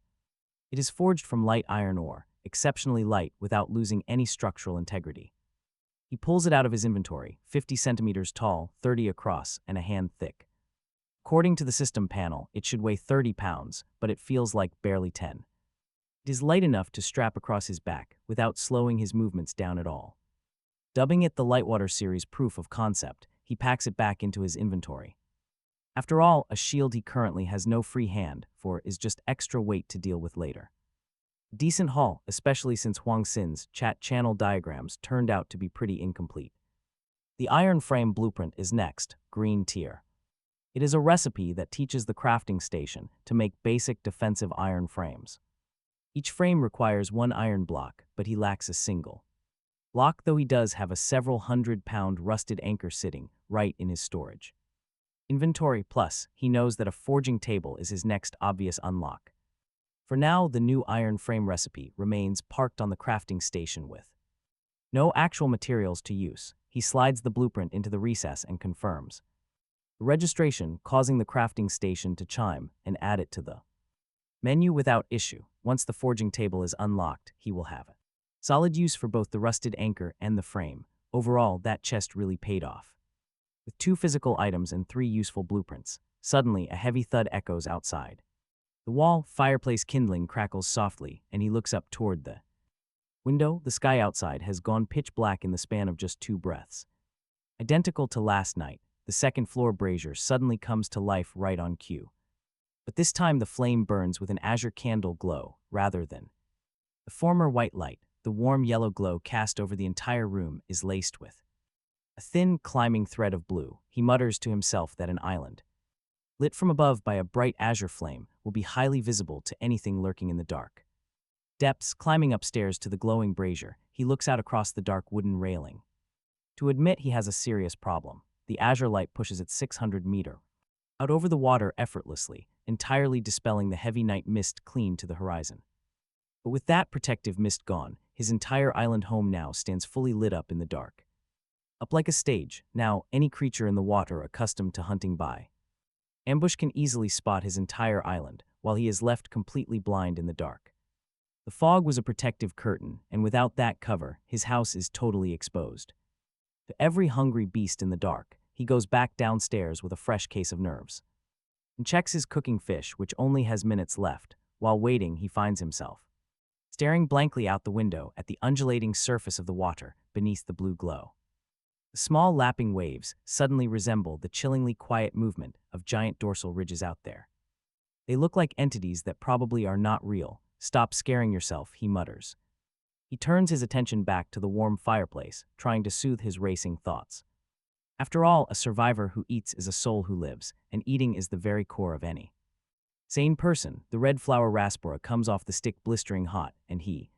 It is forged from light iron ore, exceptionally light without losing any structural integrity. He pulls it out of his inventory, 50 centimeters tall, 30 across, and a hand thick. According to the system panel, it should weigh 30 pounds, but it feels like barely 10. It is light enough to strap across his back without slowing his movements down at all. Dubbing it the Lightwater series proof of concept, he packs it back into his inventory. After all, a shield he currently has no free hand for is just extra weight to deal with later. Decent haul, especially since Huang Xin's chat channel diagrams turned out to be pretty incomplete. The iron frame blueprint is next, green tier. It is a recipe that teaches the crafting station to make basic defensive iron frames. Each frame requires 1 iron block, but he lacks a single block, though he does have a several 100-pound rusted anchor sitting right in his storage inventory. Plus, he knows that a forging table is his next obvious unlock. For now, the new iron frame recipe remains parked on the crafting station with no actual materials to use. He slides the blueprint into the recess and confirms the registration, causing the crafting station to chime and add it to the menu without issue. Once the forging table is unlocked, he will have it. Solid use for both the rusted anchor and the frame. Overall, that chest really paid off. With 2 physical items and 3 useful blueprints, suddenly a heavy thud echoes outside. The wall, fireplace kindling crackles softly, and he looks up toward the window. The sky outside has gone pitch black in the span of just 2 breaths. Identical to last night, the second-floor brazier suddenly comes to life right on cue. But this time the flame burns with an azure candle glow, rather than the former white light. The warm yellow glow cast over the entire room is laced with a thin, climbing thread of blue. He mutters to himself that an island, lit from above by a bright azure flame, will be highly visible to anything lurking in the dark depths. Climbing upstairs to the glowing brazier, he looks out across the dark wooden railing. To admit he has a serious problem, the azure light pushes its 600 meter out over the water effortlessly, entirely dispelling the heavy night mist clean to the horizon. But with that protective mist gone, his entire island home now stands fully lit up in the dark. Up like a stage, now any creature in the water accustomed to hunting by ambush can easily spot his entire island, while he is left completely blind in the dark. The fog was a protective curtain, and without that cover, his house is totally exposed. To every hungry beast in the dark, he goes back downstairs with a fresh case of nerves and checks his cooking fish, which only has minutes left. While waiting, he finds himself staring blankly out the window at the undulating surface of the water beneath the blue glow. The small lapping waves suddenly resemble the chillingly quiet movement of giant dorsal ridges out there. They look like entities that probably are not real. Stop scaring yourself, he mutters. He turns his attention back to the warm fireplace, trying to soothe his racing thoughts. After all, a survivor who eats is a soul who lives, and eating is the very core of any sane person. The red flower raspberry comes off the stick blistering hot, and he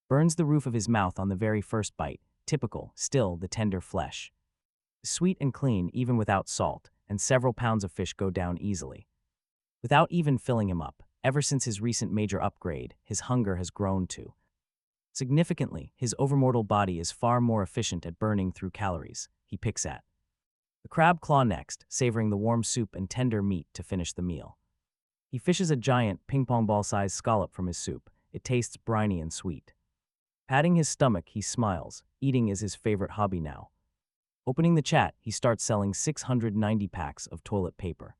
burns the roof of his mouth on the very first bite. Typical, still the tender flesh. Sweet and clean even without salt, and several pounds of fish go down easily. Without even filling him up, ever since his recent major upgrade, his hunger has grown too. Significantly, his overmortal body is far more efficient at burning through calories. He picks at the crab claw next, savoring the warm soup and tender meat to finish the meal. He fishes a giant ping-pong ball-sized scallop from his soup. It tastes briny and sweet. Patting his stomach, he smiles. Eating is his favorite hobby now. Opening the chat, he starts selling 690 packs of toilet paper.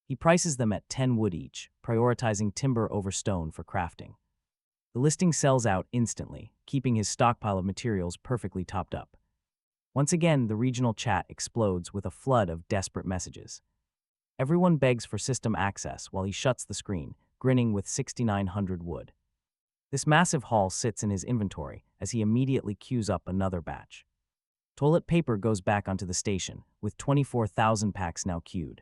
He prices them at 10 wood each, prioritizing timber over stone for crafting. The listing sells out instantly, keeping his stockpile of materials perfectly topped up. Once again, the regional chat explodes with a flood of desperate messages. Everyone begs for system access while he shuts the screen, grinning with 6,900 wood. This massive haul sits in his inventory as he immediately queues up another batch. Toilet paper goes back onto the station, with 24,000 packs now queued.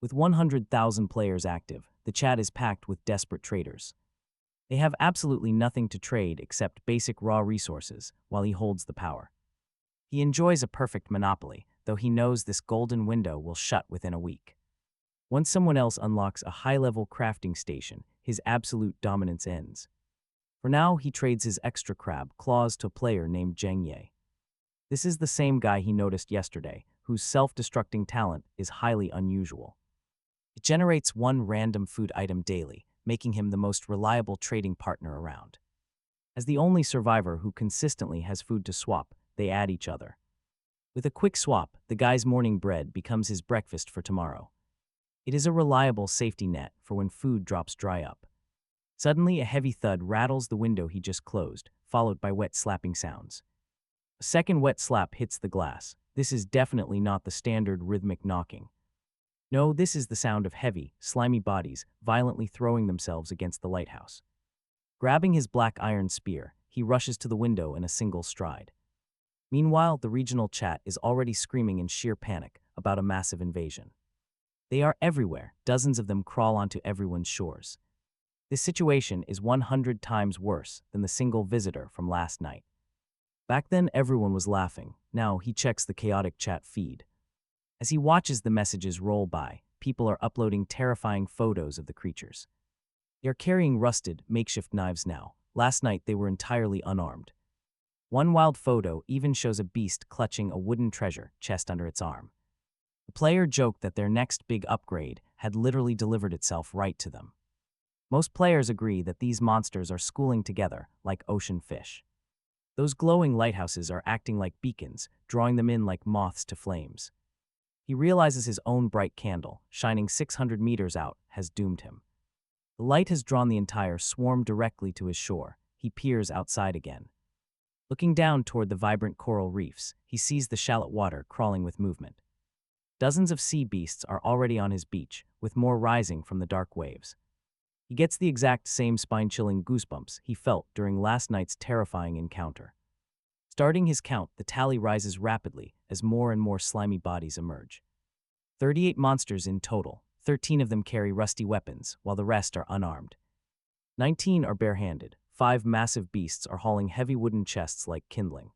With 100,000 players active, the chat is packed with desperate traders. They have absolutely nothing to trade except basic raw resources while he holds the power. He enjoys a perfect monopoly, though he knows this golden window will shut within a week. Once someone else unlocks a high-level crafting station, his absolute dominance ends. For now, he trades his extra crab claws to a player named Zheng Ye. This is the same guy he noticed yesterday, whose self-destructing talent is highly unusual. It generates one random food item daily, making him the most reliable trading partner around. As the only survivor who consistently has food to swap, they add each other. With a quick swap, the guy's morning bread becomes his breakfast for tomorrow. It is a reliable safety net for when food drops dry up. Suddenly, a heavy thud rattles the window he just closed, followed by wet slapping sounds. A second wet slap hits the glass. This is definitely not the standard rhythmic knocking. No, this is the sound of heavy, slimy bodies violently throwing themselves against the lighthouse. Grabbing his black iron spear, he rushes to the window in a single stride. Meanwhile, the regional chat is already screaming in sheer panic about a massive invasion. They are everywhere. Dozens of them crawl onto everyone's shores. This situation is 100 times worse than the single visitor from last night. Back then, everyone was laughing. Now, he checks the chaotic chat feed. As he watches the messages roll by, people are uploading terrifying photos of the creatures. They are carrying rusted, makeshift knives now. Last night, they were entirely unarmed. One wild photo even shows a beast clutching a wooden treasure chest under its arm. The player joked that their next big upgrade had literally delivered itself right to them. Most players agree that these monsters are schooling together like ocean fish. Those glowing lighthouses are acting like beacons, drawing them in like moths to flames. He realizes his own bright candle, shining 600 meters out, has doomed him. The light has drawn the entire swarm directly to his shore. He peers outside again. Looking down toward the vibrant coral reefs, he sees the shallow water crawling with movement. Dozens of sea beasts are already on his beach, with more rising from the dark waves. He gets the exact same spine-chilling goosebumps he felt during last night's terrifying encounter. Starting his count, the tally rises rapidly as more and more slimy bodies emerge. 38 monsters in total. 13 of them carry rusty weapons, while the rest are unarmed. 19 are barehanded. 5 massive beasts are hauling heavy wooden chests like kindling.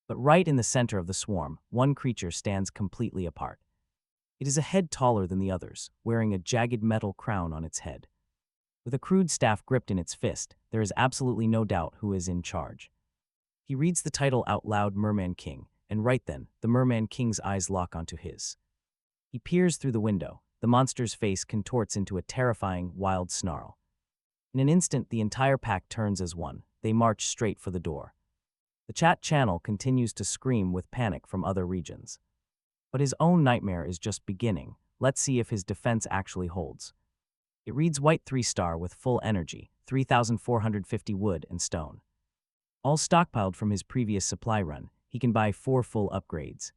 But right in the center of the swarm, one creature stands completely apart. It is a head taller than the others, wearing a jagged metal crown on its head. With a crude staff gripped in its fist, there is absolutely no doubt who is in charge. He reads the title out loud, Merman King, and right then, the Merman King's eyes lock onto his. He peers through the window. The monster's face contorts into a terrifying, wild snarl. In an instant, the entire pack turns as one. They march straight for the door. The chat channel continues to scream with panic from other regions. But his own nightmare is just beginning. Let's see if his defense actually holds. It reads white 3-star with full energy, 3,450 wood and stone. All stockpiled from his previous supply run, he can buy 4 full upgrades.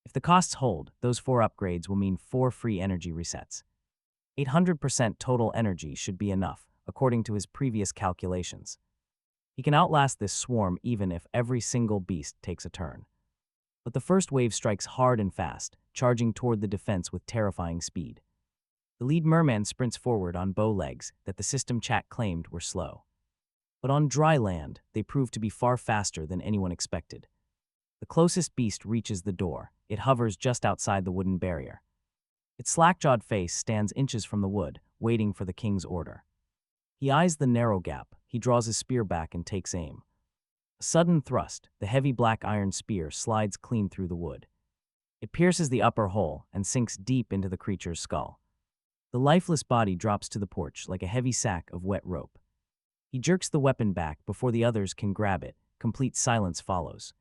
If the costs hold, those 4 upgrades will mean 4 free energy resets. 800% total energy should be enough, according to his previous calculations. He can outlast this swarm even if every single beast takes a turn. But the first wave strikes hard and fast, charging toward the defense with terrifying speed. The lead merman sprints forward on bow legs that the system chat claimed were slow. But on dry land, they prove to be far faster than anyone expected. The closest beast reaches the door. It hovers just outside the wooden barrier. Its slack-jawed face stands inches from the wood, waiting for the king's order. He eyes the narrow gap. He draws his spear back and takes aim. A sudden thrust, the heavy black iron spear slides clean through the wood. It pierces the upper hole and sinks deep into the creature's skull. The lifeless body drops to the porch like a heavy sack of wet rope. He jerks the weapon back before the others can grab it. Complete silence follows.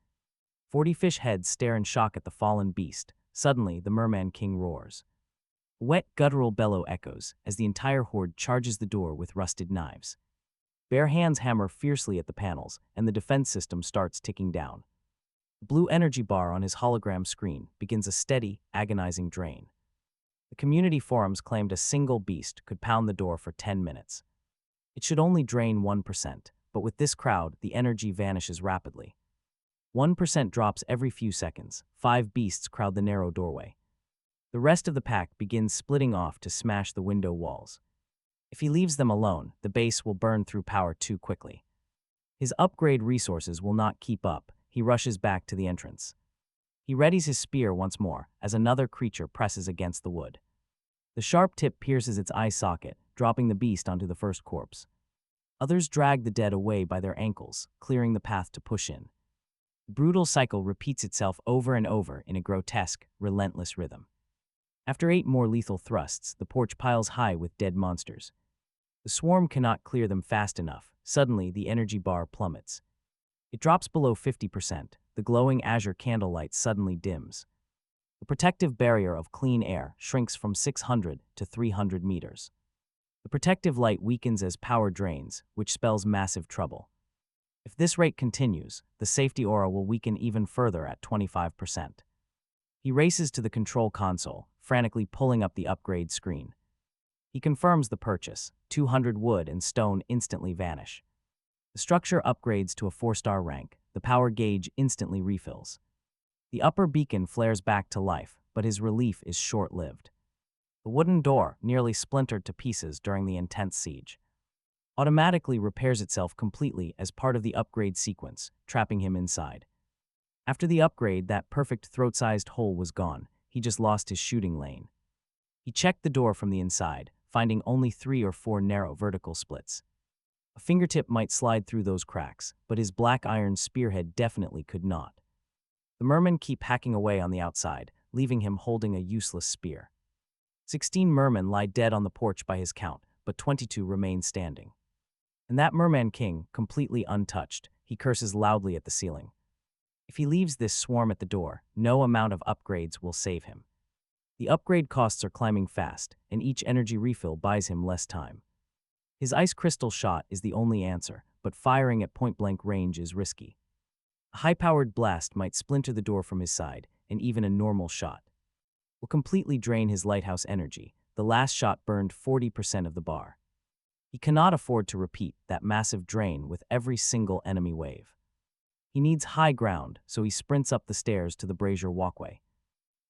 40 fish heads stare in shock at the fallen beast. Suddenly, the Merman King roars. A wet, guttural bellow echoes as the entire horde charges the door with rusted knives. Bare hands hammer fiercely at the panels, and the defense system starts ticking down. The blue energy bar on his hologram screen begins a steady, agonizing drain. The community forums claimed a single beast could pound the door for 10 minutes. It should only drain 1%, but with this crowd, the energy vanishes rapidly. 1% drops every few seconds. 5 beasts crowd the narrow doorway. The rest of the pack begins splitting off to smash the window walls. If he leaves them alone, the base will burn through power too quickly. His upgrade resources will not keep up. He rushes back to the entrance. He readies his spear once more as another creature presses against the wood. The sharp tip pierces its eye socket, dropping the beast onto the first corpse. Others drag the dead away by their ankles, clearing the path to push in. The brutal cycle repeats itself over and over in a grotesque, relentless rhythm. After 8 more lethal thrusts, the porch piles high with dead monsters. The swarm cannot clear them fast enough. Suddenly, the energy bar plummets. It drops below 50%. The glowing azure candlelight suddenly dims. The protective barrier of clean air shrinks from 600 to 300 meters. The protective light weakens as power drains, which spells massive trouble. If this rate continues, the safety aura will weaken even further at 25%. He races to the control console, frantically pulling up the upgrade screen. He confirms the purchase. 200 wood and stone instantly vanish. The structure upgrades to a 4-star rank. The power gauge instantly refills. The upper beacon flares back to life, but his relief is short-lived. The wooden door, nearly splintered to pieces during the intense siege, automatically repairs itself completely as part of the upgrade sequence, trapping him inside. After the upgrade, that perfect throat-sized hole was gone. He just lost his shooting lane. He checked the door from the inside, finding only 3 or 4 narrow vertical splits. A fingertip might slide through those cracks, but his black iron spearhead definitely could not. The mermen keep hacking away on the outside, leaving him holding a useless spear. 16 mermen lie dead on the porch by his count, but 22 remain standing. And that merman king, completely untouched, he curses loudly at the ceiling. If he leaves this swarm at the door, no amount of upgrades will save him. The upgrade costs are climbing fast, and each energy refill buys him less time. His ice crystal shot is the only answer, but firing at point-blank range is risky. A high-powered blast might splinter the door from his side, and even a normal shot will completely drain his lighthouse energy. The last shot burned 40% of the bar. He cannot afford to repeat that massive drain with every single enemy wave. He needs high ground, so he sprints up the stairs to the brazier walkway.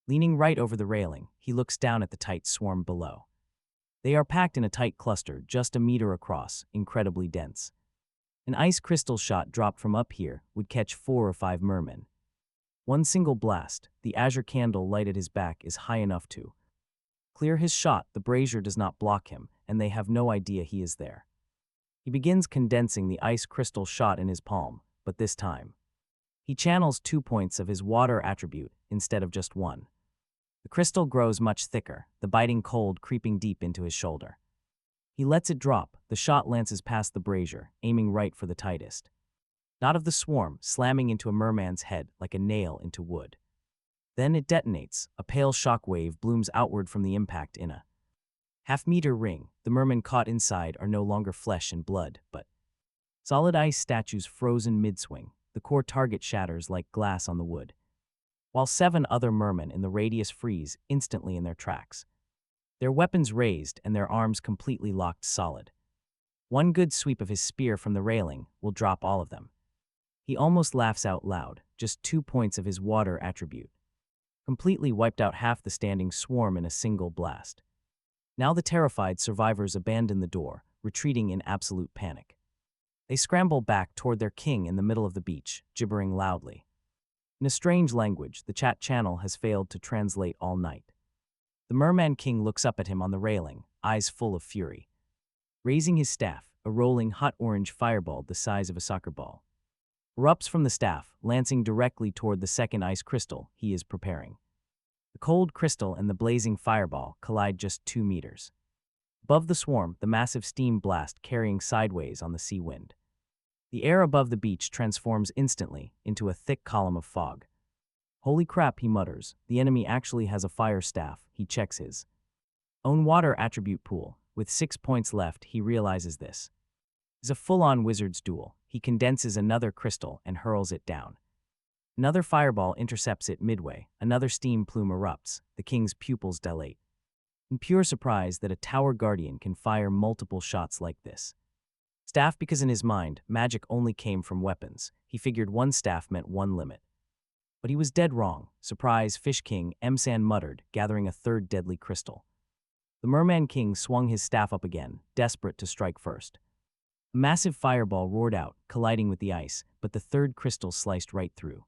Leaning right over the railing, he looks down at the tight swarm below. They are packed in a tight cluster just a meter across, incredibly dense. An ice crystal shot dropped from up here would catch 4 or 5 mermen. One single blast, the azure candle light at his back is high enough to clear his shot. The brazier does not block him, and they have no idea he is there. He begins condensing the ice crystal shot in his palm, but this time He channels 2 points of his water attribute instead of just one. The crystal grows much thicker, the biting cold creeping deep into his shoulder. He lets it drop, the shot lances past the brazier, aiming right for the tightest. Not of the swarm, slamming into a merman's head like a nail into wood. Then it detonates, a pale shock wave blooms outward from the impact in a half-meter ring. The mermen caught inside are no longer flesh and blood, but solid ice statues frozen mid-swing. The core target shatters like glass on the wood, while 7 other mermen in the radius freeze instantly in their tracks. Their weapons raised and their arms completely locked solid. One good sweep of his spear from the railing will drop all of them. He almost laughs out loud, just 2 points of his water attribute. Completely wiped out half the standing swarm in a single blast. Now the terrified survivors abandon the door, retreating in absolute panic. They scramble back toward their king in the middle of the beach, gibbering loudly. In a strange language the chat channel has failed to translate all night. The merman king looks up at him on the railing, eyes full of fury. Raising his staff, a rolling hot orange fireball the size of a soccer ball erupts from the staff, lancing directly toward the second ice crystal he is preparing. The cold crystal and the blazing fireball collide just 2 meters. Above the swarm, the massive steam blast carrying sideways on the sea wind. The air above the beach transforms instantly into a thick column of fog. Holy crap, he mutters. The enemy actually has a fire staff. He checks his own water attribute pool. With 6 points left, he realizes this is a full-on wizard's duel. He condenses another crystal and hurls it down. Another fireball intercepts it midway. Another steam plume erupts. The king's pupils dilate. In pure surprise that a tower guardian can fire multiple shots like this. Staff, because in his mind, magic only came from weapons. He figured one staff meant one limit. But he was dead wrong. Surprise, Fish King, Msan muttered, gathering a third deadly crystal. The Merman King swung his staff up again, desperate to strike first. A massive fireball roared out, colliding with the ice, but the third crystal sliced right through.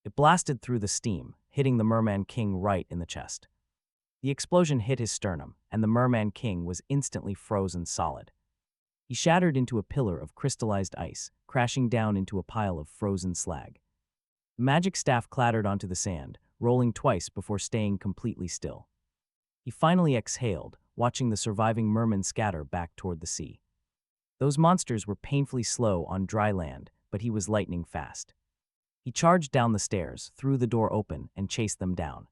It blasted through the steam, hitting the Merman King right in the chest. The explosion hit his sternum, and the Merman King was instantly frozen solid. He shattered into a pillar of crystallized ice, crashing down into a pile of frozen slag. The magic staff clattered onto the sand, rolling twice before staying completely still. He finally exhaled, watching the surviving mermen scatter back toward the sea. Those monsters were painfully slow on dry land, but he was lightning fast. He charged down the stairs, threw the door open, and chased them down.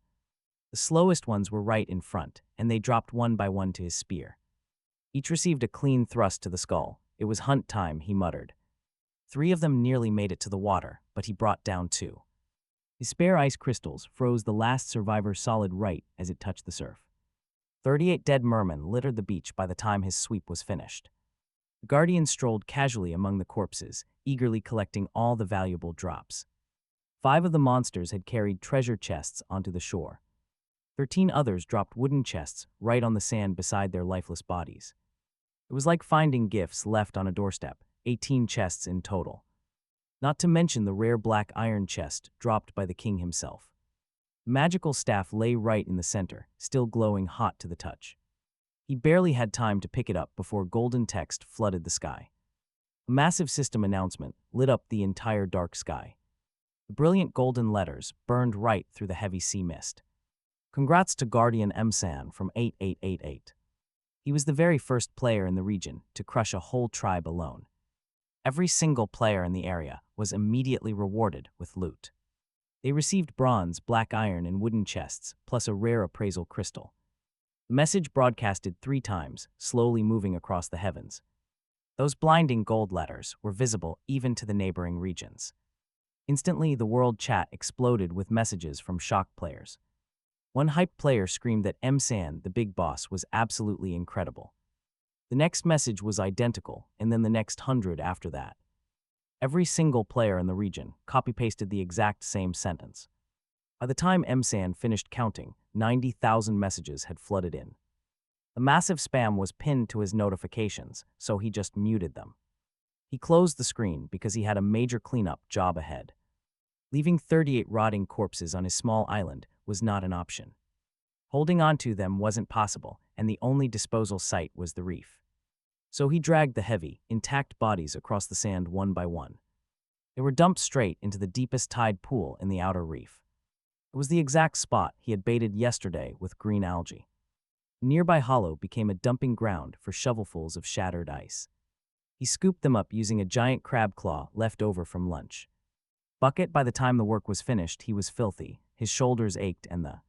The slowest ones were right in front, and they dropped one by one to his spear. Each received a clean thrust to the skull. It was hunt time, he muttered. 3 of them nearly made it to the water, but he brought down 2. His spare ice crystals froze the last survivor solid right as it touched the surf. 38 dead mermen littered the beach by the time his sweep was finished. The guardian strolled casually among the corpses, eagerly collecting all the valuable drops. 5 of the monsters had carried treasure chests onto the shore. 13 others dropped wooden chests right on the sand beside their lifeless bodies. It was like finding gifts left on a doorstep, 18 chests in total. Not to mention the rare black iron chest dropped by the king himself. The magical staff lay right in the center, still glowing hot to the touch. He barely had time to pick it up before golden text flooded the sky. A massive system announcement lit up the entire dark sky. The brilliant golden letters burned right through the heavy sea mist. Congrats to Guardian Msan from 8888. He was the very first player in the region to crush a whole tribe alone. Every single player in the area was immediately rewarded with loot. They received bronze, black iron, and wooden chests, plus a rare appraisal crystal. The message broadcasted 3 times, slowly moving across the heavens. Those blinding gold letters were visible even to the neighboring regions. Instantly, the world chat exploded with messages from shocked players. One hyped player screamed that Msan, the big boss, was absolutely incredible. The next message was identical, and then the next 100 after that. Every single player in the region copy-pasted the exact same sentence. By the time Msan finished counting, 90,000 messages had flooded in. The massive spam was pinned to his notifications, so he just muted them. He closed the screen because he had a major cleanup job ahead. Leaving 38 rotting corpses on his small island was not an option. Holding on to them wasn't possible, and the only disposal site was the reef. So he dragged the heavy, intact bodies across the sand one by one. They were dumped straight into the deepest tide pool in the outer reef. It was the exact spot he had baited yesterday with green algae. A nearby hollow became a dumping ground for shovelfuls of shattered ice. He scooped them up using a giant crab claw left over from lunch. Bucket, by the time the work was finished, he was filthy, his shoulders ached, and the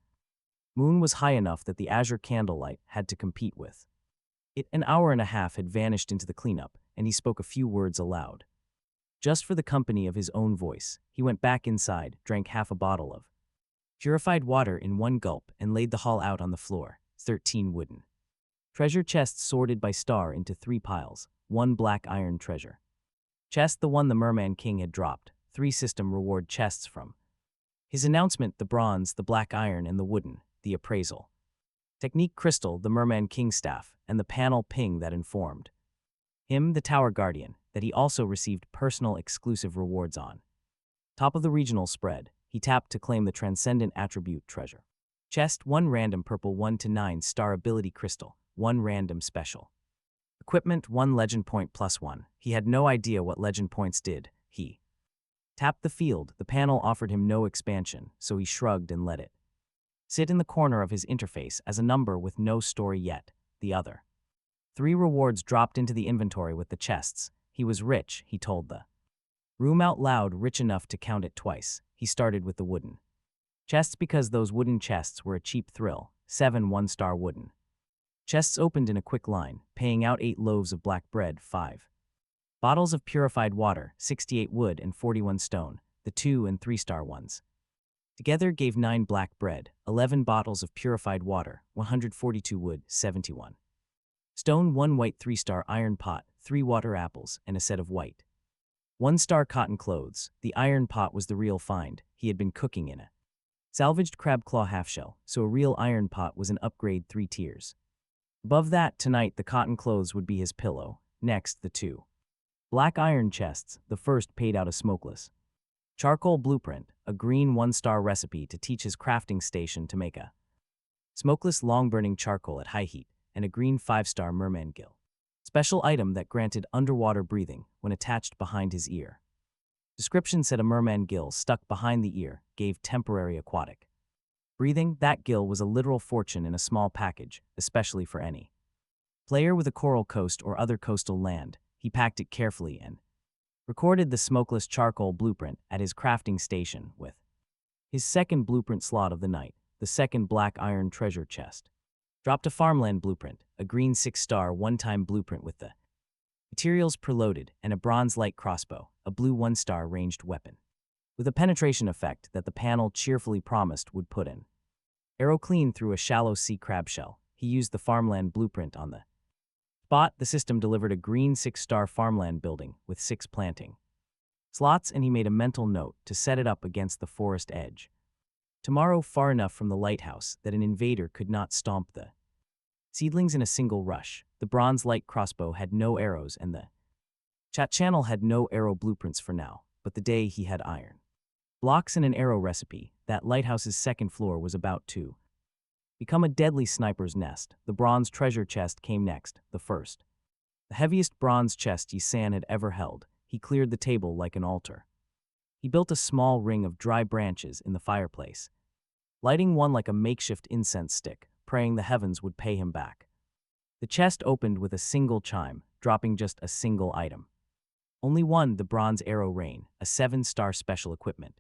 moon was high enough that the azure candlelight had to compete with it. An hour and a half had vanished into the cleanup, and he spoke a few words aloud. Just for the company of his own voice, he went back inside, drank half a bottle of purified water in one gulp, and laid the haul out on the floor. 13 wooden treasure chests sorted by star into 3 piles, 1 black iron treasure chest, the one the Merman King had dropped, 3 system reward chests from his announcement, the bronze, the black iron, and the wooden, the appraisal technique crystal, the Merman King staff, and the panel ping that informed him, the Tower Guardian, that he also received personal exclusive rewards on top of the regional spread. He tapped to claim the transcendent attribute treasure chest, 1 random purple 1 to 9 star ability crystal, 1 random special equipment, 1 legend point +1. He had no idea what legend points did. He tapped the field. The panel offered him no expansion, so he shrugged and let it sit in the corner of his interface as a number with no story yet. The other 3 rewards dropped into the inventory with the chests. He was rich, he told the room out loud, rich enough to count it twice. He started with the wooden chests because those wooden chests were a cheap thrill. 7 1-star wooden chests opened in a quick line, paying out 8 loaves of black bread, 5 bottles of purified water, 68 wood and 41 stone. The 2 and 3-star ones together gave 9 black bread, 11 bottles of purified water, 142 wood, 71 stone, 1 white 3-star iron pot, 3 water apples, and a set of white 1-star cotton clothes. The iron pot was the real find. He had been cooking in a salvaged crab claw half-shell, so a real iron pot was an upgrade 3 tiers. Above that, tonight the cotton clothes would be his pillow. Next, the 2 black iron chests. The first paid out a smokeless charcoal blueprint, a green 1-star recipe to teach his crafting station to make a smokeless long-burning charcoal at high heat, and a green 5-star merman gill special item that granted underwater breathing when attached behind his ear. Description said a merman gill stuck behind the ear gave temporary aquatic breathing. That gill was a literal fortune in a small package, especially for any player with a coral coast or other coastal land. He packed it carefully and recorded the smokeless charcoal blueprint at his crafting station with his second blueprint slot of the night, the second black iron treasure chest. Dropped a farmland blueprint, a green 6-star one-time blueprint with the materials preloaded, and a bronze light crossbow, a blue 1-star ranged weapon with a penetration effect that the panel cheerfully promised would put an arrow clean through a shallow sea crab shell. He used the farmland blueprint on the spot. The system delivered a green 6-star farmland building with 6 planting slots, and he made a mental note to set it up against the forest edge. Tomorrow, far enough from the lighthouse that an invader could not stomp the seedlings in a single rush. The bronze light crossbow had no arrows, and the chat channel had no arrow blueprints for now, but the day he had iron blocks and an arrow recipe, that lighthouse's second floor was about to become a deadly sniper's nest. The bronze treasure chest came next, the first, the heaviest bronze chest Yisan had ever held. He cleared the table like an altar. He built a small ring of dry branches in the fireplace, lighting one like a makeshift incense stick, praying the heavens would pay him back. The chest opened with a single chime, dropping just a single item. Only one, the bronze arrow rain, a 7-star special equipment,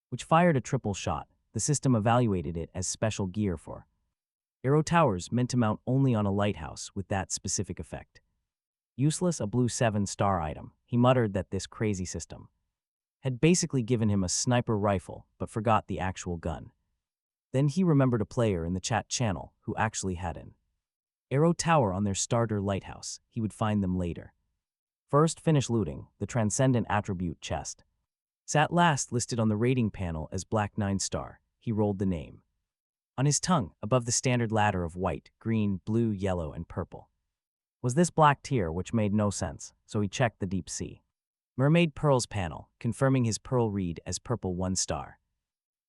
which fired a triple shot. The system evaluated it as special gear for arrow towers meant to mount only on a lighthouse with that specific effect. Useless, a blue 7-star item. He muttered that this crazy system had basically given him a sniper rifle but forgot the actual gun. Then he remembered a player in the chat channel who actually had an arrow tower on their starter lighthouse. He would find them later. First, finish looting the transcendent attribute chest. Sat last, listed on the rating panel as black 9-star. He rolled the name on his tongue above the standard ladder of white, green, blue, yellow, and purple. Was this black tier, which made no sense, so he checked the deep sea mermaid pearls panel, confirming his pearl read as purple 1-star.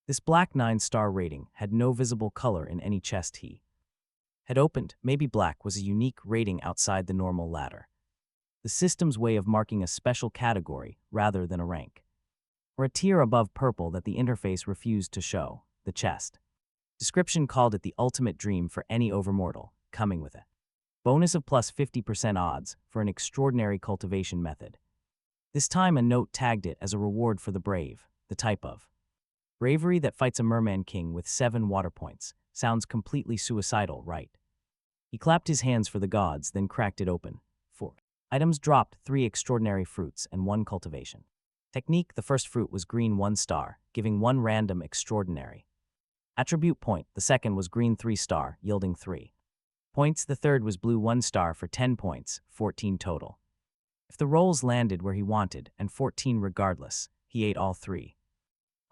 This black 9-star rating had no visible color in any chest he had opened. Maybe black was a unique rating outside the normal ladder, the system's way of marking a special category rather than a rank. or a tier above purple that the interface refused to show, the chest. Description called it the ultimate dream for any overmortal, coming with a bonus of plus 50% odds for an extraordinary cultivation method. This time a note tagged it as a reward for the brave, the type of bravery that fights a merman king with 7 water points. Sounds completely suicidal, right? He clapped his hands for the gods, then cracked it open. 4 items dropped, 3 extraordinary fruits and 1 cultivation. Technique: the first fruit was green 1 star, giving 1 random extraordinary attribute point. The second was green 3 star, yielding 3 points. The third was blue 1 star for 10 points, 14 total. If the rolls landed where he wanted, and 14 regardless, he ate all 3.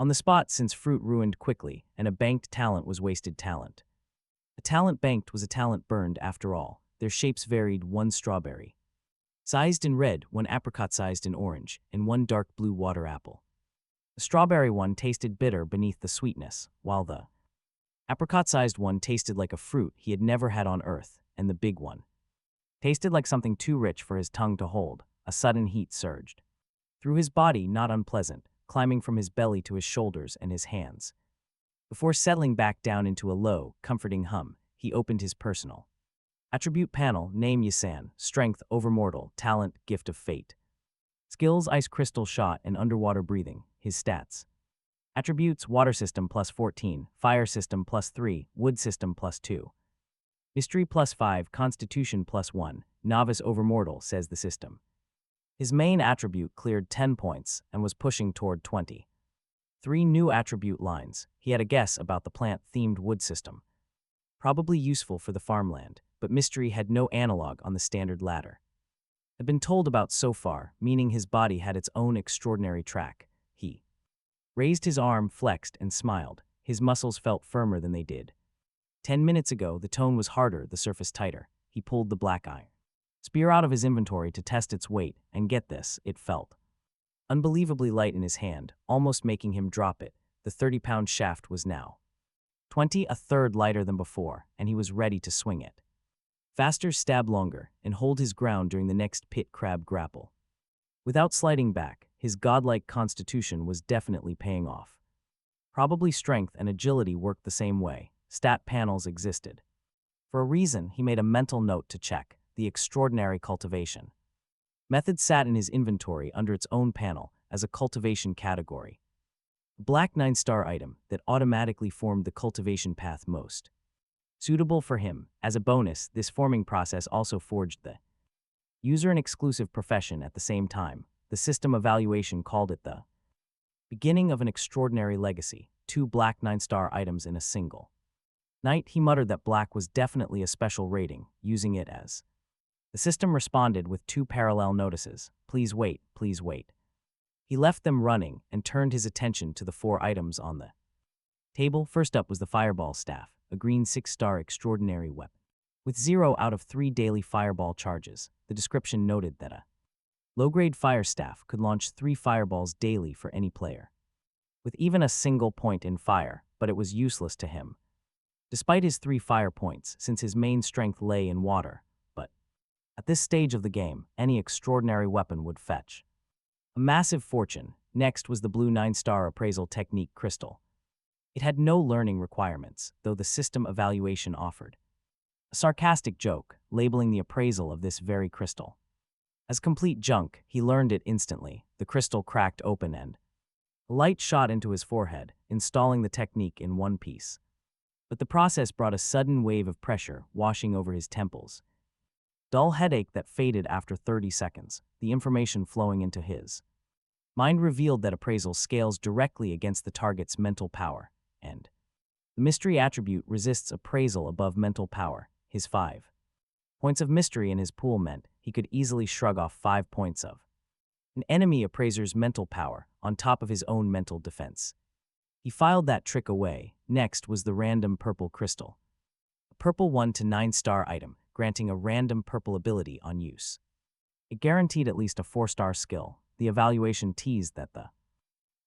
On the spot, since fruit ruined quickly, and a banked talent was wasted talent. A talent banked was a talent burned after all. Their shapes varied: 1 strawberry sized in red, 1 apricot sized in orange, and 1 dark blue water apple. The strawberry one tasted bitter beneath the sweetness, while the apricot-sized one tasted like a fruit he had never had on Earth, and the big one tasted like something too rich for his tongue to hold. A sudden heat surged through his body, not unpleasant, climbing from his belly to his shoulders and his hands. Before settling back down into a low, comforting hum, he opened his personal attribute panel. Name: Yasan. Strength: overmortal. Talent: gift of fate. Skills: ice crystal shot and underwater breathing. His stats: attributes: water system plus 14, fire system plus 3, wood system plus 2, mystery plus 5, constitution plus 1, novice overmortal, says the system. His main attribute cleared 10 points and was pushing toward 20. 3 new attribute lines. He had a guess about the plant-themed wood system. Probably useful for the farmland, but mystery had no analog on the standard ladder. Had been told about so far, meaning his body had its own extraordinary track. He raised his arm, flexed, and smiled. His muscles felt firmer than they did 10 minutes ago. The tone was harder, the surface tighter. He pulled the black iron spear out of his inventory to test its weight, and get this, it felt unbelievably light in his hand, almost making him drop it. The 30-pound shaft was now 20, a third lighter than before, and he was ready to swing it faster, stab longer, and hold his ground during the next pit crab grapple. Without sliding back, his godlike constitution was definitely paying off. Probably strength and agility worked the same way. Stat panels existed. For a reason, he made a mental note to check: the extraordinary cultivation method sat in his inventory under its own panel as a cultivation category. A black 9-star item that automatically formed the cultivation path most suitable for him. As a bonus, this forming process also forged the user an exclusive profession at the same time. The system evaluation called it the beginning of an extraordinary legacy. 2 black 9-star items in a single night. He muttered that black was definitely a special rating, using it as. The system responded with 2 parallel notices: please wait, please wait. He left them running and turned his attention to the 4 items on the table. First up was the fireball staff, a green 6-star extraordinary weapon with 0 out of 3 daily fireball charges. The description noted that a low-grade fire staff could launch 3 fireballs daily for any player, with even a single point in fire, but it was useless to him, despite his 3 fire points, since his main strength lay in water. But at this stage of the game, any extraordinary weapon would fetch a massive fortune. Next was the blue 9-star appraisal technique crystal. It had no learning requirements, though the system evaluation offered a sarcastic joke, labeling the appraisal of this very crystal as complete junk. He learned it instantly. The crystal cracked open and a light shot into his forehead, installing the technique in one piece. But the process brought a sudden wave of pressure washing over his temples. Dull headache that faded after 30 seconds, the information flowing into his mind revealed that appraisal scales directly against the target's mental power, and the mystery attribute resists appraisal above mental power. His 5 points of mystery in his pool meant he could easily shrug off 5 points of an enemy appraiser's mental power on top of his own mental defense. He filed that trick away. Next was the random purple crystal, a purple 1 to 9-star item, granting a random purple ability on use. It guaranteed at least a 4-star skill. The evaluation teased that the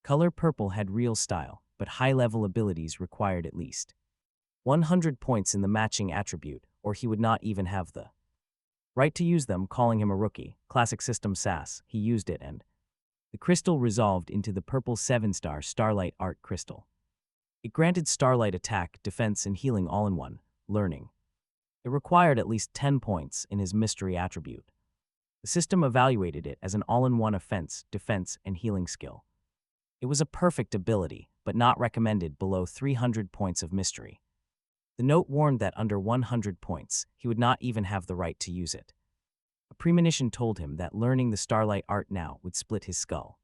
color purple had real style, but high-level abilities required at least 100 points in the matching attribute, or he would not even have the right to use them, calling him a rookie. Classic system sass. He used it and The crystal resolved into the purple 7-star Starlight Art Crystal. It granted Starlight attack, defense, and healing all in one, learning. It required at least 10 points in his mystery attribute. The system evaluated it as an all-in-one offense, defense, and healing skill. It was a perfect ability, but not recommended below 300 points of mystery. The note warned that under 100 points, he would not even have the right to use it. A premonition told him that learning the Starlight Art now would split his skull.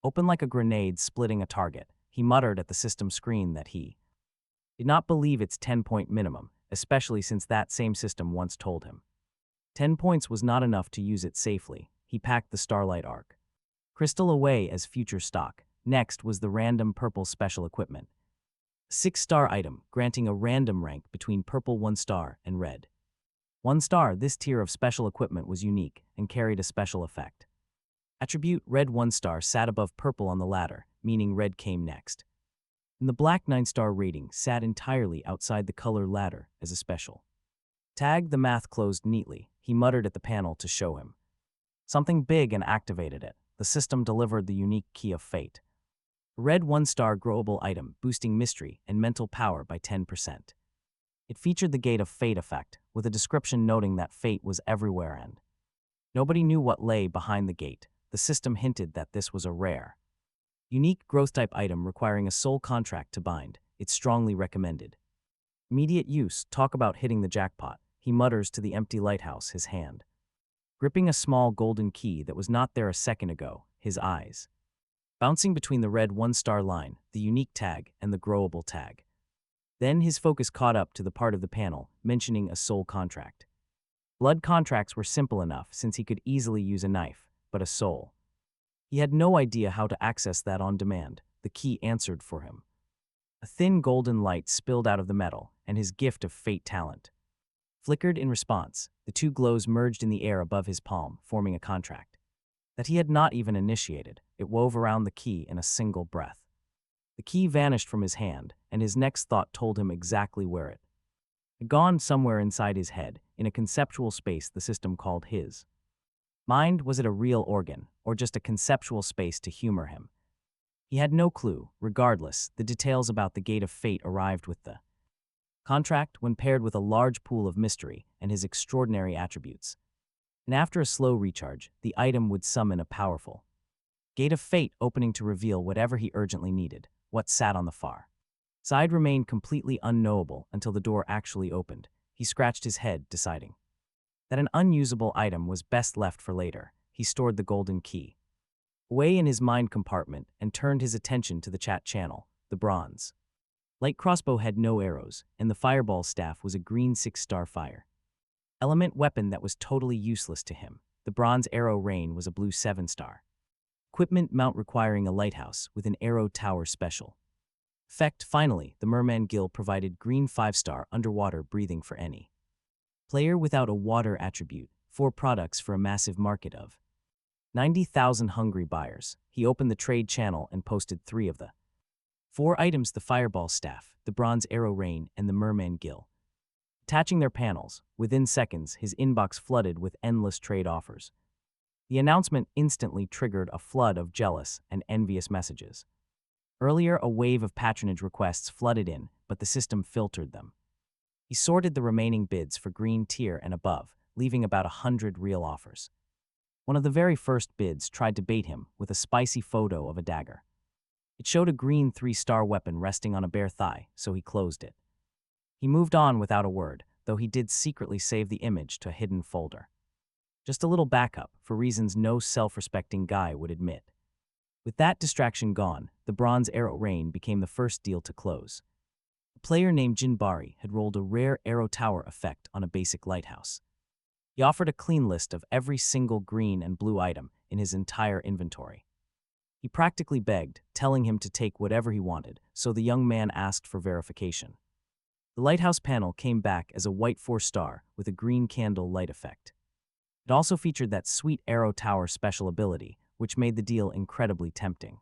Open like a grenade splitting a target, he muttered at the system screen that he did not believe its 10-point minimum, especially since that same system once told him 10 points was not enough to use it safely. He packed the Starlight Arc Crystal away as future stock. Next was the random purple special equipment. A 6-star item, granting a random rank between purple 1-star and red 1-star. This tier of special equipment was unique and carried a special effect. Attribute red 1-star sat above purple on the ladder, meaning red came next. And the black 9-star rating sat entirely outside the color ladder as a special. Tag. The math closed neatly. He muttered at the panel to show him something big and activated it. The system delivered the unique key of fate. A red 1-star growable item, boosting mystery and mental power by 10%. It featured the Gate of Fate effect, with a description noting that fate was everywhere and nobody knew what lay behind the gate. The system hinted that this was a rare, unique growth-type item requiring a soul contract to bind. It's strongly recommended. Immediate use. Talk about hitting the jackpot. He mutters to the empty lighthouse, his hand gripping a small golden key that was not there a second ago, his eyes bouncing between the red 1-star line, the unique tag, and the growable tag. Then his focus caught up to the part of the panel mentioning a soul contract. Blood contracts were simple enough since he could easily use a knife, but a soul. He had no idea how to access that on demand. The key answered for him. A thin golden light spilled out of the metal, and his gift of fate talent flickered in response. The two glows merged in the air above his palm, forming a contract that he had not even initiated. It wove around the key in a single breath. The key vanished from his hand, and his next thought told him exactly where it had gone, somewhere inside his head, in a conceptual space the system called his mind. Was it a real organ, or just a conceptual space to humor him? He had no clue. Regardless, the details about the Gate of Fate arrived with the contract when paired with a large pool of mystery and his extraordinary attributes. And after a slow recharge, the item would summon a powerful Gate of Fate, opening to reveal whatever he urgently needed. What sat on the far side remained completely unknowable until the door actually opened. He scratched his head, deciding that an unusable item was best left for later. He stored the golden key away in his mind compartment and turned his attention to the chat channel. The bronze light crossbow had no arrows, and the fireball staff was a green 6-star fire element weapon that was totally useless to him. The bronze arrow rain was a blue 7-star equipment mount requiring a lighthouse with an arrow tower special effect. Finally, the merman gill provided green 5-star underwater breathing for any player without a water attribute. 4 products for a massive market of 90,000 hungry buyers. He opened the trade channel and posted 3 of the 4 items: the fireball staff, the bronze arrow rain, and the merman gill. Attaching their panels, within seconds his inbox flooded with endless trade offers. The announcement instantly triggered a flood of jealous and envious messages. Earlier, a wave of patronage requests flooded in, but the system filtered them. He sorted the remaining bids for green tier and above, leaving about 100 real offers. One of the very first bids tried to bait him with a spicy photo of a dagger. It showed a green 3-star weapon resting on a bare thigh, so he closed it. He moved on without a word, though he did secretly save the image to a hidden folder. Just a little backup, for reasons no self-respecting guy would admit. With that distraction gone, the bronze arrow rain became the first deal to close. A player named Jinbari had rolled a rare arrow tower effect on a basic lighthouse. He offered a clean list of every single green and blue item in his entire inventory. He practically begged, telling him to take whatever he wanted, so the young man asked for verification. The lighthouse panel came back as a white 4-star with a green candle light effect. It also featured that sweet arrow tower special ability, which made the deal incredibly tempting.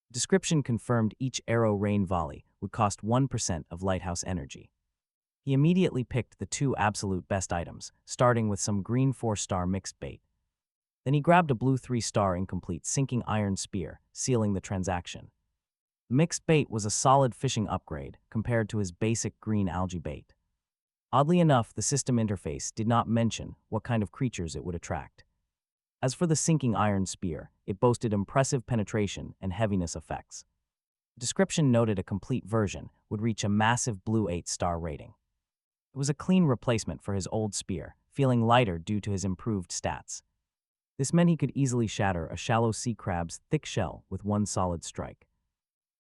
The description confirmed each arrow rain volley would cost 1% of lighthouse energy. He immediately picked the 2 absolute best items, starting with some green 4-star mixed bait. Then he grabbed a blue 3-star incomplete sinking iron spear, sealing the transaction. The mixed bait was a solid fishing upgrade compared to his basic green algae bait. Oddly enough, the system interface did not mention what kind of creatures it would attract. As for the sinking iron spear, it boasted impressive penetration and heaviness effects. The description noted a complete version would reach a massive blue 8-star rating. It was a clean replacement for his old spear, feeling lighter due to his improved stats. This meant he could easily shatter a shallow sea crab's thick shell with one solid strike.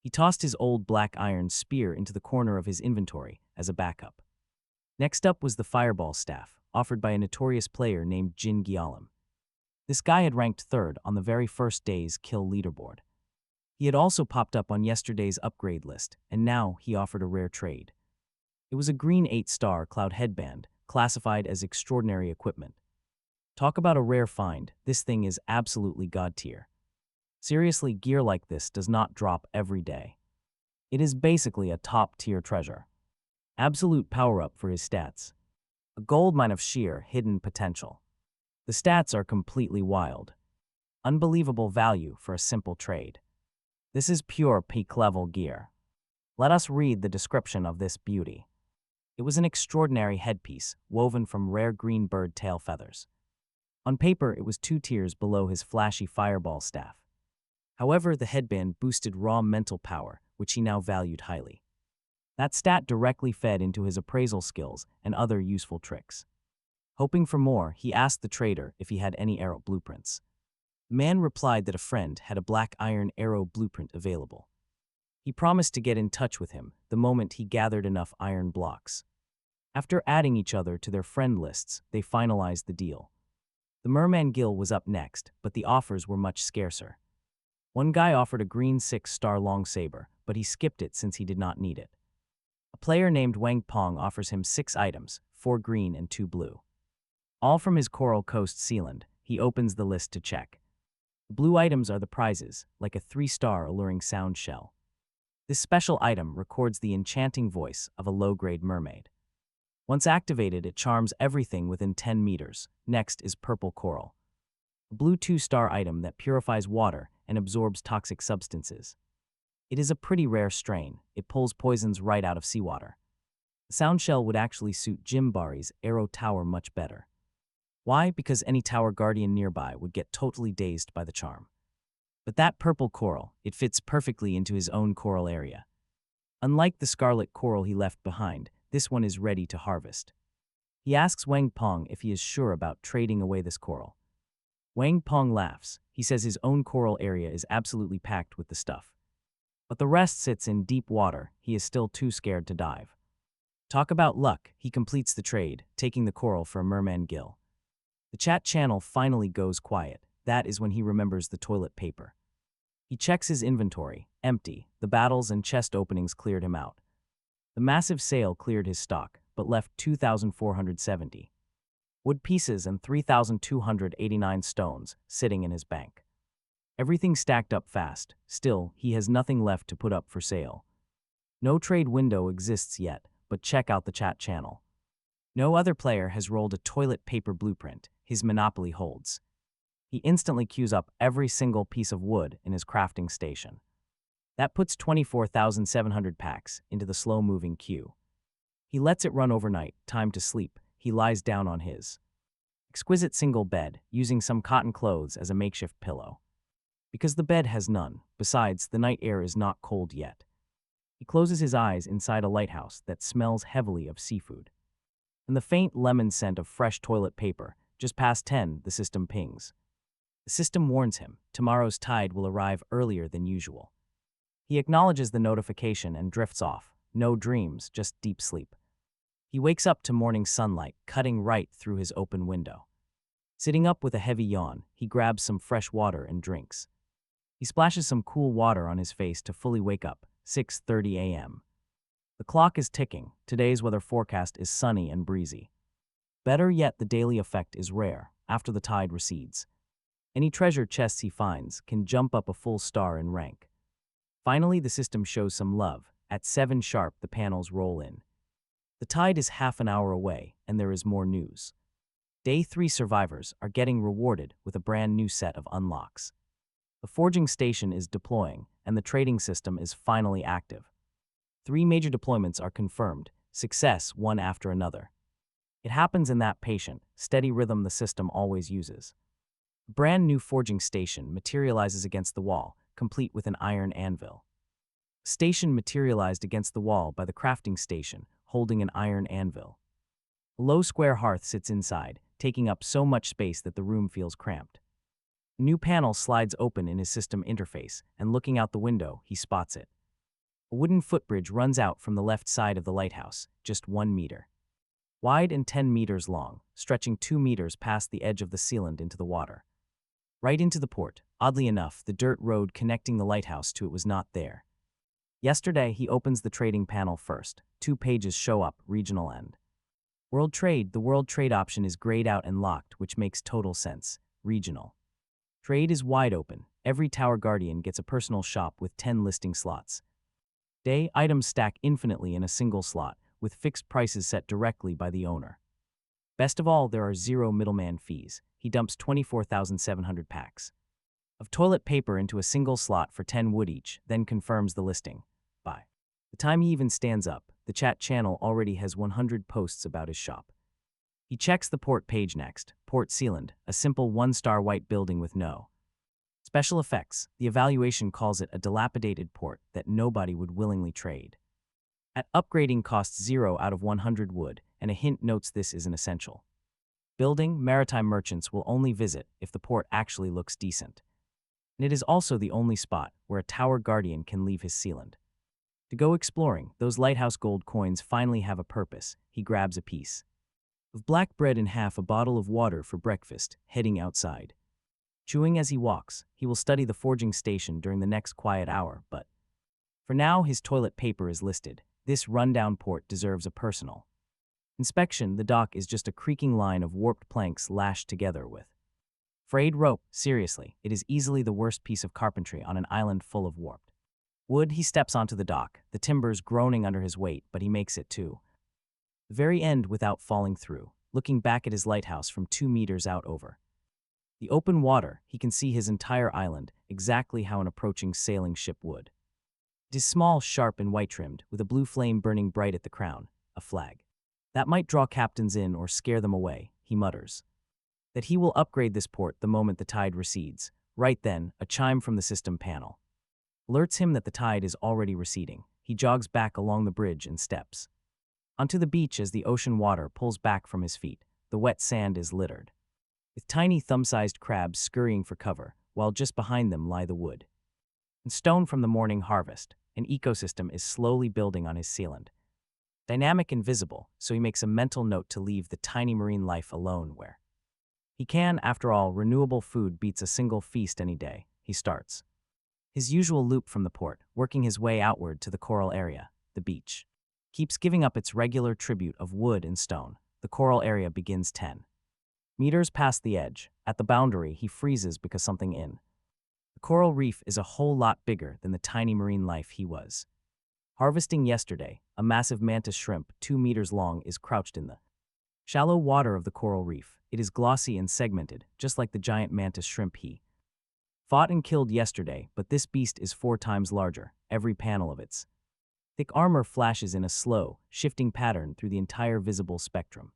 He tossed his old black iron spear into the corner of his inventory as a backup. Next up was the fireball staff, offered by a notorious player named Jin Gyalim. This guy had ranked 3rd on the very first day's kill leaderboard. He had also popped up on yesterday's upgrade list, and now he offered a rare trade. It was a green 8-star cloud headband, classified as extraordinary equipment. Talk about a rare find, this thing is absolutely god tier. Seriously, gear like this does not drop every day. It is basically a top-tier treasure. Absolute power-up for his stats. A goldmine of sheer, hidden potential. The stats are completely wild. Unbelievable value for a simple trade. This is pure peak-level gear. Let us read the description of this beauty. It was an extraordinary headpiece, woven from rare green bird tail feathers. On paper, it was 2 tiers below his flashy fireball staff. However, the headband boosted raw mental power, which he now valued highly. That stat directly fed into his appraisal skills and other useful tricks. Hoping for more, he asked the trader if he had any arrow blueprints. The man replied that a friend had a black iron arrow blueprint available. He promised to get in touch with him the moment he gathered enough iron blocks. After adding each other to their friend lists, they finalized the deal. The merman gill was up next, but the offers were much scarcer. One guy offered a green 6-star long saber, but he skipped it since he did not need it. A player named Wang Pong offers him 6 items, 4 green and 2 blue. All from his Coral Coast Sealand. He opens the list to check. The blue items are the prizes, like a 3-star alluring sound shell. This special item records the enchanting voice of a low-grade mermaid. Once activated, it charms everything within 10 meters. Next is purple coral. A blue 2-star item that purifies water and absorbs toxic substances. It is a pretty rare strain. It pulls poisons right out of seawater. The sound shell would actually suit Jimbari's arrow tower much better. Why? Because any tower guardian nearby would get totally dazed by the charm. But that purple coral, it fits perfectly into his own coral area. Unlike the scarlet coral he left behind, this one is ready to harvest. He asks Wang Pong if he is sure about trading away this coral. Wang Pong laughs. He says his own coral area is absolutely packed with the stuff. But the rest sits in deep water. He is still too scared to dive. Talk about luck. He completes the trade, taking the coral for a merman gill. The chat channel finally goes quiet. That is when he remembers the toilet paper. He checks his inventory, empty. The battles and chest openings cleared him out. The massive sale cleared his stock, but left 2,470 wood pieces and 3,289 stones sitting in his bank. Everything stacked up fast. Still, he has nothing left to put up for sale. No trade window exists yet, but check out the chat channel. No other player has rolled a toilet paper blueprint his monopoly holds. He instantly queues up every single piece of wood in his crafting station. That puts 24,700 packs into the slow-moving queue. He lets it run overnight, time to sleep. He lies down on his exquisite single bed, using some cotton clothes as a makeshift pillow. Because the bed has none. Besides, the night air is not cold yet. He closes his eyes inside a lighthouse that smells heavily of seafood. And the faint lemon scent of fresh toilet paper. Just past 10, the system pings. The system warns him, tomorrow's tide will arrive earlier than usual. He acknowledges the notification and drifts off. No dreams, just deep sleep. He wakes up to morning sunlight, cutting right through his open window. Sitting up with a heavy yawn, he grabs some fresh water and drinks. He splashes some cool water on his face to fully wake up, 6:30 a.m. The clock is ticking. Today's weather forecast is sunny and breezy. Better yet, the daily effect is rare, after the tide recedes. Any treasure chests he finds can jump up a full star in rank. Finally, the system shows some love. At 7 sharp, the panels roll in. The tide is half an hour away, and there is more news. Day 3 survivors are getting rewarded with a brand new set of unlocks. The forging station is deploying, and the trading system is finally active. 3 major deployments are confirmed, success one after another. It happens in that patient, steady rhythm the system always uses. A brand new forging station materializes against the wall, complete with an iron anvil. Station materialized against the wall by the crafting station, holding an iron anvil. A low square hearth sits inside, taking up so much space that the room feels cramped. A new panel slides open in his system interface, and looking out the window, he spots it. A wooden footbridge runs out from the left side of the lighthouse, just 1 meter wide and 10 meters long, stretching 2 meters past the edge of the sealant into the water. Right into the port. Oddly enough, the dirt road connecting the lighthouse to it was not there. Yesterday, he opens the trading panel first. 2 pages show up, regional end. World trade. The world trade option is grayed out and locked, which makes total sense. Regional trade is wide open. Every Tower Guardian gets a personal shop with 10 listing slots. Day items stack infinitely in a single slot, with fixed prices set directly by the owner. Best of all, there are 0 middleman fees. He dumps 24,700 packs of toilet paper into a single slot for 10 wood each, then confirms the listing. By the time he even stands up, the chat channel already has 100 posts about his shop. He checks the port page next. Port Sealand, a simple 1-star white building with no special effects. The evaluation calls it a dilapidated port that nobody would willingly trade. At upgrading costs 0 out of 100 wood, and a hint notes this is an essential building maritime merchants will only visit if the port actually looks decent. And it is also the only spot where a Tower Guardian can leave his sealant. To go exploring, those lighthouse gold coins finally have a purpose. He grabs a piece of black bread and half a bottle of water for breakfast, heading outside. Chewing as he walks, he will study the forging station during the next quiet hour, but for now his toilet paper is listed. This rundown port deserves a personal inspection. The dock is just a creaking line of warped planks lashed together with frayed rope. Seriously, it is easily the worst piece of carpentry on an island full of warped wood. He steps onto the dock, the timbers groaning under his weight, but he makes it to the very end without falling through. Looking back at his lighthouse from 2 meters out over the open water, he can see his entire island, exactly how an approaching sailing ship would. It is small, sharp, and white-trimmed, with a blue flame burning bright at the crown, a flag that might draw captains in or scare them away. He mutters that he will upgrade this port the moment the tide recedes. Right then, a chime from the system panel alerts him that the tide is already receding. He jogs back along the bridge and steps onto the beach as the ocean water pulls back from his feet. The wet sand is littered with tiny thumb-sized crabs scurrying for cover, while just behind them lie the wood and stone from the morning harvest. An ecosystem is slowly building on his sealant. Dynamic and visible, so he makes a mental note to leave the tiny marine life alone where he can. After all, renewable food beats a single feast any day. He starts his usual loop from the port, working his way outward to the coral area. The beach keeps giving up its regular tribute of wood and stone. The coral area begins 10 meters past the edge. At the boundary, he freezes because something in the coral reef is a whole lot bigger than the tiny marine life he was harvesting yesterday. A massive mantis shrimp, 2 meters long, is crouched in the shallow water of the coral reef. It is glossy and segmented, just like the giant mantis shrimp he fought and killed yesterday, but this beast is 4 times larger. Every panel of its thick armor flashes in a slow, shifting pattern through the entire visible spectrum.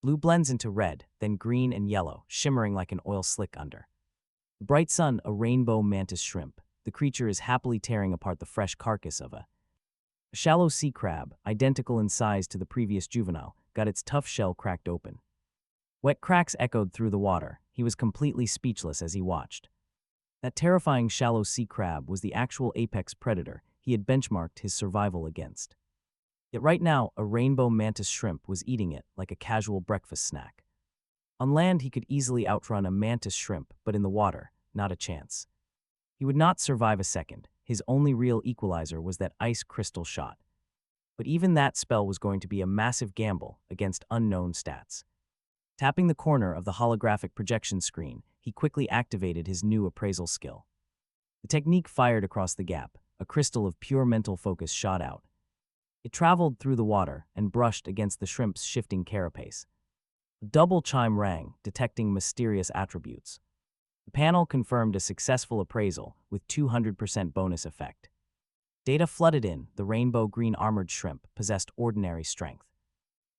Blue blends into red, then green and yellow, shimmering like an oil slick under the bright sun. A rainbow mantis shrimp. The creature is happily tearing apart the fresh carcass of a shallow sea crab, identical in size to the previous juvenile, got its tough shell cracked open. Wet cracks echoed through the water. He was completely speechless as he watched. That terrifying shallow sea crab was the actual apex predator he had benchmarked his survival against. Yet right now, a rainbow mantis shrimp was eating it like a casual breakfast snack. On land, he could easily outrun a mantis shrimp, but in the water, not a chance. He would not survive a second. His only real equalizer was that ice crystal shot. But even that spell was going to be a massive gamble against unknown stats. Tapping the corner of the holographic projection screen, he quickly activated his new appraisal skill. The technique fired across the gap. A crystal of pure mental focus shot out. It traveled through the water and brushed against the shrimp's shifting carapace. A double chime rang, detecting mysterious attributes. The panel confirmed a successful appraisal with 200% bonus effect. Data flooded in. The rainbow green armored shrimp possessed ordinary strength.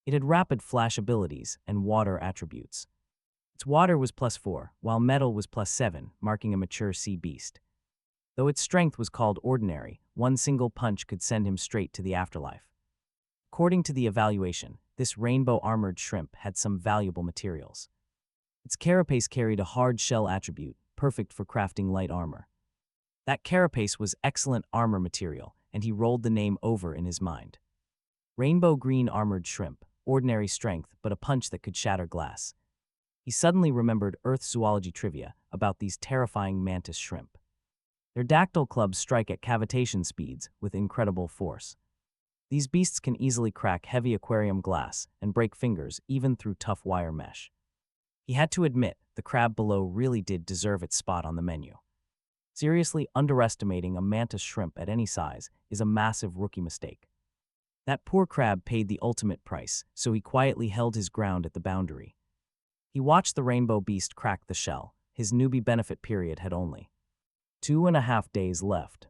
It had rapid flash abilities and water attributes. Its water was +4, while metal was +7, marking a mature sea beast. Though its strength was called ordinary, one single punch could send him straight to the afterlife. According to the evaluation, this rainbow armored shrimp had some valuable materials. Its carapace carried a hard shell attribute, perfect for crafting light armor. That carapace was excellent armor material, and he rolled the name over in his mind. Rainbow green armored shrimp, ordinary strength, but a punch that could shatter glass. He suddenly remembered Earth zoology trivia about these terrifying mantis shrimp. Their dactyl clubs strike at cavitation speeds with incredible force. These beasts can easily crack heavy aquarium glass and break fingers even through tough wire mesh. He had to admit the crab below really did deserve its spot on the menu. Seriously underestimating a mantis shrimp at any size is a massive rookie mistake. That poor crab paid the ultimate price, so he quietly held his ground at the boundary. He watched the rainbow beast crack the shell. His newbie benefit period had only 2.5 days left.